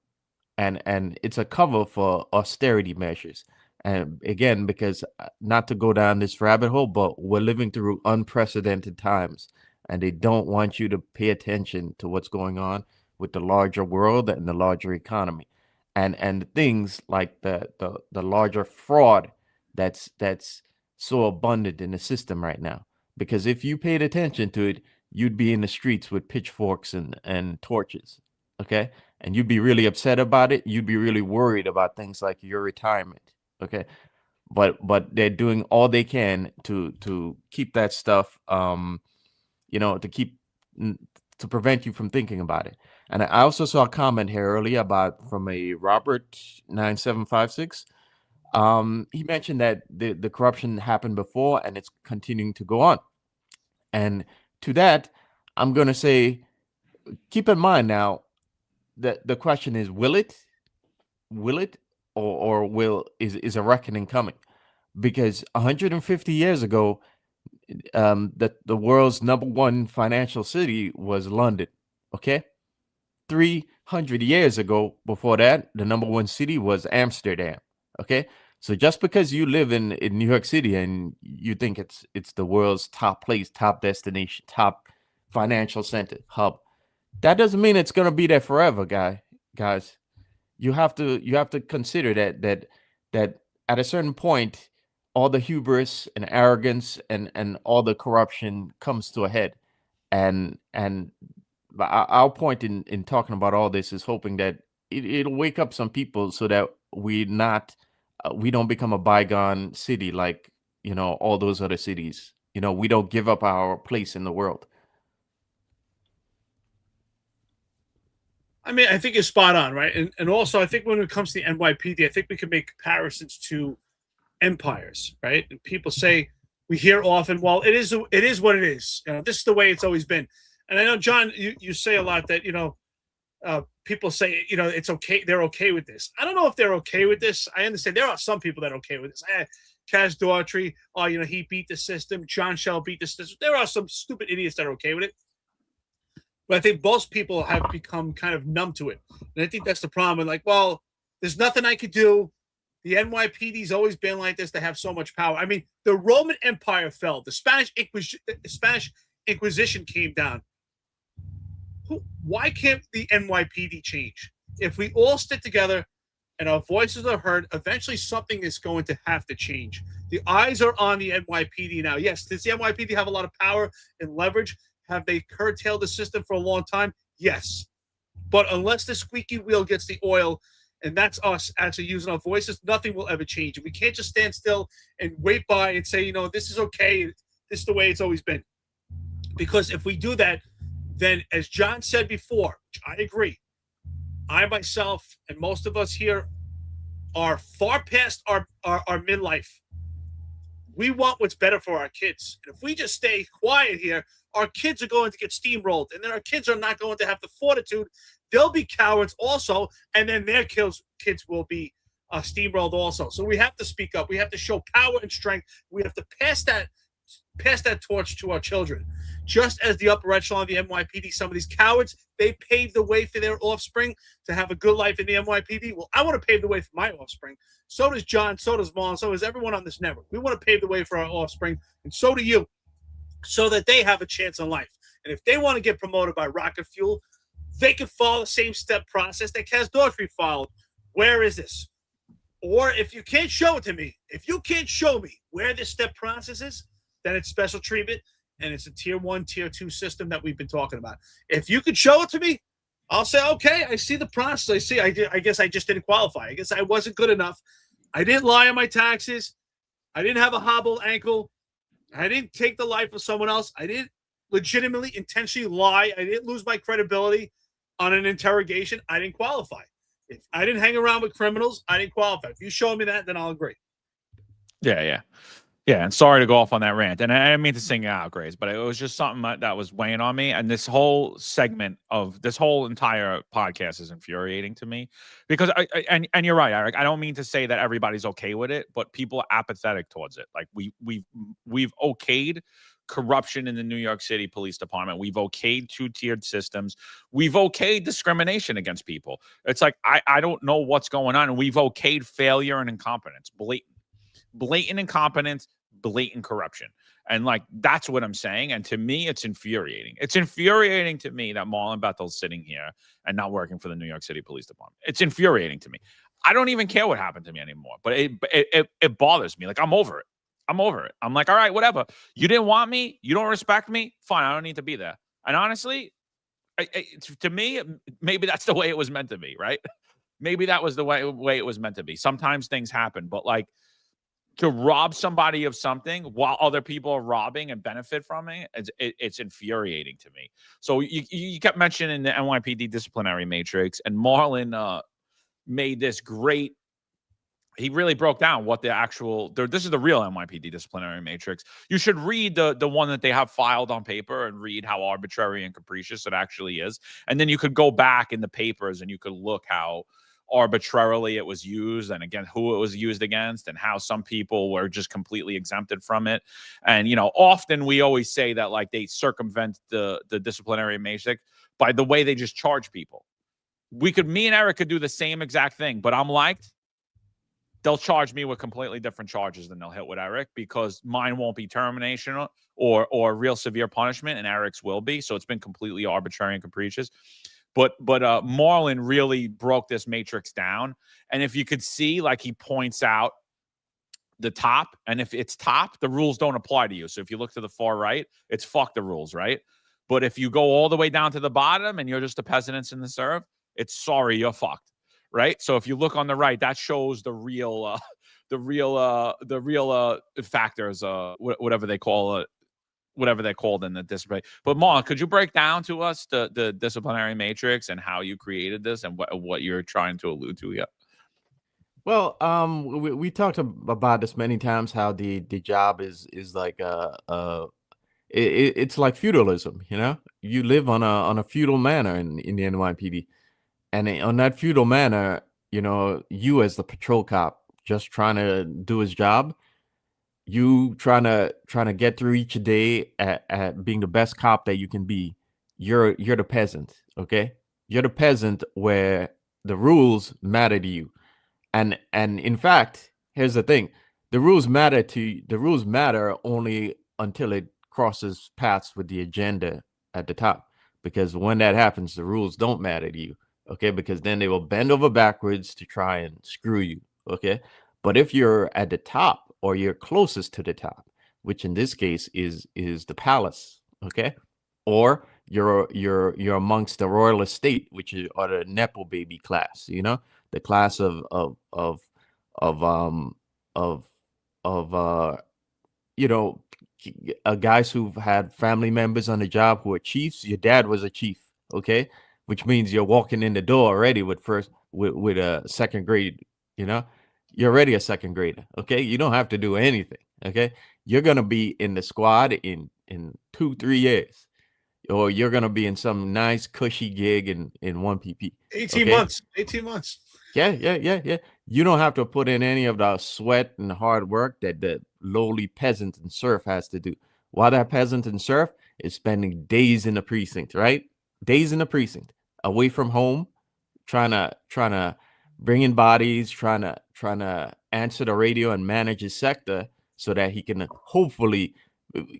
and it's a cover for austerity measures. And again, because not to go down this rabbit hole, but we're living through unprecedented times, and they don't want you to pay attention to what's going on with the larger world and the larger economy, and things like the larger fraud that's so abundant in the system right now. Because if you paid attention to it, you'd be in the streets with pitchforks and torches. Okay, and you'd be really upset about it. You'd be really worried about things like your retirement. Okay, but they're doing all they can to keep that stuff, to keep to prevent you from thinking about it. And I also saw a comment here earlier from a Robert 9756. He mentioned that the corruption happened before and it's continuing to go on. And to that, I'm going to say, keep in mind now that the question is, will it, or is a reckoning coming? Because 150 years ago, that the world's #1 financial city was London. Okay. 300 years ago, before that, the #1 city was Amsterdam. Okay. So just because you live in New York City and you think it's the world's top place, top destination, top financial center hub, that doesn't mean it's gonna be there forever, guys. You have to consider that at a certain point, all the hubris and arrogance and all the corruption comes to a head. And our point in talking about all this is hoping that it'll wake up some people so that we don't become a bygone city like, all those other cities. We don't give up our place in the world. I mean, I think you're spot on, right? And also, I think when it comes to the NYPD, I think we can make comparisons to empires, right? And people say, we hear often, well, it is what it is. This is the way it's always been. And I know, John, you say a lot that, people say, it's okay. They're okay with this. I don't know if they're okay with this. I understand there are some people that are okay with this. Daughtry, he beat the system. John Shell beat the system. There are some stupid idiots that are okay with it. But I think most people have become kind of numb to it. And I think that's the problem. And like, well, there's nothing I could do. The NYPD's always been like this. They have so much power. I mean, the Roman Empire fell. The Spanish Inquisition came down. Why can't the NYPD change? If we all stick together and our voices are heard, eventually something is going to have to change. The eyes are on the NYPD now. Yes, does the NYPD have a lot of power and leverage? Have they curtailed the system for a long time? Yes. But unless the squeaky wheel gets the oil, and that's us actually using our voices, nothing will ever change. And we can't just stand still and wait by and say, this is okay. This is the way it's always been. Because if we do that, then as John said before, which I agree, I myself and most of us here are far past our midlife. We want what's better for our kids. And if we just stay quiet here, our kids are going to get steamrolled. And then our kids are not going to have the fortitude. They'll be cowards also. And then their kids will be steamrolled also. So we have to speak up. We have to show power and strength. We have to pass that torch to our children. Just as the upper echelon of the NYPD, some of these cowards, they paved the way for their offspring to have a good life in the NYPD. Well, I want to pave the way for my offspring. So does John, so does Marlon, so does everyone on this network. We want to pave the way for our offspring, and so do you, so that they have a chance in life. And if they want to get promoted by rocket fuel, they can follow the same step process that Daughtry followed. Where is this? Or if you can't show it to me, if you can't show me where this step process is, then it's special treatment, and it's a tier 1, tier 2 system that we've been talking about. If you could show it to me, I'll say, okay, I see the process. I see. I guess I just didn't qualify. I guess I wasn't good enough. I didn't lie on my taxes. I didn't have a hobbled ankle. I didn't take the life of someone else. I didn't legitimately, intentionally lie. I didn't lose my credibility on an interrogation. I didn't qualify. If I didn't hang around with criminals, I didn't qualify. If you show me that, then I'll agree. Yeah. And sorry to go off on that rant. And I didn't mean to sing out, Grace, but it was just something that was weighing on me. And this whole segment of this whole entire podcast is infuriating to me because and you're right, Eric. I don't mean to say that everybody's okay with it, but people are apathetic towards it. Like we've okayed corruption in the New York City Police Department. We've okayed 2-tiered systems. We've okayed discrimination against people. It's like I don't know what's going on. And we've okayed failure and incompetence. Blatant incompetence, blatant corruption. And like, that's what I'm saying. And to me, it's infuriating. It's infuriating to me that Marlon Bethel's sitting here and not working for the New York City Police Department. It's infuriating to me. I don't even care what happened to me anymore, but it bothers me. Like, I'm over it. I'm like, all right, whatever. You didn't want me. You don't respect me. Fine. I don't need to be there. And honestly, to me, maybe that's the way it was meant to be, right? Maybe that was the way it was meant to be. Sometimes things happen, but like, to rob somebody of something while other people are robbing and benefit from it, it's infuriating to me. So you kept mentioning the NYPD disciplinary matrix, and Marlon made this great he really broke down what the actual this is the real NYPD disciplinary matrix. You should read the one that they have filed on paper and read how arbitrary and capricious it actually is. And then you could go back in the papers and you could look how arbitrarily it was used, and again who it was used against, and how some people were just completely exempted from it. And often we always say that like they circumvent the disciplinary matrix by the way they just charge people. Me and Eric could do the same exact thing, but I'm like, they'll charge me with completely different charges than they'll hit with Eric, because mine won't be termination or real severe punishment, and Eric's will be. So it's been completely arbitrary and capricious. But Marlon really broke this matrix down. And if you could see, like, he points out the top, and if it's top, the rules don't apply to you. So if you look to the far right, it's fuck the rules, right? But if you go all the way down to the bottom and you're just a peasant in the serve, it's sorry, you're fucked. Right. So if you look on the right, that shows the real factors, whatever they call it, whatever they're called in the discipline. But Marlon, could you break down to us the disciplinary matrix and how you created this and what you're trying to allude to here? Well, we talked about this many times, how the job is like it's like feudalism. You live on a feudal manor in the NYPD. And on that feudal manor, you as the patrol cop just trying to do his job, you trying to get through each day at being the best cop that you can be. You're the peasant, okay? You're the peasant where the rules matter to you. And in fact, here's the thing. The rules matter only until it crosses paths with the agenda at the top. Because when that happens, the rules don't matter to you. Okay, because then they will bend over backwards to try and screw you. Okay, but if you're at the top, or you're closest to the top, which in this case is the palace, okay, or you're amongst the royal estate, which are the nepo baby class, the class of guys who've had family members on the job who are chiefs. Your dad was a chief, okay, which means you're walking in the door already with a second grade. You're already a second grader. Okay, you don't have to do anything. Okay, you're gonna be in the squad in 2-3 years, or you're gonna be in some nice cushy gig in 1 PP. 18 months. 18 months. Yeah. You don't have to put in any of the sweat and hard work that the lowly peasant and serf has to do. While that peasant and serf is spending days in the precinct, right? Days in the precinct, away from home, trying to bring in bodies, trying to answer the radio and manage his sector so that he can hopefully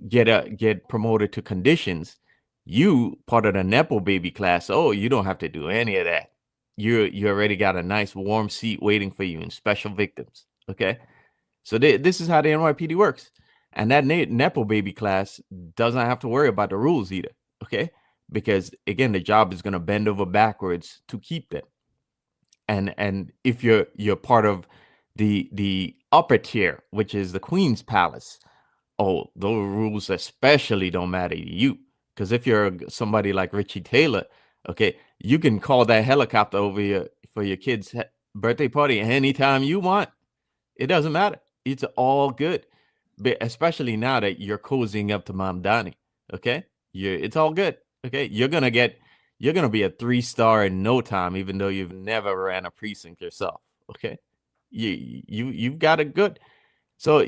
get promoted to conditions. You part of the nepo baby class. Oh, you don't have to do any of that. You already got a nice warm seat waiting for you in special victims. Okay, so this is how the NYPD works, and that nepo baby class doesn't have to worry about the rules either. Okay. Because again, the job is going to bend over backwards to keep them. And if you're part of the upper tier, which is the Queen's Palace, oh, those rules especially don't matter to you. Because if you're somebody like Richie Taylor, okay, you can call that helicopter over for your kid's birthday party anytime you want. It doesn't matter. It's all good. But especially now that you're cozying up to Mom Donnie, okay, it's all good. Okay, you're gonna be a 3-star in no time, even though you've never ran a precinct yourself. Okay, you've got it good. So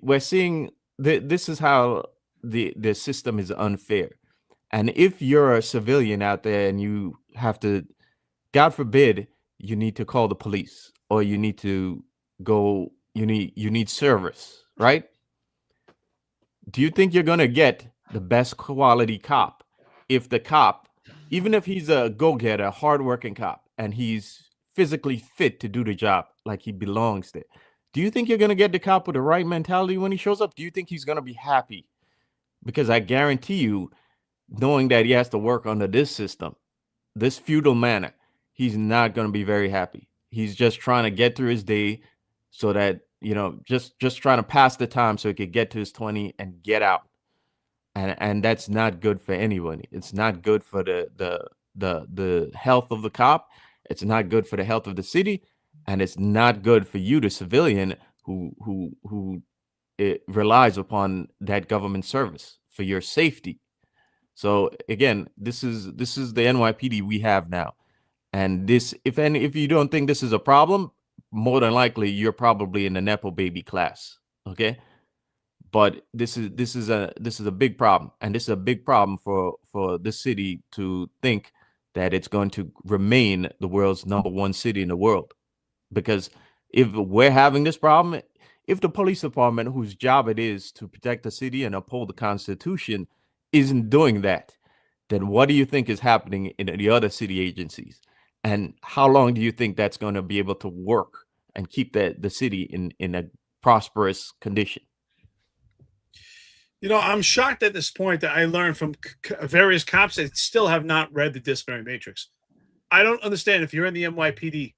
we're seeing this is how the system is unfair. And if you're a civilian out there and you have to, God forbid, you need to call the police, or you need to go, you need service, right? Do you think you're gonna get the best quality cop if the cop, even if he's a go-getter, hardworking cop, and he's physically fit to do the job like he belongs there? Do you think you're going to get the cop with the right mentality when he shows up? Do you think he's going to be happy? Because I guarantee you, knowing that he has to work under this system, this feudal manner, he's not going to be very happy. He's just trying to get through his day so that, just trying to pass the time so he could get to his 20 and get out. And that's not good for anyone. It's not good for the health of the cop. It's not good for the health of the city. and it's not good for you, the civilian who it relies upon that government service for your safety. So again, this is the NYPD we have now. And this, if you don't think this is a problem, more than likely you're probably in the Nepo baby class. Okay. But this is a big problem. And this is a big problem for this city to think that it's going to remain the world's #1 city in the world. Because if we're having this problem, if the police department, whose job it is to protect the city and uphold the Constitution, isn't doing that, then what do you think is happening in the other city agencies? And how long do you think that's going to be able to work and keep the city in a prosperous condition? You know, I'm shocked at this point that I learned from various cops that still have not read the disciplinary matrix. I don't understand. If you're in the NYPD,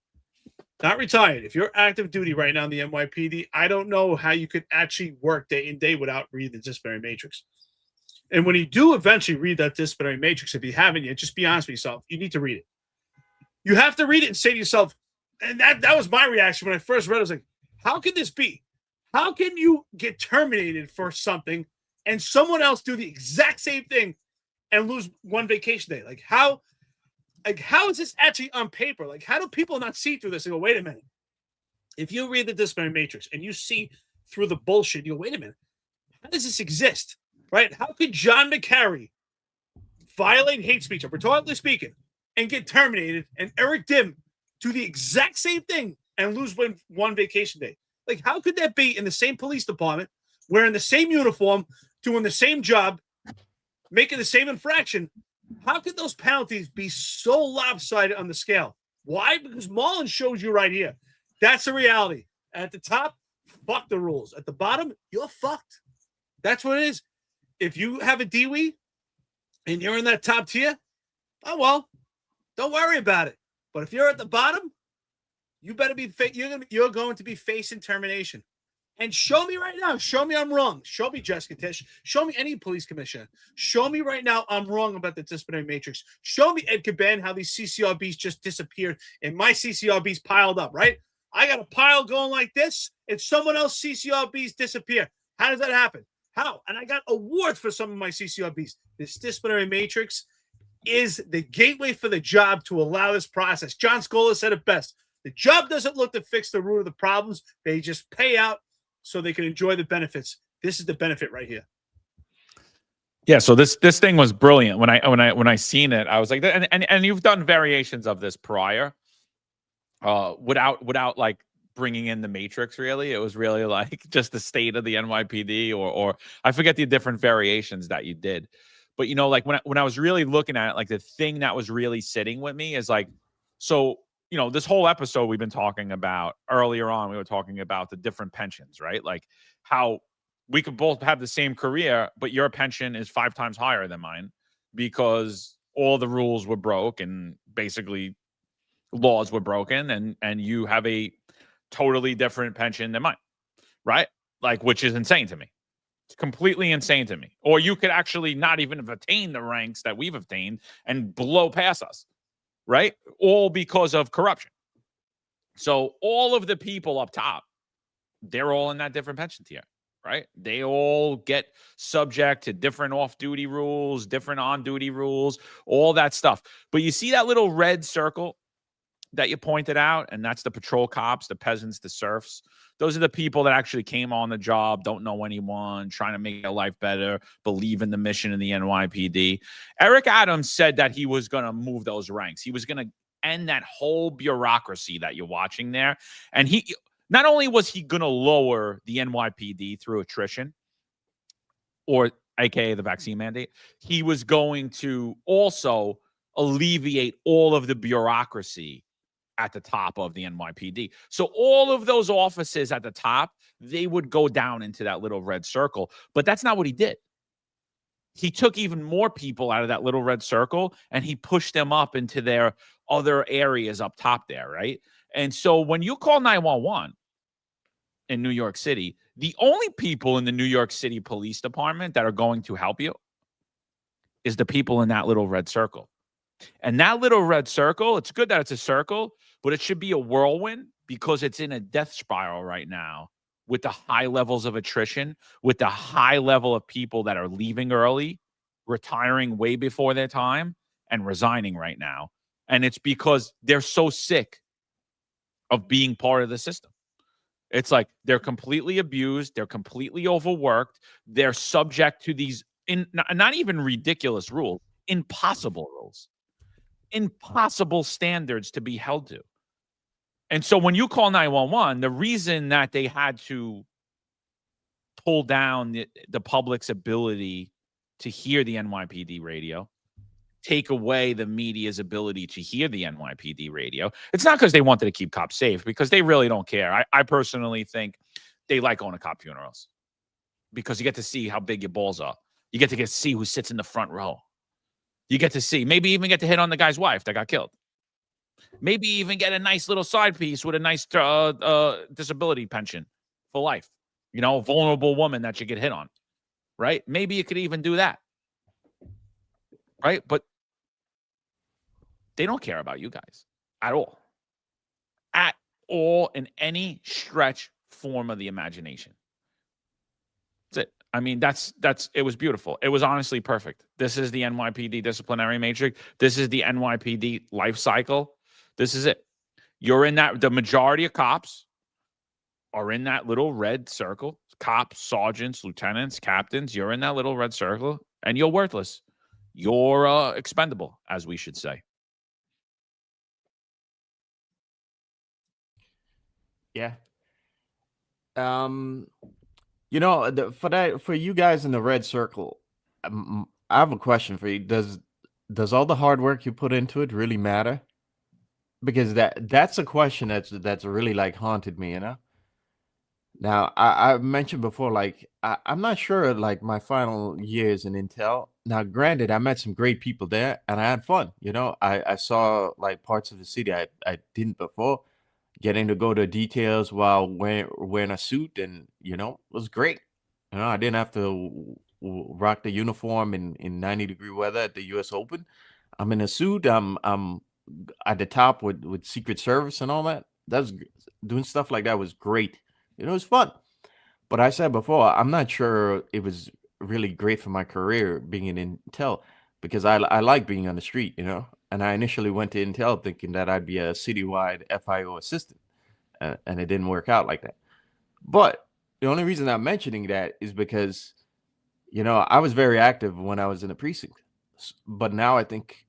not retired, if you're active duty right now in the NYPD, I don't know how you could actually work day in day without reading the disciplinary matrix. And when you do eventually read that disciplinary matrix, if you haven't yet, just be honest with yourself. You need to read it. You have to read it and say to yourself, and that was my reaction when I first read it. I was like, how can this be? How can you get terminated for something and someone else do the exact same thing and lose one vacation day? Like how is this actually on paper? Like, how do people not see through this and go, wait a minute? If you read the disciplinary matrix and you see through the bullshit, you go, wait a minute, how does this exist? Right? How could John McCary violate hate speech, rhetorically speaking, and get terminated, and Eric Dim do the exact same thing and lose one vacation day? Like, how could that be in the same police department, wearing the same uniform, doing the same job, making the same infraction? How could those penalties be so lopsided on the scale? Why? Because Marlon shows you right here. That's the reality. At the top, fuck the rules. At the bottom, you're fucked. That's what it is. If you have a DWI and you're in that top tier, oh well, don't worry about it. But if you're at the bottom, you better be you're going to be facing termination. And show me right now. Show me I'm wrong. Show me Jessica Tisch. Show me any police commissioner. Show me right now I'm wrong about the disciplinary matrix. Show me Ed Caban, how these CCRBs just disappeared and my CCRBs piled up, right? I got a pile going like this and someone else CCRBs disappear. How does that happen? How? And I got awards for some of my CCRBs. This disciplinary matrix is the gateway for the job to allow this process. John Scola said it best. The job doesn't look to fix the root of the problems. They just pay out so they can enjoy the benefits. This is the benefit right here. Yeah, so this thing was brilliant. When I seen it, I was like, and you've done variations of this prior, without like bringing in the matrix. Really, it was really like just the state of the NYPD, or I forget the different variations that you did. But you know, like when I was really looking at it, like the thing that was really sitting with me is like, so you know, this whole episode we've been talking about earlier on, we were talking about the different pensions, right? Like how we could both have the same career, but your pension is 5 times higher than mine because all the rules were broke and basically laws were broken, and you have a totally different pension than mine, right? Like, which is insane to me. It's completely insane to me. Or you could actually not even have attained the ranks that we've obtained and blow past us. Right? All because of corruption. So all of the people up top, they're all in that different pension tier, right? They all get subject to different off-duty rules, different on-duty rules, all that stuff. But you see that little red circle that you pointed out, and that's the patrol cops, the peasants, the serfs. Those are the people that actually came on the job, don't know anyone, trying to make their life better, believe in the mission of the NYPD. Eric Adams said that he was going to move those ranks. He was going to end that whole bureaucracy that you're watching there. And he not only was he going to lower the NYPD through attrition, or AKA the vaccine mandate, he was going to also alleviate all of the bureaucracy at the top of the NYPD. So all of those offices at the top, they would go down into that little red circle. But that's not what he did. He took even more people out of that little red circle and he pushed them up into their other areas up top there, right? And so when you call 911 in New York City, the only people in the New York City Police Department that are going to help you is the people in that little red circle. And that little red circle, it's good that it's a circle, but it should be a whirlwind because it's in a death spiral right now with the high levels of attrition, with the high level of people that are leaving early, retiring way before their time, and resigning right now. And it's because they're so sick of being part of the system. It's like they're completely abused. They're completely overworked. They're subject to these not even ridiculous rules, impossible rules, impossible standards to be held to. And so when you call 911, the reason that they had to pull down the public's ability to hear the NYPD radio, take away the media's ability to hear the NYPD radio, it's not because they wanted to keep cops safe, because they really don't care. I personally think they like going to cop funerals because you get to see how big your balls are. You get to see who sits in the front row. You get to see, maybe even get to hit on the guy's wife that got killed. Maybe even get a nice little side piece with a nice disability pension for life. You know, a vulnerable woman that you get hit on, right? Maybe you could even do that, right? But they don't care about you guys at all. At all, in any stretch form of the imagination. That's it. I mean, it was beautiful. It was honestly perfect. This is the NYPD disciplinary matrix. This is the NYPD life cycle. This is it. You're in that, the majority of cops are in that little red circle. Cops, sergeants, lieutenants, captains, you're in that little red circle, and you're worthless. You're expendable, as we should say. Yeah. You know, for you guys in the red circle, I have a question for you. Does all the hard work you put into it really matter? Because that's a question that's really like haunted me, you know. Now I mentioned before, like I'm not sure, like my final years in Intel. Now, granted, I met some great people there, and I had fun. You know, I saw like parts of the city I didn't before. Getting to go to details while wearing a suit, and you know, it was great. You know, I didn't have to rock the uniform in 90-degree weather at the U.S. Open. I'm in a suit. I'm at the top with Secret Service and all that. Doing stuff like that was great. You know, it was fun. But I said before, I'm not sure it was really great for my career being in Intel, because I like being on the street, you know. And I initially went to Intel thinking that I'd be a citywide FIO assistant, and it didn't work out like that. But the only reason I'm mentioning that is because, you know, I was very active when I was in the precinct. But now I think,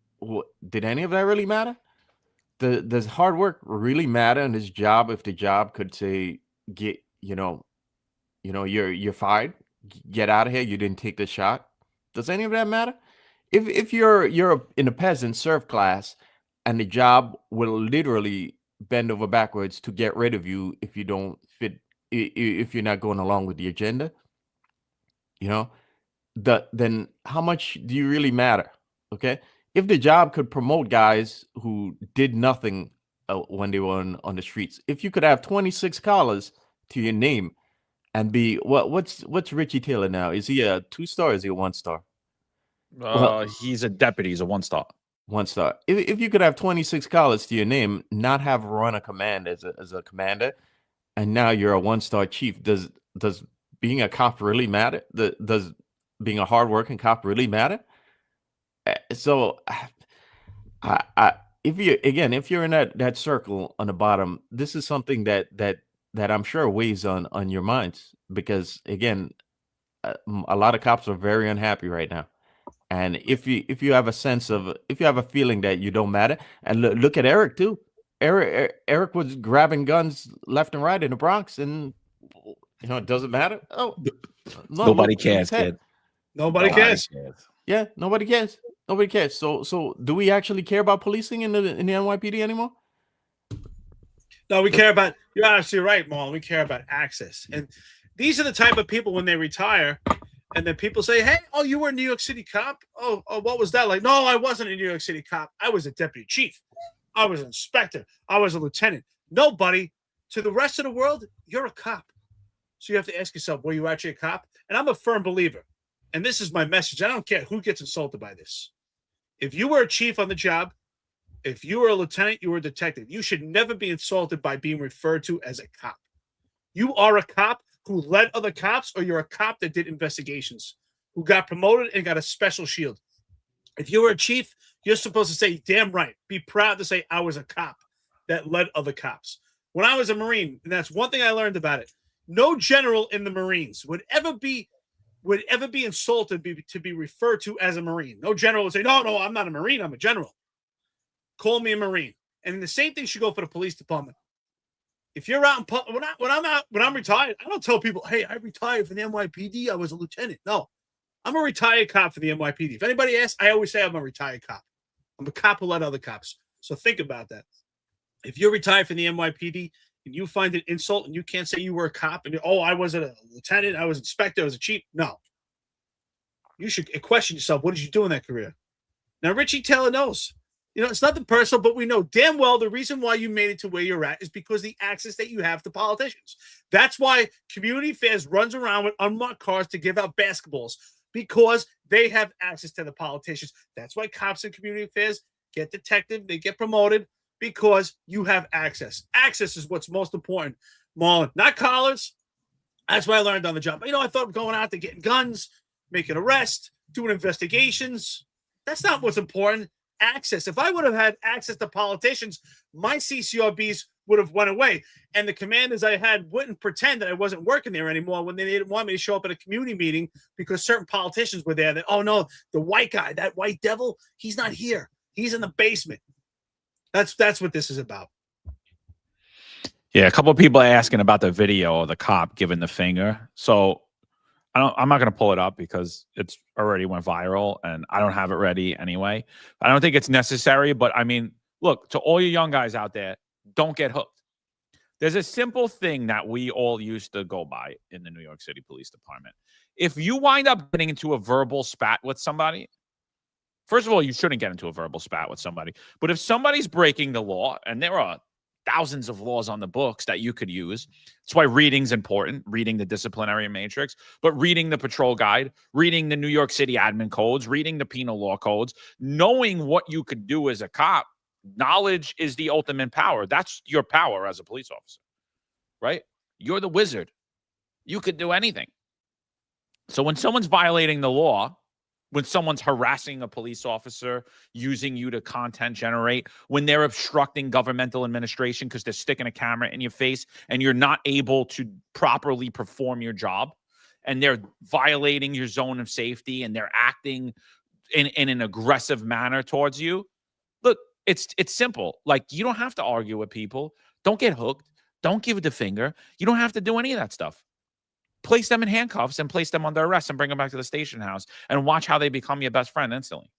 did any of that really matter? Does hard work really matter in this job if the job could say, you're fired, get out of here, you didn't take the shot? Does any of that matter? If you're in a peasant serf class, and the job will literally bend over backwards to get rid of you if you don't fit, if you're not going along with the agenda, you know, then how much do you really matter? Okay, if the job could promote guys who did nothing when they were on the streets, if you could have 26 collars to your name and be what's Richie Taylor now? Is he a 2-star or is he a 1-star? He's a deputy. He's a 1-star. 1-star. If you could have 26 collars to your name, not have run a command as a commander, and now you're a 1-star chief, does being a cop really matter? Does being a hardworking cop really matter? So, if you're in that circle on the bottom, this is something that I'm sure weighs on your minds, because again, a lot of cops are very unhappy right now. And if you have a sense of, if you have a feeling that you don't matter, and look at Eric too. Eric was grabbing guns left and right in the Bronx, and you know, it doesn't matter. Oh, no, Nobody cares, kid. Nobody cares. Yeah, nobody cares. Nobody cares. So do we actually care about policing in the NYPD anymore? No, we care about, you're absolutely right, Marlon. We care about access. And these are the type of people when they retire, and then people say, hey, oh, you were a New York City cop? Oh, what was that like? No, I wasn't a New York City cop. I was a deputy chief. I was an inspector. I was a lieutenant. Nobody, to the rest of the world, you're a cop. So you have to ask yourself, were you actually a cop? And I'm a firm believer, and this is my message. I don't care who gets insulted by this. If you were a chief on the job, If you were a lieutenant, you were a detective. You should never be insulted by being referred to as a cop. You are a cop who led other cops, or you're a cop that did investigations, who got promoted and got a special shield. If you were a chief, you're supposed to say, damn right, be proud to say I was a cop that led other cops. When I was a Marine, and that's one thing I learned about it, no general in the Marines would ever be insulted to be referred to as a Marine. No general would say, no, I'm not a Marine, I'm a general. Call me a Marine. And the same thing should go for the police department. If you're out in public, when I'm retired, I don't tell people, hey, I retired from the NYPD, I was a lieutenant. No, I'm a retired cop for the NYPD. If anybody asks, I always say I'm a retired cop. I'm a cop who led other cops. So think about that. If you're retired from the NYPD and you find an insult and you can't say you were a cop and I wasn't a lieutenant, I was inspector, I was a chief. No. You should question yourself. What did you do in that career? Now, Richie Taylor knows. It's nothing personal, but we know damn well the reason why you made it to where you're at is because the access that you have to politicians. That's why Community Affairs runs around with unmarked cars to give out basketballs, because they have access to the politicians. That's why cops in Community Affairs get detective, they get promoted, because you have access. Access is what's most important, Marlon, not collars. That's what I learned on the job. I thought going out there getting guns, making arrests, doing investigations. That's not what's important. Access. If I would have had access to politicians, my CCRBs would have went away. And the commanders I had wouldn't pretend that I wasn't working there anymore when they didn't want me to show up at a community meeting because certain politicians were there. That, oh no, the white guy, that white devil, he's not here. He's in the basement. That's what this is about. Yeah, a couple of people are asking about the video of the cop giving the finger. So I'm not going to pull it up because it's already went viral and I don't have it ready anyway. I don't think it's necessary, but I mean, look, to all you young guys out there, don't get hooked. There's a simple thing that we all used to go by in the New York City Police Department. If you wind up getting into a verbal spat with somebody, first of all, you shouldn't get into a verbal spat with somebody. But if somebody's breaking the law, and there are thousands of laws on the books that you could use. That's why reading's important, reading the disciplinary matrix, but reading the patrol guide, reading the New York City admin codes, reading the penal law codes, knowing what you could do as a cop. Knowledge is the ultimate power. That's your power as a police officer, right? You're the wizard. You could do anything. So when someone's violating the law, when someone's harassing a police officer, using you to content generate, when they're obstructing governmental administration because they're sticking a camera in your face and you're not able to properly perform your job, and they're violating your zone of safety and they're acting in an aggressive manner towards you, look, it's simple. Like, you don't have to argue with people. Don't get hooked. Don't give it the finger. You don't have to do any of that stuff. Place them in handcuffs and place them under arrest and bring them back to the station house and watch how they become your best friend instantly.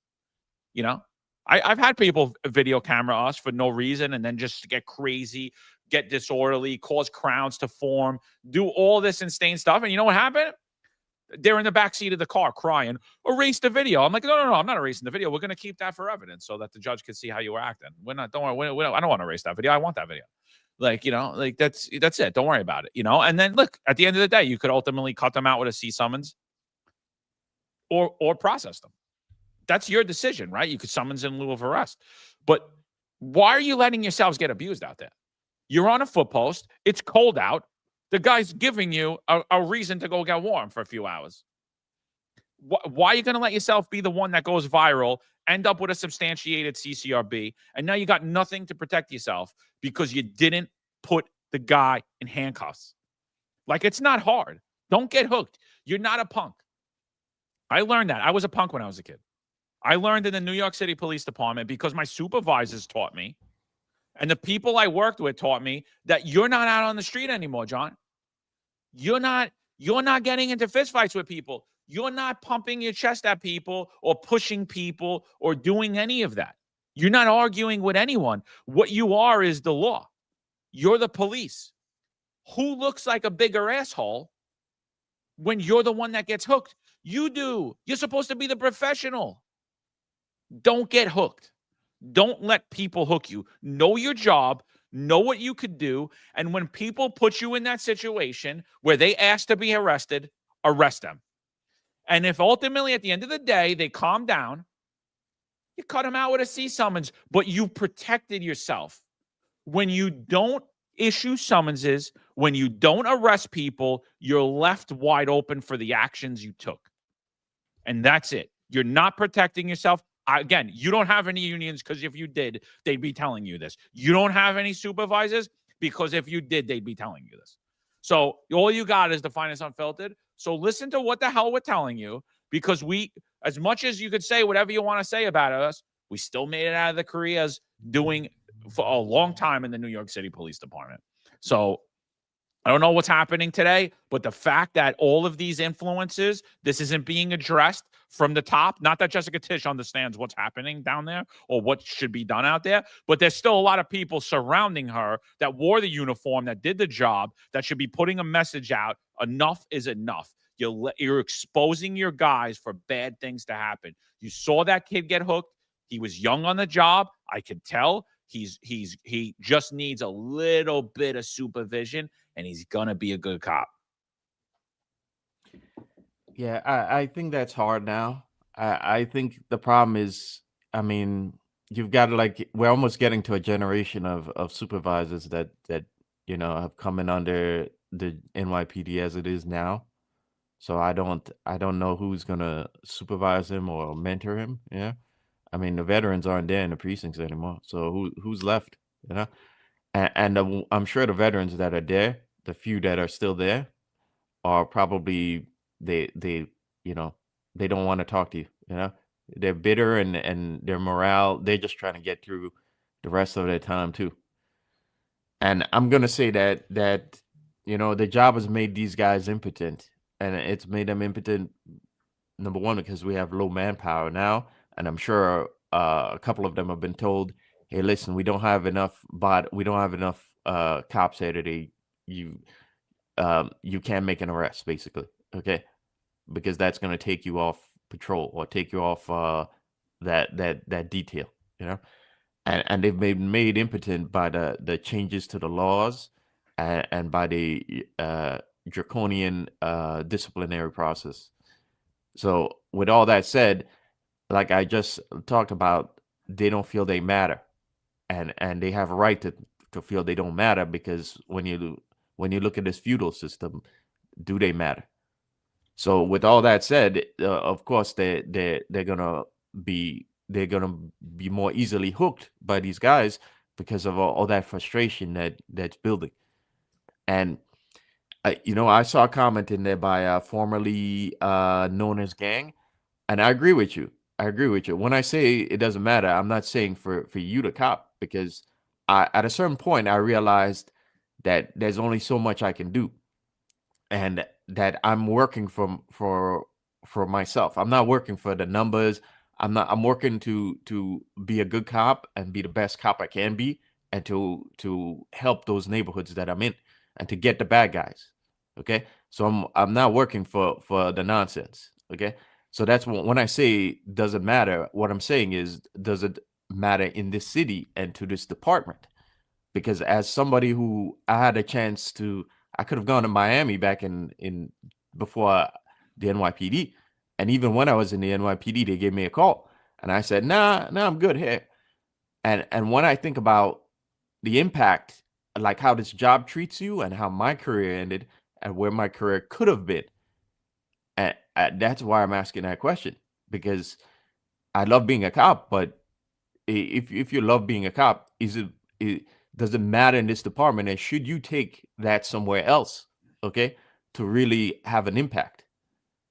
I've had people video camera us for no reason and then just get crazy, get disorderly, cause crowds to form, do all this insane stuff. And you know what happened? They're in the backseat of the car crying, erase the video. I'm like, no, I'm not erasing the video. We're going to keep that for evidence so that the judge can see how you were acting. We're not, don't worry. I don't want to erase that video. I want that video. That's it. Don't worry about it, And then look, at the end of the day, you could ultimately cut them out with a C summons or process them. That's your decision, right? You could summons in lieu of arrest. But why are you letting yourselves get abused out there? You're on a foot post. It's cold out. The guy's giving you a reason to go get warm for a few hours. Why are you going to let yourself be the one that goes viral, end up with a substantiated CCRB, and now you got nothing to protect yourself because you didn't put the guy in handcuffs? Like, it's not hard. Don't get hooked. You're not a punk. I learned that. I was a punk when I was a kid. I learned in the New York City Police Department because my supervisors taught me, and the people I worked with taught me that you're not out on the street anymore, John. You're not getting into fistfights with people. You're not pumping your chest at people or pushing people or doing any of that. You're not arguing with anyone. What you are is the law. You're the police. Who looks like a bigger asshole when you're the one that gets hooked? You do. You're supposed to be the professional. Don't get hooked. Don't let people hook you. Know your job. Know what you could do. And when people put you in that situation where they ask to be arrested, arrest them. And if ultimately at the end of the day they calm down, You cut him out with a C summons, but you protected yourself. When you don't issue summonses, when you don't arrest people, you're left wide open for the actions you took. And that's it. You're not protecting yourself. Again, you don't have any unions because if you did, they'd be telling you this. You don't have any supervisors because if you did, they'd be telling you this. So all you got is the Finest Unfiltered. So listen to what the hell we're telling you, because we, as much as you could say whatever you want to say about us, we still made it out of the careers doing for a long time in the New York City Police Department. So I don't know what's happening today, but the fact that all of these influences, this isn't being addressed from the top, not that Jessica Tisch understands what's happening down there or what should be done out there, but there's still a lot of people surrounding her that wore the uniform, that did the job, that should be putting a message out. Enough is enough. You're exposing your guys for bad things to happen. You saw that kid get hooked. He was young on the job. I could tell. He just needs a little bit of supervision, and he's gonna be a good cop. Yeah, I think that's hard now. I think the problem is, I mean, you've got to, like, we're almost getting to a generation of supervisors that have come in under the NYPD as it is now. So I don't know who's gonna supervise him or mentor him. Yeah, I mean, the veterans aren't there in the precincts anymore. So who's left? You know, and I'm sure the veterans that are there, the few that are still there, are probably they they don't want to talk to you. You know, they're bitter and their morale. They're just trying to get through the rest of their time too. And I'm gonna say that the job has made these guys impotent, and it's made them impotent. Number one, because we have low manpower now, and I'm sure a couple of them have been told, "Hey, listen, we don't have enough, cops here today. You can't make an arrest, basically, okay? Because that's going to take you off patrol or take you off that detail, you know." And they've been made impotent by the changes to the laws and by the draconian disciplinary process. So with all that said, like I just talked about, they don't feel they matter, and they have a right to feel they don't matter, because when you look at this feudal system, do they matter? So with all that said, of course they're gonna be more easily hooked by these guys because of all that frustration that's building. And I saw a comment in there by formerly known as Gang, and I agree with you. When I say it doesn't matter, I'm not saying for you to cop, because at a certain point I realized that there's only so much I can do, and that I'm working for myself. I'm not working for the numbers. I'm working to be a good cop and be the best cop I can be, and to help those neighborhoods that I'm in, and to get the bad guys. Okay, so I'm not working for the nonsense. Okay, so that's when I say doesn't matter, what I'm saying is, does it matter in this city and to this department? Because as somebody who I had a chance to, I could have gone to Miami back in before the NYPD, and even when I was in the NYPD, they gave me a call, and I said, nah, I'm good here. And when I think about the impact, like how this job treats you and how my career ended and where my career could have been, and that's why I'm asking that question, because I love being a cop. But if you love being a cop, does it matter in this department, and should you take that somewhere else, okay, to really have an impact?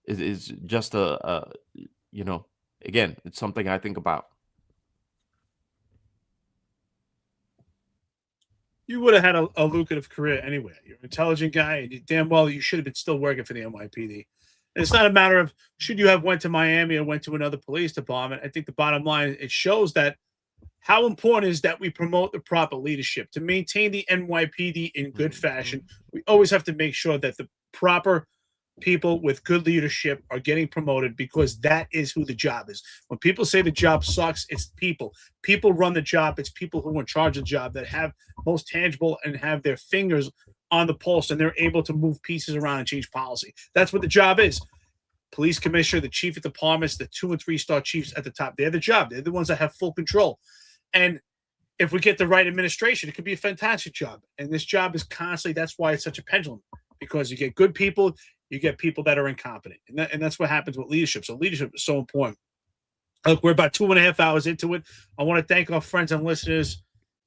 Is just again, it's something I think about. You would have had a lucrative career anyway. You're an intelligent guy, and you damn well you should have been still working for the NYPD. And it's not a matter of should you have went to Miami or went to another police department. I think the bottom line, it shows that how important is that we promote the proper leadership to maintain the NYPD in good fashion. We always have to make sure that the proper people with good leadership are getting promoted, because that is who the job is. When people say the job sucks, it's people. People run the job. It's people who are in charge of the job that have most tangible and have their fingers on the pulse, and they're able to move pieces around and change policy. That's what the job is. police commissioner, the chief of departments, the 2- and 3-star chiefs at the top. They're the job. They're the ones that have full control. And if we get the right administration, it could be a fantastic job. And this job is constantly, that's why it's such a pendulum, because you get good people, you get people that are incompetent. And that's what happens with leadership. So leadership is so important. Look, we're about 2.5 hours into it. I want to thank our friends and listeners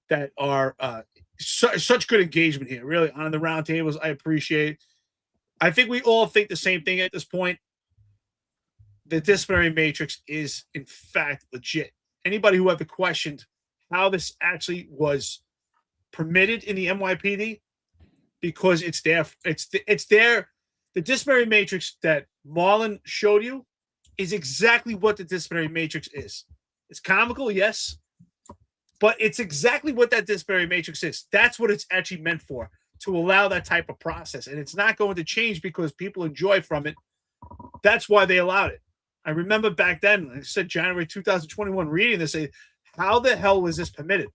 that are such good engagement here. Really, on the roundtables, I appreciate. I think we all think the same thing at this point. The disciplinary matrix is, in fact, legit. Anybody who ever questioned how this actually was permitted in the NYPD, because it's there. It's there. The disciplinary matrix that Marlon showed you is exactly what the disciplinary matrix is. It's comical, yes, but it's exactly what that disciplinary matrix is. That's what it's actually meant for, to allow that type of process. And it's not going to change because people enjoy from it. That's why they allowed it. I remember back then, like I said, January 2021, reading this, say, how the hell was this permitted?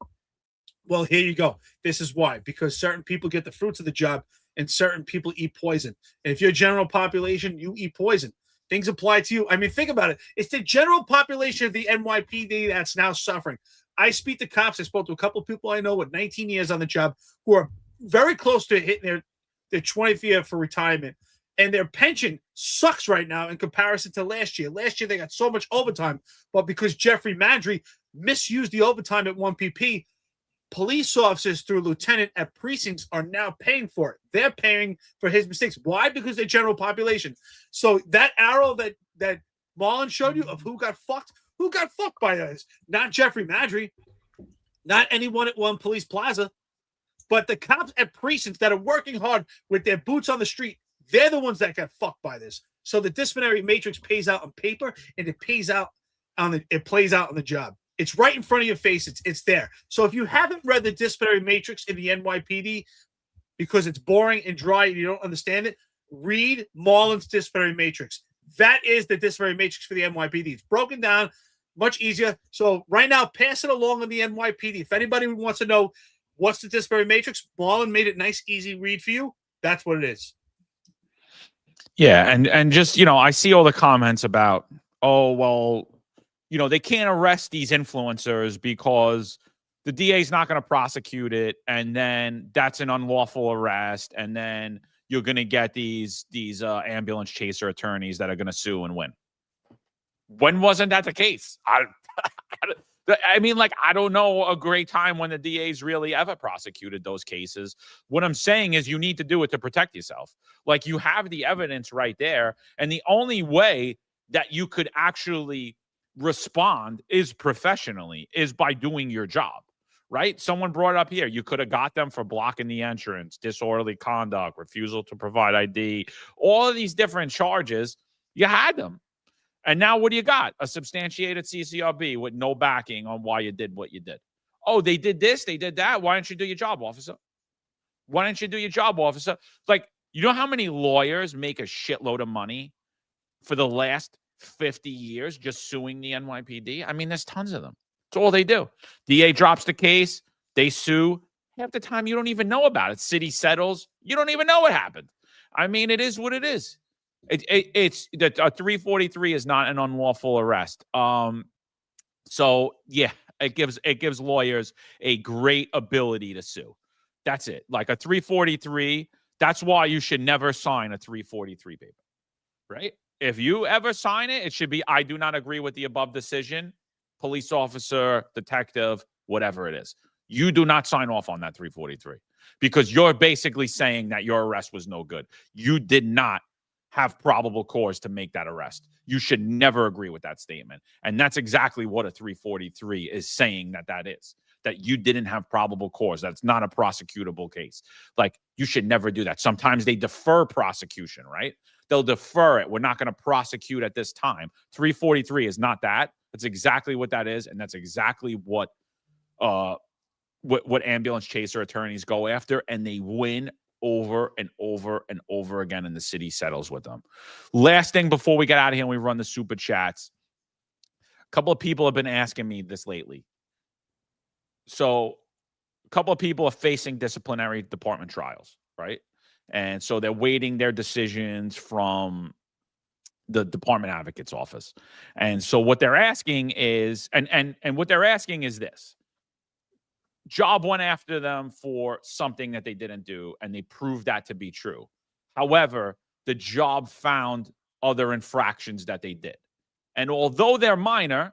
Well, here you go. This is why. Because certain people get the fruits of the job and certain people eat poison. And if you're general population, you eat poison. Things apply to you. I mean, think about it. It's the general population of the NYPD that's now suffering. I speak to cops. I spoke to a couple of people I know with 19 years on the job who are very close to hitting their 20th year for retirement. And their pension sucks right now in comparison to last year. Last year, they got so much overtime. But because Jeffrey Mandry misused the overtime at 1PP, police officers through lieutenant at precincts are now paying for it. They're paying for his mistakes. Why? Because they're general population. So that arrow that Marlon showed you of who got fucked by this? Not Jeffrey Mandry, not anyone at One Police Plaza, but the cops at precincts that are working hard with their boots on the street. They're the ones that got fucked by this. So the disciplinary matrix pays out on paper, and it plays out on the job. It's right in front of your face. It's there. So if you haven't read the disciplinary matrix in the NYPD because it's boring and dry and you don't understand it, read Marlon's disciplinary matrix. That is the disciplinary matrix for the NYPD. It's broken down, much easier. So right now, pass it along in the NYPD. If anybody wants to know what's the disciplinary matrix, Marlon made it nice, easy read for you. That's what it is. Yeah, and just, I see all the comments about, oh, well, they can't arrest these influencers because the DA is not going to prosecute it, and then that's an unlawful arrest, and then you're going to get these ambulance chaser attorneys that are going to sue and win. When wasn't that the case? I mean, I don't know a great time when the DA's really ever prosecuted those cases. What I'm saying is you need to do it to protect yourself. You have the evidence right there, and the only way that you could actually respond is professionally, is by doing your job, right? Someone brought it up here. You could have got them for blocking the entrance, disorderly conduct, refusal to provide ID, all of these different charges. You had them. And now what do you got? A substantiated CCRB with no backing on why you did what you did. Oh, they did this, they did that. Why didn't you do your job, officer? Why didn't you do your job, officer? You know how many lawyers make a shitload of money for the last 50 years just suing the NYPD? I mean, there's tons of them. That's all they do. DA drops the case, they sue. Half the time, you don't even know about it. City settles. You don't even know what happened. I mean, it is what it is. It's a 343 is not an unlawful arrest. So yeah, it gives lawyers a great ability to sue. That's it. A 343. That's why you should never sign a 343 paper, right? If you ever sign it, it should be, I do not agree with the above decision, police officer, detective, whatever it is. You do not sign off on that 343 because you're basically saying that your arrest was no good. You did not have probable cause to make that arrest. You should never agree with that statement. And that's exactly what a 343 is saying that is, that you didn't have probable cause. That's not a prosecutable case. You should never do that. Sometimes they defer prosecution, right? They'll defer it. We're not going to prosecute at this time. 343 is not that. That's exactly what that is. And that's exactly what ambulance chaser attorneys go after. And they win over and over and over again, and the city settles with them. Last thing before we get out of here and we run the super chats. A couple of people have been asking me this lately. So a couple of people are facing disciplinary department trials, right? And so they're waiting their decisions from the department advocate's office. And so what they're asking is, and what they're asking is this. Job went after them for something that they didn't do, and they proved that to be true. However, the job found other infractions that they did. And although they're minor,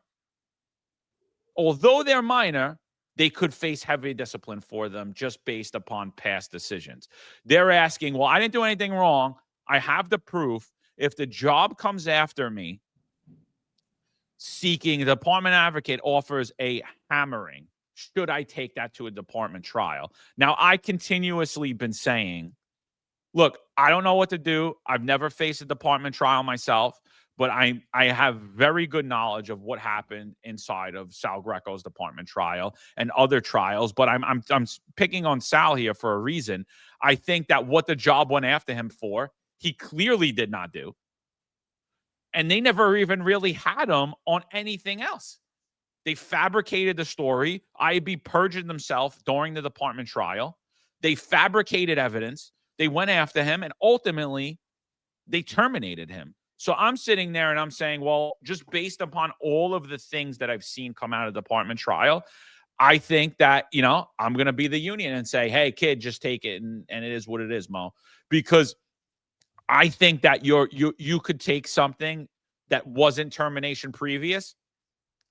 they could face heavy discipline for them just based upon past decisions. They're asking, well, I didn't do anything wrong. I have the proof. If the job comes after me, seeking the department advocate offers a hammering, should I take that to a department trial? Now, I continuously been saying, look, I don't know what to do. I've never faced a department trial myself, but I have very good knowledge of what happened inside of Sal Greco's department trial and other trials. But I'm picking on Sal here for a reason. I think that what the job went after him for, he clearly did not do. And they never even really had him on anything else. They fabricated the story. IAB perjured themselves during the department trial. They fabricated evidence. They went after him, and ultimately, they terminated him. So I'm sitting there and I'm saying, well, just based upon all of the things that I've seen come out of the department trial, I think that, I'm going to be the union and say, hey, kid, just take it. And it is what it is, Mo. Because I think that you could take something that wasn't termination previous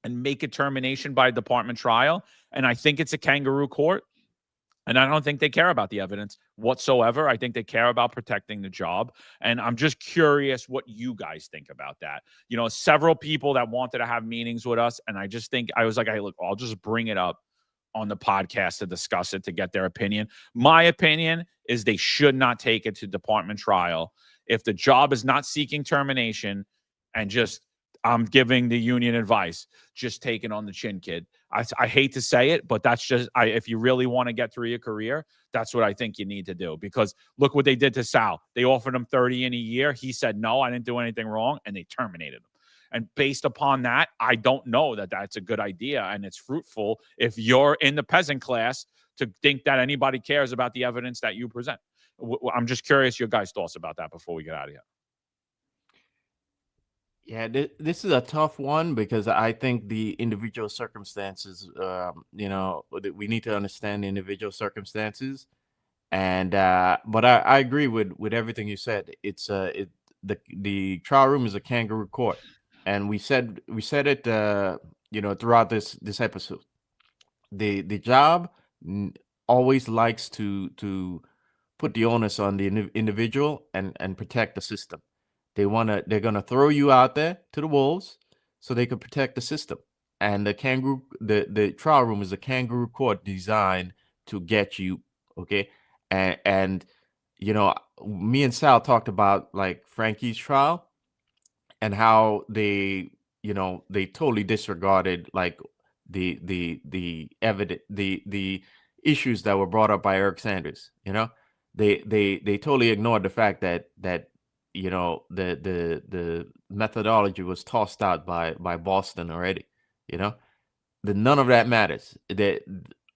and make a termination by department trial. And I think it's a kangaroo court. And I don't think they care about the evidence whatsoever. I think they care about protecting the job. And I'm just curious what you guys think about that. Several people that wanted to have meetings with us. And I just think, I was like, hey, look, I'll just bring it up on the podcast to discuss it, to get their opinion. My opinion is they should not take it to department trial. If the job is not seeking termination, and just, I'm giving the union advice, just take it on the chin, kid. I hate to say it, but that's just, if you really want to get through your career, that's what I think you need to do. Because look what they did to Sal. They offered him $30 in a year. He said, no, I didn't do anything wrong. And they terminated him. And based upon that, I don't know that that's a good idea. And it's fruitful if you're in the peasant class to think that anybody cares about the evidence that you present. I'm just curious your guys' thoughts about that before we get out of here. Yeah, this is a tough one because I think the individual circumstances, we need to understand the individual circumstances. And but I agree with everything you said. It's the trial room is a kangaroo court, and we said it throughout this episode. The job always likes to put the onus on the individual and protect the system. They're gonna throw you out there to the wolves so they can protect the system. And the trial room is a kangaroo court designed to get you, okay? And me and Sal talked about like Frankie's trial and how they totally disregarded like the evidence, the issues that were brought up by Eric Sanders. They totally ignored the fact that the methodology was tossed out by Boston already. None of that matters. They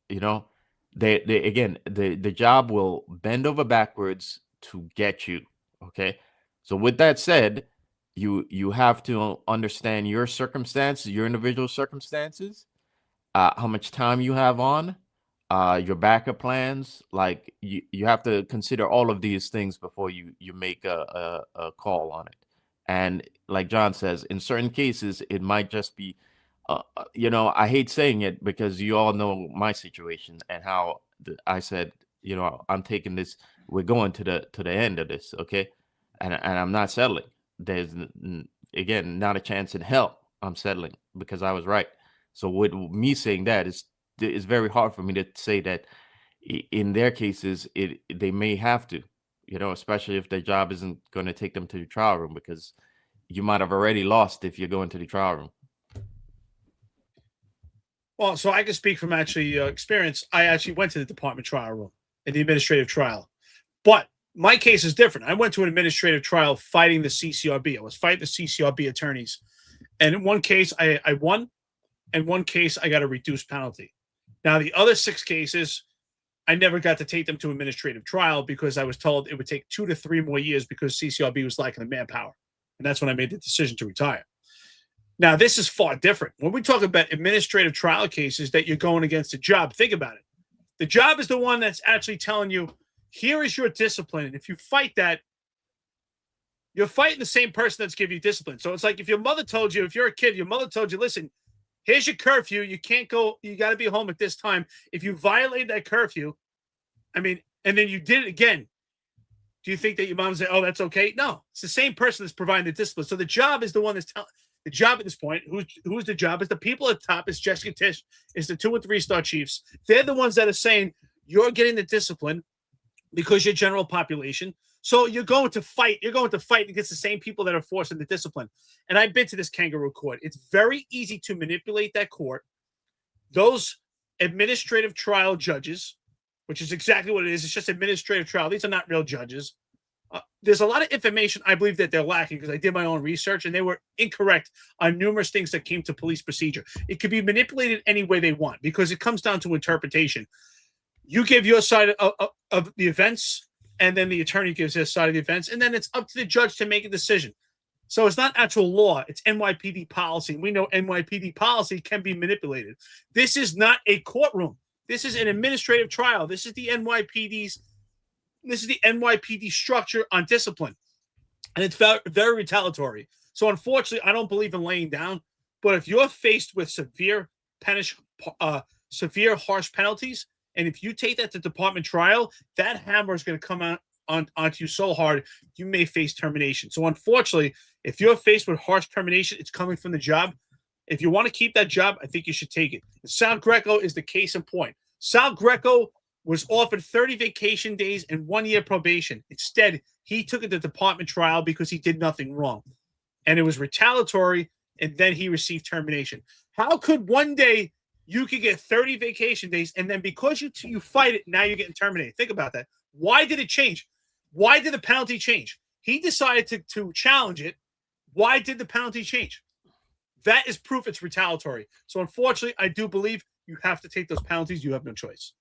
again, the job will bend over backwards to get you. Okay. So with that said, you have to understand your circumstances, your individual circumstances, how much time you have on, your backup plans. Like you have to consider all of these things before you make a call on it. And like John says, in certain cases, it might just be, I hate saying it because you all know my situation and how I said, I'm taking this. We're going to the end of this, okay? And I'm not settling. There's again not a chance in hell I'm settling because I was right. So with me saying that, it's very hard for me to say that in their cases they may have to, especially if their job isn't going to take them to the trial room, because you might have already lost if you're going to the trial room. Well, so I can speak from actually experience. I actually went to the department trial room in the administrative trial, but my case is different. I went to an administrative trial fighting the CCRB. I was fighting the CCRB attorneys, and in one case I won, and one case I got a reduced penalty. Now the other 6 cases, I never got to take them to administrative trial because I was told it would take 2 to 3 more years because CCRB was lacking the manpower. And that's when I made the decision to retire. Now, this is far different. When we talk about administrative trial cases that you're going against a job, think about it. The job is the one that's actually telling you, here is your discipline. And if you fight that, you're fighting the same person that's giving you discipline. So it's like if your mother told you, if you're a kid, your mother told you, listen, here's your curfew. You can't go. You got to be home at this time. If you violate that curfew, I mean, and then you did it again, do you think that your mom would say, oh, that's okay? No, it's the same person that's providing the discipline. So the job is the one that's telling. The job at this point, who's the job? Is the people at the top, is Jessica Tisch, is the 2- and 3-star chiefs. They're the ones that are saying, you're getting the discipline because you're general population. So you're going to fight. You're going to fight against the same people that are forcing the discipline. And I've been to this kangaroo court. It's very easy to manipulate that court. Those administrative trial judges, which is exactly what it is. It's just administrative trial. These are not real judges. There's a lot of information I believe that they're lacking because I did my own research and they were incorrect on numerous things that came to police procedure. It could be manipulated any way they want because it comes down to interpretation. You give your side of the events, and then the attorney gives his side of the events, and then it's up to the judge to make a decision. So it's not actual law. It's NYPD policy. We know NYPD policy can be manipulated. This is not a courtroom. This is an administrative trial. This is the NYPD structure on discipline. And it's very, very retaliatory. So unfortunately, I don't believe in laying down. But if you're faced with severe, harsh penalties, and if you take that to department trial, that hammer is going to come out onto you so hard, you may face termination. So unfortunately, if you're faced with harsh termination, it's coming from the job. If you want to keep that job, I think you should take it. Sal Greco is the case in point. Sal Greco was offered 30 vacation days and 1 year probation. Instead, he took it to department trial because he did nothing wrong. And it was retaliatory, and then he received termination. How could one day you could get 30 vacation days, and then because you fight it, now you're getting terminated? Think about that. Why did it change? Why did the penalty change? He decided to challenge it. Why did the penalty change? That is proof it's retaliatory. So unfortunately, I do believe you have to take those penalties. You have no choice.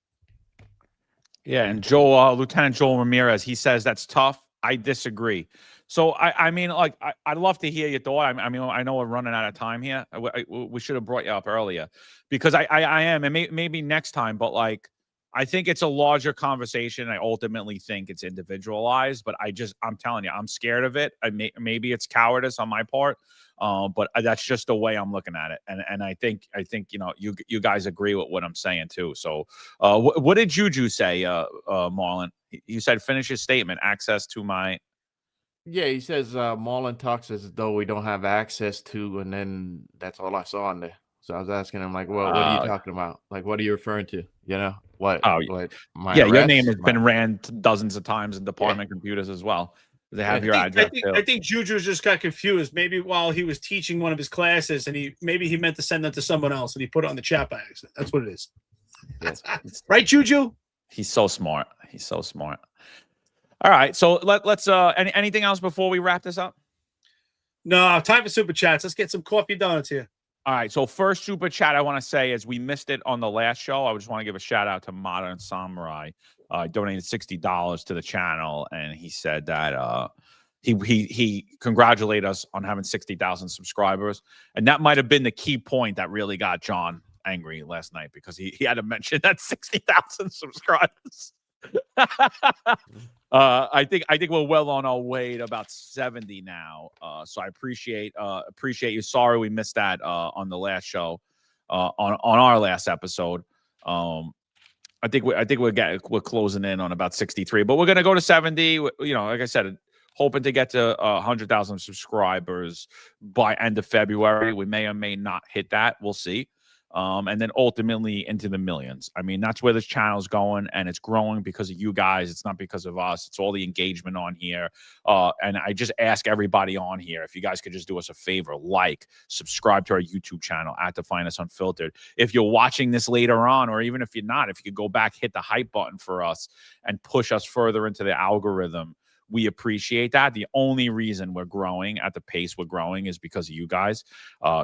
Yeah, and Lieutenant Joel Ramirez, he says that's tough. I disagree. So I mean, like, I'd love to hear your thought. I mean, I know we're running out of time here. We should have brought you up earlier because I am, and maybe next time. But like, I think it's a larger conversation. I ultimately think it's individualized, but I'm telling you, I'm scared of it. Maybe it's cowardice on my part, but that's just the way I'm looking at it. And I think you guys agree with what I'm saying too. So what did Juju say, Marlon? You said finish his statement. Access to my. Yeah, he says Marlon talks as though we don't have access to, and then that's all I saw on there. So I was asking him, like, well, what are you talking about? Like, what are you referring to? You know, what? What? Yeah, your name has been ran dozens of times in department computers as well. They have your address. I think Juju just got confused. Maybe while he was teaching one of his classes, and he meant to send that to someone else, and he put it on the chat by accident. That's what it is. Yes. Right, Juju? He's so smart. He's so smart. All right, so let's anything else before we wrap this up? No, time for super chats. Let's get some coffee donuts here. All right, so first super chat I want to say is we missed it on the last show. I just want to give a shout out to Modern Samurai. Donated $60 to the channel, and he said that he congratulated us on having 60,000 subscribers, and that might have been the key point that really got John angry last night because he had to mention that 60,000 subscribers. I think we're well on our way to about 70 now. So I appreciate you. Sorry we missed that on the last show, on our last episode. I think we're closing in on about 63, but we're gonna go to 70. You know, like I said, hoping to get to 100,000 subscribers by end of February. We may or may not hit that. We'll see. And then ultimately into the millions. I mean, that's where this channel's going, and it's growing because of you guys. It's not because of us. It's all the engagement on here. And I just ask everybody on here, if you guys could just do us a favor, like, subscribe to our YouTube channel at the Finest Unfiltered. If you're watching this later on, or even if you're not, if you could go back, hit the hype button for us and push us further into the algorithm. We appreciate that. The only reason we're growing at the pace we're growing is because of you guys.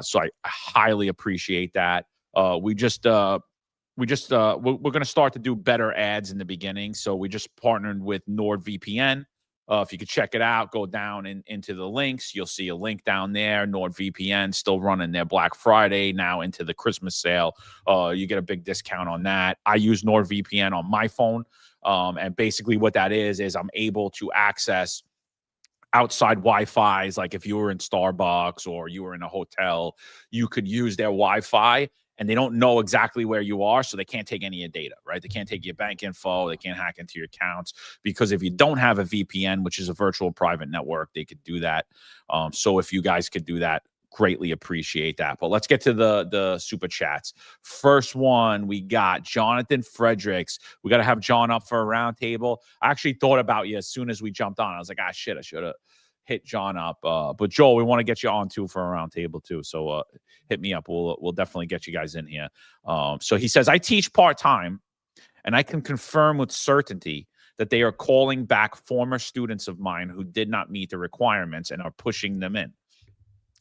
So I highly appreciate that. We're going to start to do better ads in the beginning. So we just partnered with NordVPN. If you could check it out, go down into the links. You'll see a link down there. NordVPN still running their Black Friday now into the Christmas sale. You get a big discount on that. I use NordVPN on my phone. And basically what that is I'm able to access outside Wi-Fi's. Like if you were in Starbucks or you were in a hotel, you could use their Wi-Fi, and they don't know exactly where you are, so they can't take any of your data, right? They can't take your bank info. They can't hack into your accounts, because if you don't have a VPN, which is a virtual private network, they could do that. So if you guys could do that, greatly appreciate that. But let's get to the super chats. First one, we got Jonathan Fredericks. We got to have John up for a round table. I actually thought about you as soon as we jumped on. I was like, shit, I should have hit John up. But Joel, we want to get you on too for a round table too. So hit me up. We'll definitely get you guys in here. So he says, I teach part-time, and I can confirm with certainty that they are calling back former students of mine who did not meet the requirements and are pushing them in.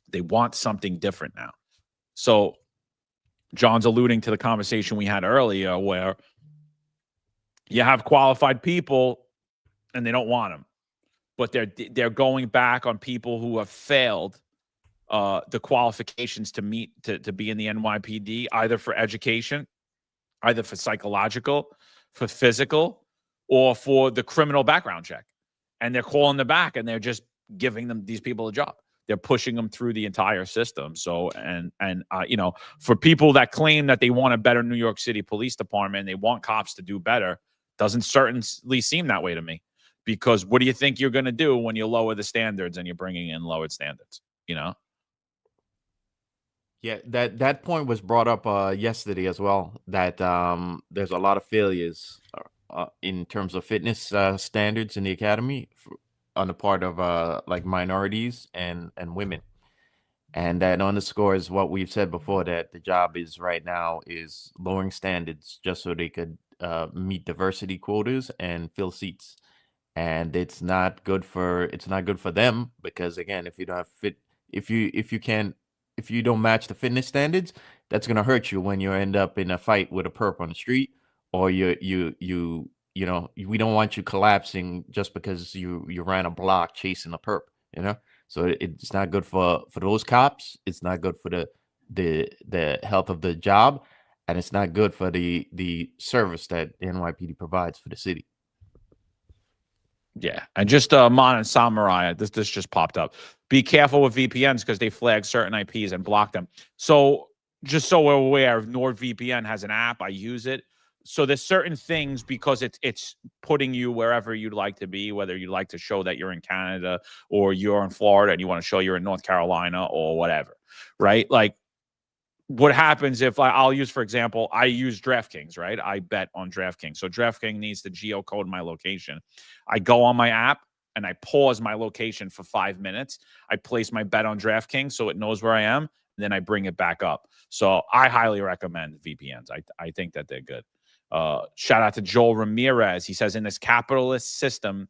They want something different now. So John's alluding to the conversation we had earlier, where you have qualified people and they don't want them, but they're going back on people who have failed the qualifications to meet to be in the NYPD, either for education, either for psychological, for physical, or for the criminal background check. And they're calling them back, and they're just giving these people a job. They're pushing them through the entire system. So, for people that claim that they want a better New York City Police Department, they want cops to do better, doesn't certainly seem that way to me. Because what do you think you're going to do when you lower the standards and you're bringing in lowered standards? Yeah, that point was brought up yesterday as well, that there's a lot of failures in terms of fitness standards in the academy on the part of like minorities and women. And that underscores what we've said before, that the job is right now is lowering standards just so they could meet diversity quotas and fill seats. And it's not good for them, because again, if you don't have if you don't match the fitness standards, that's going to hurt you when you end up in a fight with a perp on the street, or we don't want you collapsing just because you ran a block chasing a perp, So it's not good for those cops. It's not good for the health of the job, and it's not good for the service that the NYPD provides for the city. Yeah, and just Mon and Samurai, this just popped up. Be careful with VPNs because they flag certain IPs and block them. So just so we're aware, NordVPN has an app. I use it. So there's certain things, because it's putting you wherever you'd like to be, whether you'd like to show that you're in Canada or you're in Florida and you want to show you're in North Carolina or whatever, right? Like, what happens if I'll use, for example, I use DraftKings, right? I bet on DraftKings. So DraftKings needs to geocode my location. I go on my app and I pause my location for 5 minutes. I place my bet on DraftKings so it knows where I am, and then I bring it back up. So I highly recommend VPNs. I think that they're good. Shout out to Joel Ramirez. He says, in this capitalist system,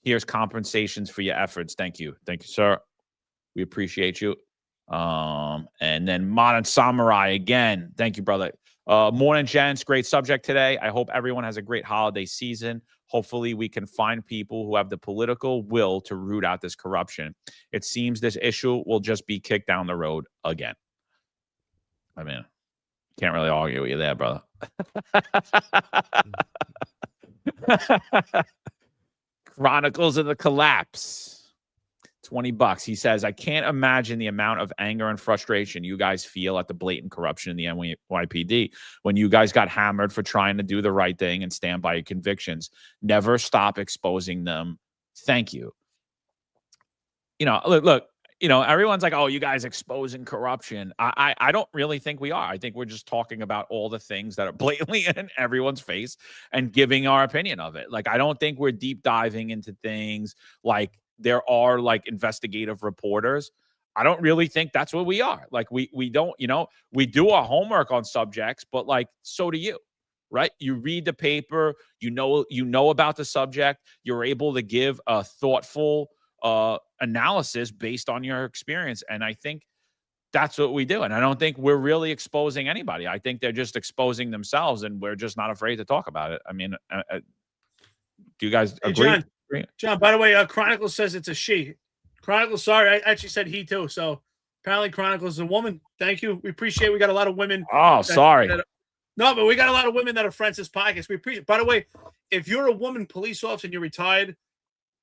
here's compensations for your efforts. Thank you. Thank you, sir. We appreciate you. And then Modern Samurai again. Thank you, brother. Morning, gents. Great subject today. I hope everyone has a great holiday season. Hopefully we can find people who have the political will to root out this corruption. It seems this issue will just be kicked down the road again. I mean, can't really argue with you there, brother. Chronicles of the Collapse. $20. He says, I can't imagine the amount of anger and frustration you guys feel at the blatant corruption in the NYPD when you guys got hammered for trying to do the right thing and stand by your convictions. Never stop exposing them. Thank you. Look, everyone's like, oh, you guys exposing corruption. I don't really think we are. I think we're just talking about all the things that are blatantly in everyone's face and giving our opinion of it. Like, I don't think we're deep diving into things like there are like investigative reporters. I don't really think that's what we are. Like, we don't, we do our homework on subjects, but like, so do you, right? You read the paper, you know about the subject. You're able to give a thoughtful analysis based on your experience. And I think that's what we do. And I don't think we're really exposing anybody. I think they're just exposing themselves, and we're just not afraid to talk about it. I mean, do you guys agree? Hey, John, John, by the way, Chronicles says it's a she. Chronicles, sorry, I actually said he too. So apparently Chronicles is a woman. Thank you. We appreciate. We got a lot of women. Oh, sorry. No, but we got a lot of women that are friends this podcast. We appreciate. By the way, if you're a woman police officer and you're retired,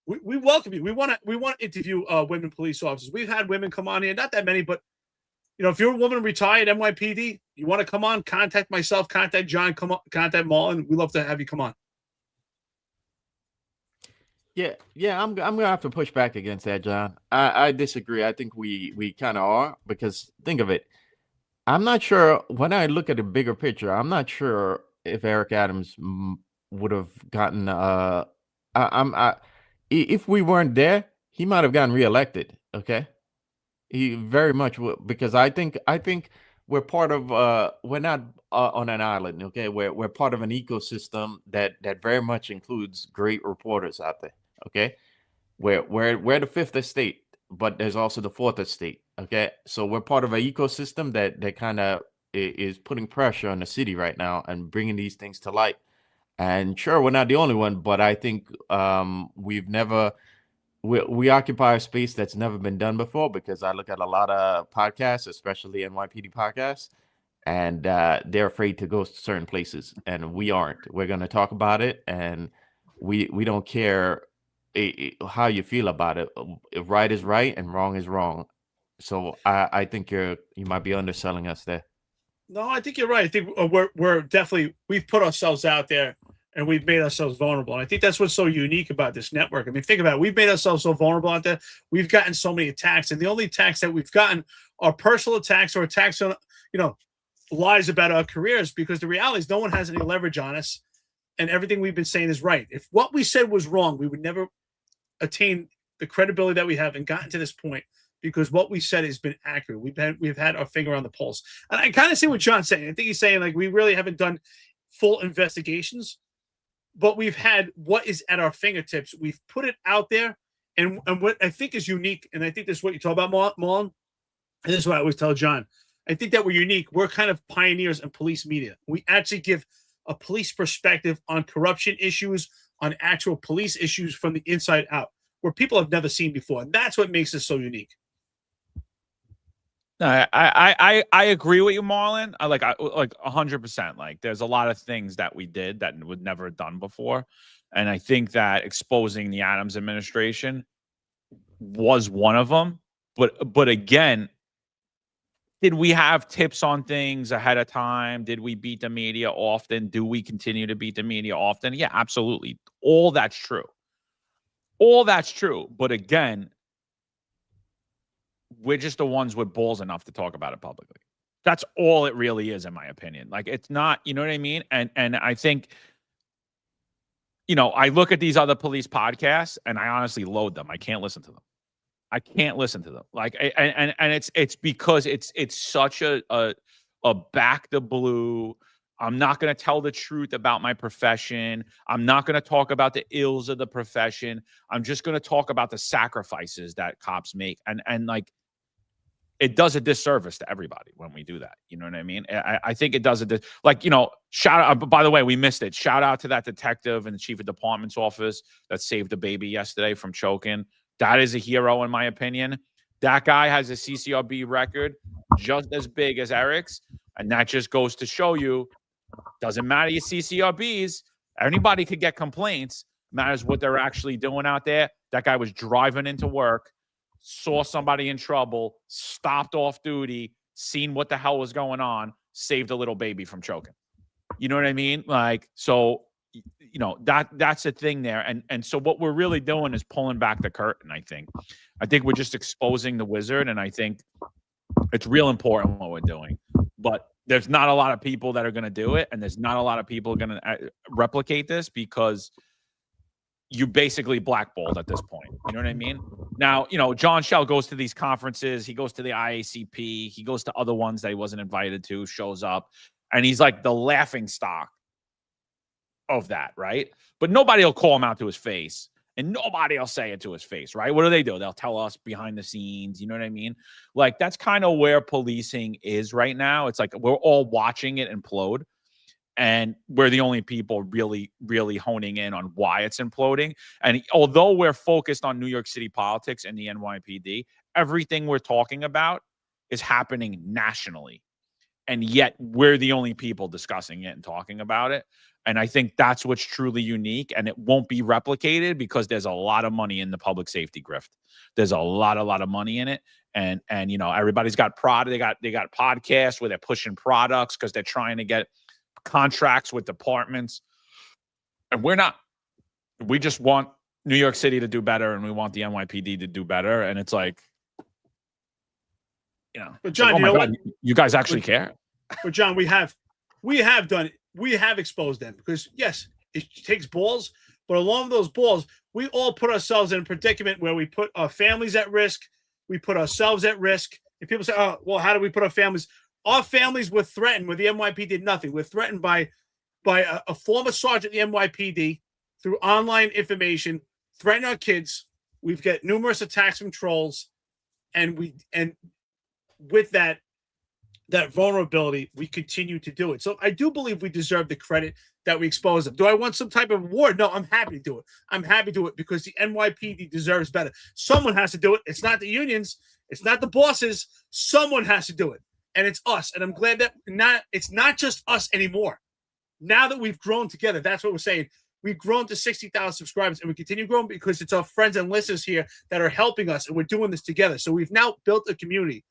we welcome you. We want to interview women police officers. We've had women come on here, not that many, but if you're a woman retired NYPD, you want to come on, contact myself, contact John, come on, contact Marlon. We love to have you come on. Yeah, I'm gonna have to push back against that, John. I disagree. I think we kind of are, because think of it. I'm not sure, when I look at the bigger picture, I'm not sure if Eric Adams would have gotten if we weren't there, he might have gotten reelected. Okay, he very much would, because I think we're part of we're not on an island. Okay, we're part of an ecosystem that very much includes great reporters out there. Okay, we're the fifth estate, but there's also the fourth estate. Okay, so we're part of an ecosystem that kind of is putting pressure on the city right now and bringing these things to light. And sure, we're not the only one, but I think we occupy a space that's never been done before, because I look at a lot of podcasts, especially NYPD podcasts, and they're afraid to go to certain places, and we aren't. We're going to talk about it, and we don't care how you feel about it. Right is right and wrong is wrong. So I think you might be underselling us there. No, I think you're right. I think we're definitely, we've put ourselves out there and we've made ourselves vulnerable. And I think that's what's so unique about this network. I mean, think about it. We've made ourselves so vulnerable out there. We've gotten so many attacks, and the only attacks that we've gotten are personal attacks or attacks on, lies about our careers, because the reality is no one has any leverage on us, and everything we've been saying is right. If what we said was wrong, we would never attain the credibility that we have and gotten to this point, because what we said has been accurate. We've had our finger on the pulse. And I kind of see what John's saying. I think he's saying, like, we really haven't done full investigations, but we've had what is at our fingertips. We've put it out there. And what I think is unique, and I think this is what you talk about, Marlon, and this is what I always tell John. I think that we're unique. We're kind of pioneers in police media. We actually give a police perspective on corruption issues, on actual police issues from the inside out, where people have never seen before. And that's what makes us so unique. No, I agree with you, Marlon. I like 100%. Like, there's a lot of things that we did that would never have done before, and I think that exposing the Adams administration was one of them. But again, did we have tips on things ahead of time? Did we beat the media often? Do we continue to beat the media often? Yeah, absolutely. All that's true. All that's true. But again, we're just the ones with balls enough to talk about it publicly. That's all it really is, in my opinion. Like, it's not, you know what I mean? And I think, I look at these other police podcasts and I honestly loathe them. I can't listen to them. I can't listen to them. Like, and it's because it's such a back the blue. I'm not going to tell the truth about my profession. I'm not going to talk about the ills of the profession. I'm just going to talk about the sacrifices that cops make. And like, it does a disservice to everybody when we do that. You know what I mean? I think it does shout out, by the way, we missed it. Shout out to that detective in the chief of department's office that saved the baby yesterday from choking. That is a hero, in my opinion. That guy has a CCRB record just as big as Eric's. And that just goes to show you, doesn't matter your CCRBs. Anybody could get complaints. Matters what they're actually doing out there. That guy was driving into work, saw somebody in trouble, stopped off duty, seen what the hell was going on, saved a little baby from choking. You know what I mean? Like, so, that's the thing there. And so what we're really doing is pulling back the curtain, I think. I think we're just exposing the wizard, and I think it's real important what we're doing. But there's not a lot of people that are going to do it, and there's not a lot of people going to replicate this, because you basically blackballed at this point. You know what I mean? Now, John Shell goes to these conferences. He goes to the IACP. He goes to other ones that he wasn't invited to, shows up, and he's like the laughing stock of that, right? But nobody will call him out to his face, and nobody will say it to his face, right? What do? They'll tell us behind the scenes. You know what I mean? Like, that's kind of where policing is right now. It's like we're all watching it implode. And we're the only people really, really honing in on why it's imploding. And although we're focused on New York City politics and the NYPD, everything we're talking about is happening nationally. And yet we're the only people discussing it and talking about it. And I think that's what's truly unique, and it won't be replicated because there's a lot of money in the public safety grift. There's a lot of money in it. And you know, everybody's got they got podcasts where they're pushing products because they're trying to get contracts with departments. And we're not. We just want New York City to do better, and we want the NYPD to do better. And it's like, you know, but John, like, oh you my know God, what? you guys actually care. But John, we have done it. We have exposed them because yes, it takes balls, but along those balls, we all put ourselves in a predicament where we put our families at risk. We put ourselves at risk. And people say, "Oh, well, how do we put our families?" Our families were threatened when the NYPD did nothing. We're threatened by a former sergeant at the NYPD through online information, threatening our kids. We've got numerous attacks from trolls, and with that vulnerability, we continue to do it. So I do believe we deserve the credit that we expose them. Do I want some type of reward? No, I'm happy to do it. I'm happy to do it because the NYPD deserves better. Someone has to do it. It's not the unions. It's not the bosses. Someone has to do it. And it's us. And I'm glad that it's not just us anymore. Now that we've grown together, that's what we're saying. We've grown to 60,000 subscribers, and we continue growing because it's our friends and listeners here that are helping us, and we're doing this together. So we've now built a community.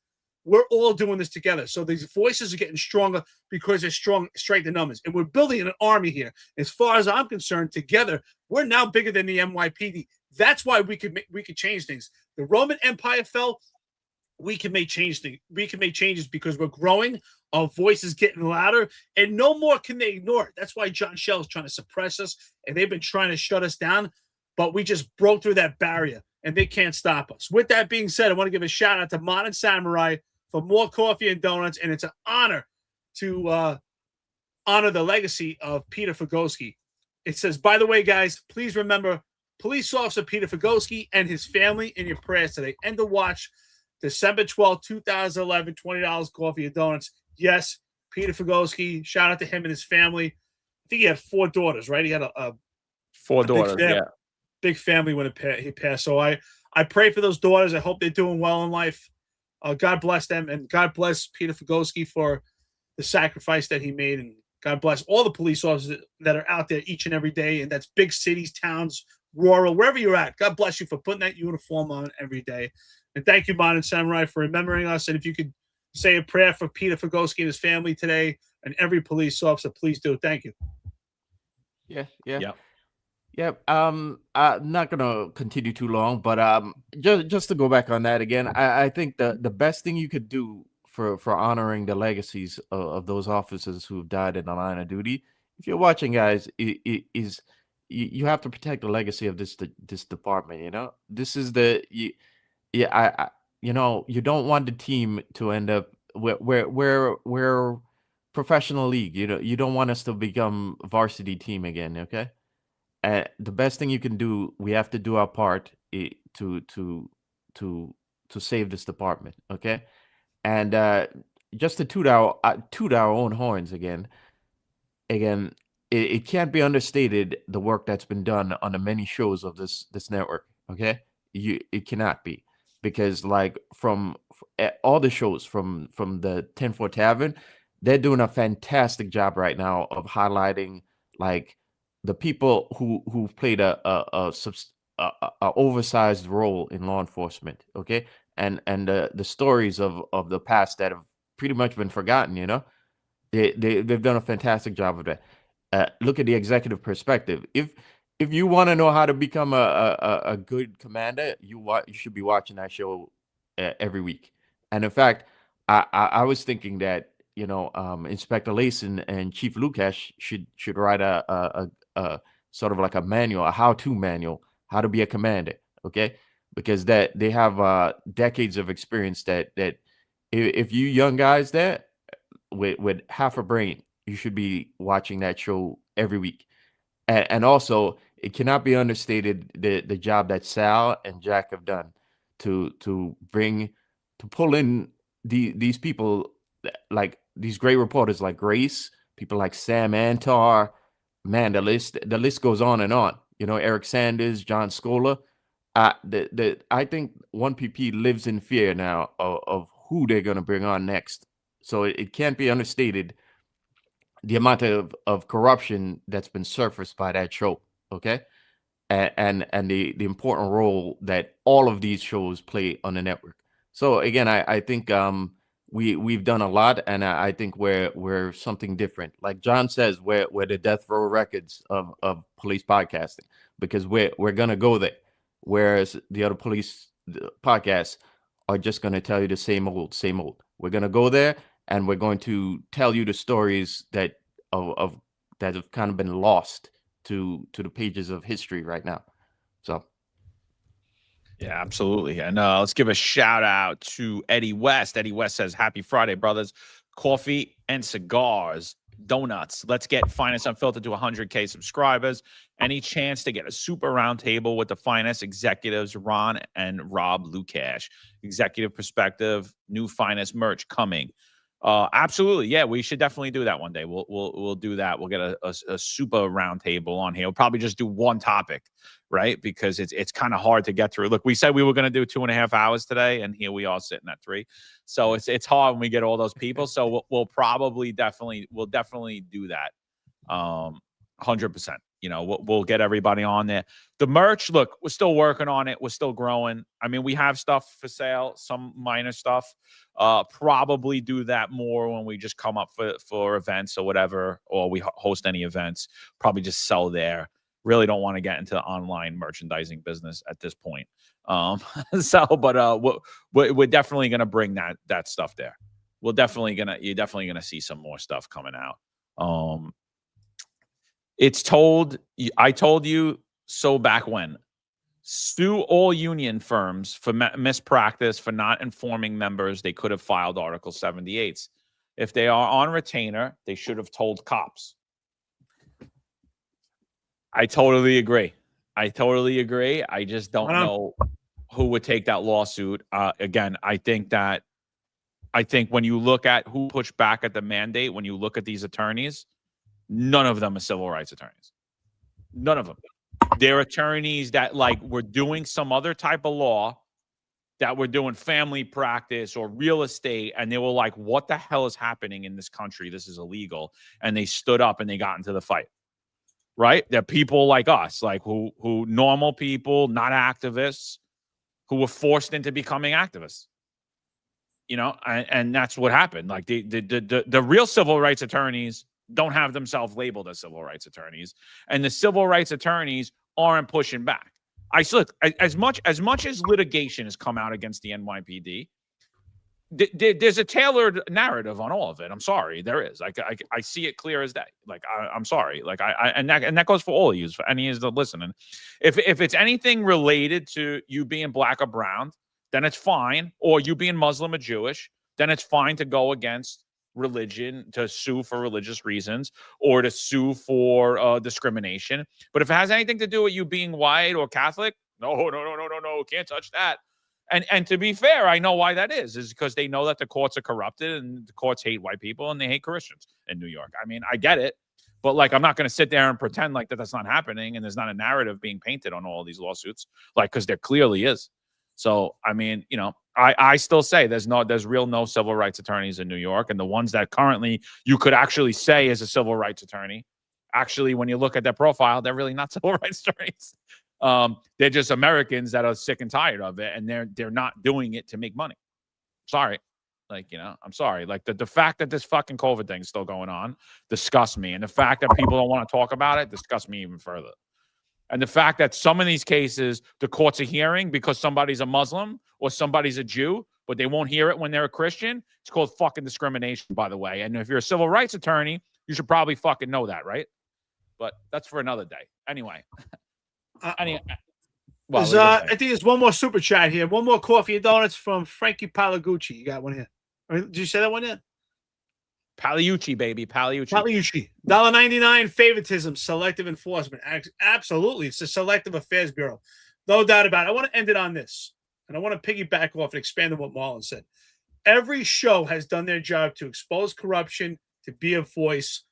We're all doing this together. So these voices are getting stronger because they're strength in numbers. And we're building an army here. As far as I'm concerned, together, we're now bigger than the NYPD. That's why we could change things. The Roman Empire fell. We can make changes. We can make changes because we're growing. Our voice is getting louder, and no more can they ignore it. That's why John Shell is trying to suppress us, and they've been trying to shut us down. But we just broke through that barrier, and they can't stop us. With that being said, I want to give a shout out to Modern Samurai for more coffee and donuts, and it's an honor to honor the legacy of Peter Fagosky. It says, by the way, guys, please remember Police Officer Peter Fagosky and his family in your prayers today. End of watch, December 12th, 2011, $20 coffee and donuts. Yes, Peter Fagosky, shout out to him and his family. I think he had 4 daughters, right? He had a 4 daughters, big family when he passed. So I pray for those daughters. I hope they're doing well in life. God bless them, and God bless Peter Fagosky for the sacrifice that he made, and God bless all the police officers that are out there each and every day, and that's big cities, towns, rural, wherever you're at. God bless you for putting that uniform on every day. And thank you, Modern Samurai, for remembering us. And if you could say a prayer for Peter Fagosky and his family today and every police officer, please do. Thank you. Yeah. I'm not gonna continue too long, but just to go back on that again, I think the best thing you could do for honoring the legacies of those officers who've died in the line of duty, if you're watching, guys, is you have to protect the legacy of this department. You know, this is I you know, you don't want the team to end up where professional league. You know, you don't want us to become varsity team again. Okay. The best thing you can do, we have to do our part to save this department, okay? And just to toot our own horns again, it can't be understated the work that's been done on the many shows of this network, okay? It cannot be, because like from all the shows from the 10-4 Tavern, they're doing a fantastic job right now of highlighting like the people who've played a oversized role in law enforcement, okay, and the stories of the past that have pretty much been forgotten. You know, they've done a fantastic job of that. Look at the executive perspective. If you want to know how to become a good commander, you should be watching that show every week. And in fact, I was thinking that, you know, Inspector Layson and Chief Lukash should write a sort of like a manual, a how-to manual, how to be a commander, okay? Because that they have decades of experience that if you young guys there with half a brain, you should be watching that show every week. And also, it cannot be understated the job that Sal and Jack have done to pull in these people, like these great reporters like Grace, people like Sam Antar. Man, the list goes on and on. You know, Eric Sanders, John Scola. I think 1PP lives in fear now of who they're going to bring on next. So it can't be understated the amount of corruption that's been surfaced by that show. Okay. And the important role that all of these shows play on the network. So again, I think we've done a lot, and I think we're something different. Like John says, we're the death row records of police podcasting, because we're gonna go there, whereas the other police podcasts are just gonna tell you the same old, same old. We're gonna go there, and we're going to tell you the stories that have kind of been lost to the pages of history right now. So Yeah, absolutely. And let's give a shout out to Eddie West. Eddie West says, "Happy Friday, brothers. Coffee and cigars, donuts. Let's get Finest Unfiltered to 100K subscribers. Any chance to get a super roundtable with the finest executives, Ron and Rob Lukash? Executive perspective, new Finest merch coming." Absolutely. Yeah, we should definitely do that one day. We'll do that. We'll get a super roundtable on here. We'll probably just do one topic, right? Because it's kind of hard to get through. Look, we said we were going to do 2.5 hours today, and here we are sitting at 3. So it's hard when we get all those people. So we'll definitely do that. 100%. You know, we'll get everybody on there. The merch, look, we're still working on it. We're still growing. I mean, we have stuff for sale, some minor stuff. Probably do that more when we just come up for events or whatever, or we host any events. Probably just sell there. Really don't want to get into the online merchandising business at this point. But we're definitely gonna bring that stuff there. You're definitely gonna see some more stuff coming out. I told you so back when. Sue all union firms for mispractice for not informing members they could have filed Article 78s. If they are on retainer, they should have told cops. I totally agree. I just don't know who would take that lawsuit. Again, I think when you look at who pushed back at the mandate, when you look at these attorneys, none of them are civil rights attorneys. None of them. They're attorneys that were doing some other type of law, that were doing family practice or real estate, and they were like, what the hell is happening in this country? This is illegal. And they stood up and they got into the fight. Right? They're people like us, who normal people, not activists, who were forced into becoming activists. You know, and that's what happened. Like the real civil rights attorneys don't have themselves labeled as civil rights attorneys, and the civil rights attorneys aren't pushing back. Look, as much as litigation has come out against the NYPD, there's a tailored narrative on all of it. I'm sorry, there is. I see it clear as day. I'm sorry. And that goes for all of you, for any of you listening. If it's anything related to you being black or brown, then it's fine. Or you being Muslim or Jewish, then it's fine to go against religion, to sue for religious reasons, or to sue for discrimination. But if it has anything to do with you being white or Catholic, no, can't touch that. And to be fair, I know why that is because they know that the courts are corrupted and the courts hate white people and they hate Christians in New York. I mean, I get it, but I'm not going to sit there and pretend like that's not happening and there's not a narrative being painted on all these lawsuits, because there clearly is. So, I mean, you know, I still say there's no civil rights attorneys in New York, and the ones that currently you could actually say is a civil rights attorney, actually, when you look at their profile, they're really not civil rights attorneys. They're just Americans that are sick and tired of it, and they're not doing it to make money. Sorry. I'm sorry. The fact that this fucking COVID thing is still going on disgusts me. And the fact that people don't want to talk about it disgusts me even further. And the fact that some of these cases, the courts are hearing because somebody's a Muslim or somebody's a Jew, but they won't hear it when they're a Christian. It's called fucking discrimination, by the way. And if you're a civil rights attorney, you should probably fucking know that, right? But that's for another day. Anyway. I think there's one more super chat here. One more coffee and donuts from Frankie Palagucci. You got one here. Did you say that one yet? Paliucci, baby. Paliucci. $1.99 favoritism, selective enforcement. Absolutely. It's the Selective Affairs Bureau. No doubt about it. I want to end it on this. And I want to piggyback off and expand on what Marlon said. Every show has done their job to expose corruption, to be a voice,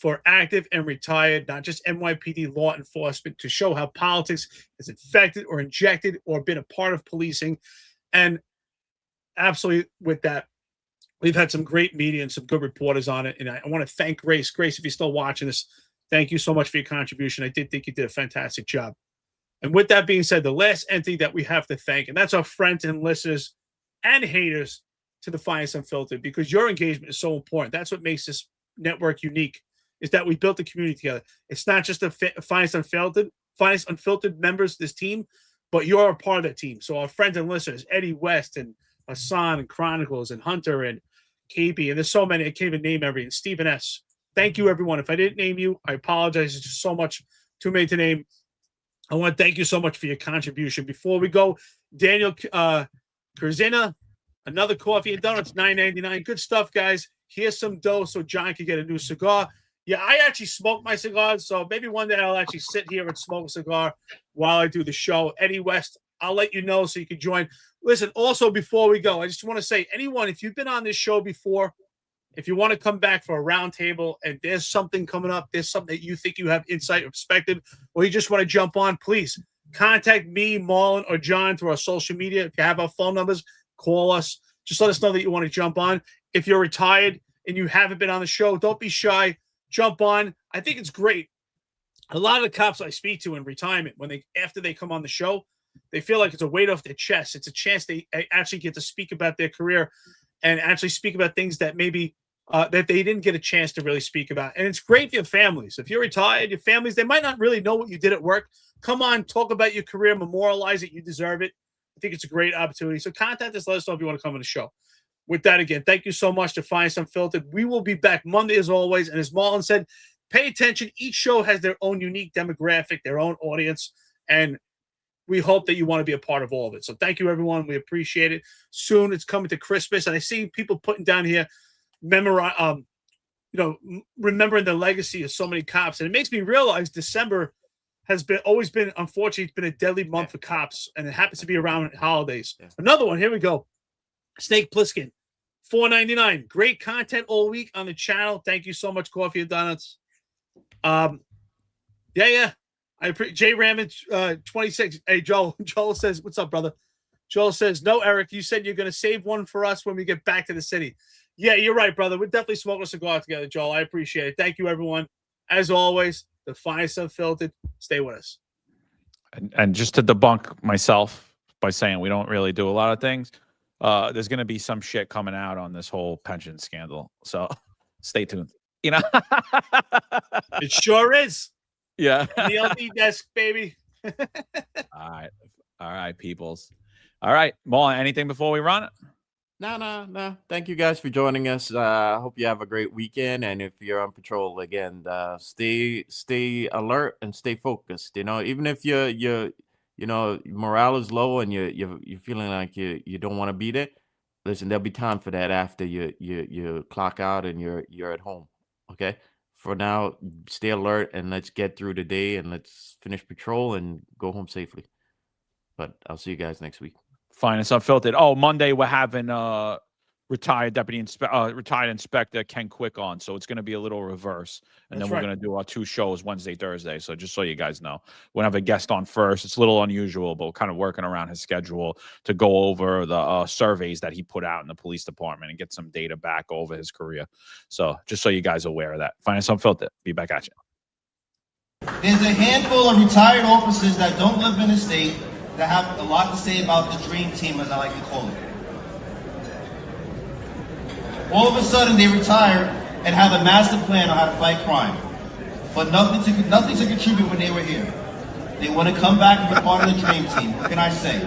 for active and retired, not just NYPD law enforcement, to show how politics has infected or injected or been a part of policing. And absolutely with that, we've had some great media and some good reporters on it. And I want to thank Grace. Grace, if you're still watching this, thank you so much for your contribution. I did think you did a fantastic job. And with that being said, the last entity that we have to thank, and that's our friends and listeners and haters to the Finest Unfiltered, because your engagement is so important. That's what makes this network unique, is that we built a community together. It's not just the Finest Unfiltered members of this team, but you're a part of that team. So our friends and listeners, Eddie West and Hassan and Chronicles and Hunter and KB, and there's so many, I can't even name everything. Stephen S. Thank you, everyone. If I didn't name you, I apologize. It's just so much, too many to name. I want to thank you so much for your contribution. Before we go, Daniel Kurzina, another coffee and donuts, $9.99. Good stuff, guys. Here's some dough so John can get a new cigar. Yeah, I actually smoke my cigars, so maybe one day I'll actually sit here and smoke a cigar while I do the show. Eddie West, I'll let you know so you can join. Listen, also, before we go, I just want to say, anyone, if you've been on this show before, if you want to come back for a round table and there's something coming up, there's something that you think you have insight or perspective, or you just want to jump on, please contact me, Marlon, or John through our social media. If you have our phone numbers, call us. Just let us know that you want to jump on. If you're retired and you haven't been on the show, don't be shy. Jump on. I think it's great. A lot of the cops I speak to in retirement, after they come on the show, they feel like it's a weight off their chest. It's a chance they actually get to speak about their career and actually speak about things that maybe that they didn't get a chance to really speak about. And it's great for your families. If you're retired, your families, they might not really know what you did at work. Come on, talk about your career, memorialize it. You deserve it. I think it's a great opportunity. So contact us. Let us know if you want to come on the show. With that, again, thank you so much to Finest Unfiltered. We will be back Monday as always. And as Marlon said, pay attention. Each show has their own unique demographic, their own audience. And we hope that you want to be a part of all of it. So thank you, everyone. We appreciate it. Soon it's coming to Christmas. And I see people putting down here, remembering the legacy of so many cops. And it makes me realize December has always been, unfortunately, it's been a deadly month for cops. And it happens to be around holidays. Yeah. Another one. Here we go. Snake Plissken, $4.99. Great content all week on the channel. Thank you so much, Coffee and Donuts. Yeah. I appreciate Jay Ramage, 26. Hey, Joel says, what's up, brother? Joel says, no, Eric, you said you're going to save one for us when we get back to the city. Yeah, you're right, brother. We're definitely smoking a cigar together, Joel. I appreciate it. Thank you, everyone. As always, the Finest Unfiltered. Stay with us. And just to debunk myself by saying we don't really do a lot of things, there's going to be some shit coming out on this whole pension scandal. So stay tuned. You know, it sure is. Yeah. The LD desk, baby. All right, peoples. All right, Marlon, anything before we run it? No. Thank you guys for joining us. I hope you have a great weekend. And if you're on patrol again, stay alert and stay focused. You know, even if your morale is low and you're feeling like you don't want to be there, listen, there'll be time for that after you clock out and you're at home. Okay. For now, stay alert and let's get through the day and let's finish patrol and go home safely. But I'll see you guys next week. Finest Unfiltered. Oh, Monday we're having retired inspector Ken Quick on, so it's going to be a little reverse, and then we're going to do our 2 shows Wednesday, Thursday. So just so you guys know, we'll have a guest on first. It's a little unusual, but we're kind of working around his schedule to go over the surveys that he put out in the police department and get some data back over his career. So just so you guys are aware of that. Finest Unfiltered. Be back at you. There's a handful of retired officers that don't live in the state that have a lot to say about the dream team, as I like to call it. All of a sudden, they retire and have a master plan on how to fight crime, but nothing to contribute when they were here. They want to come back and be part of the dream team. What can I say?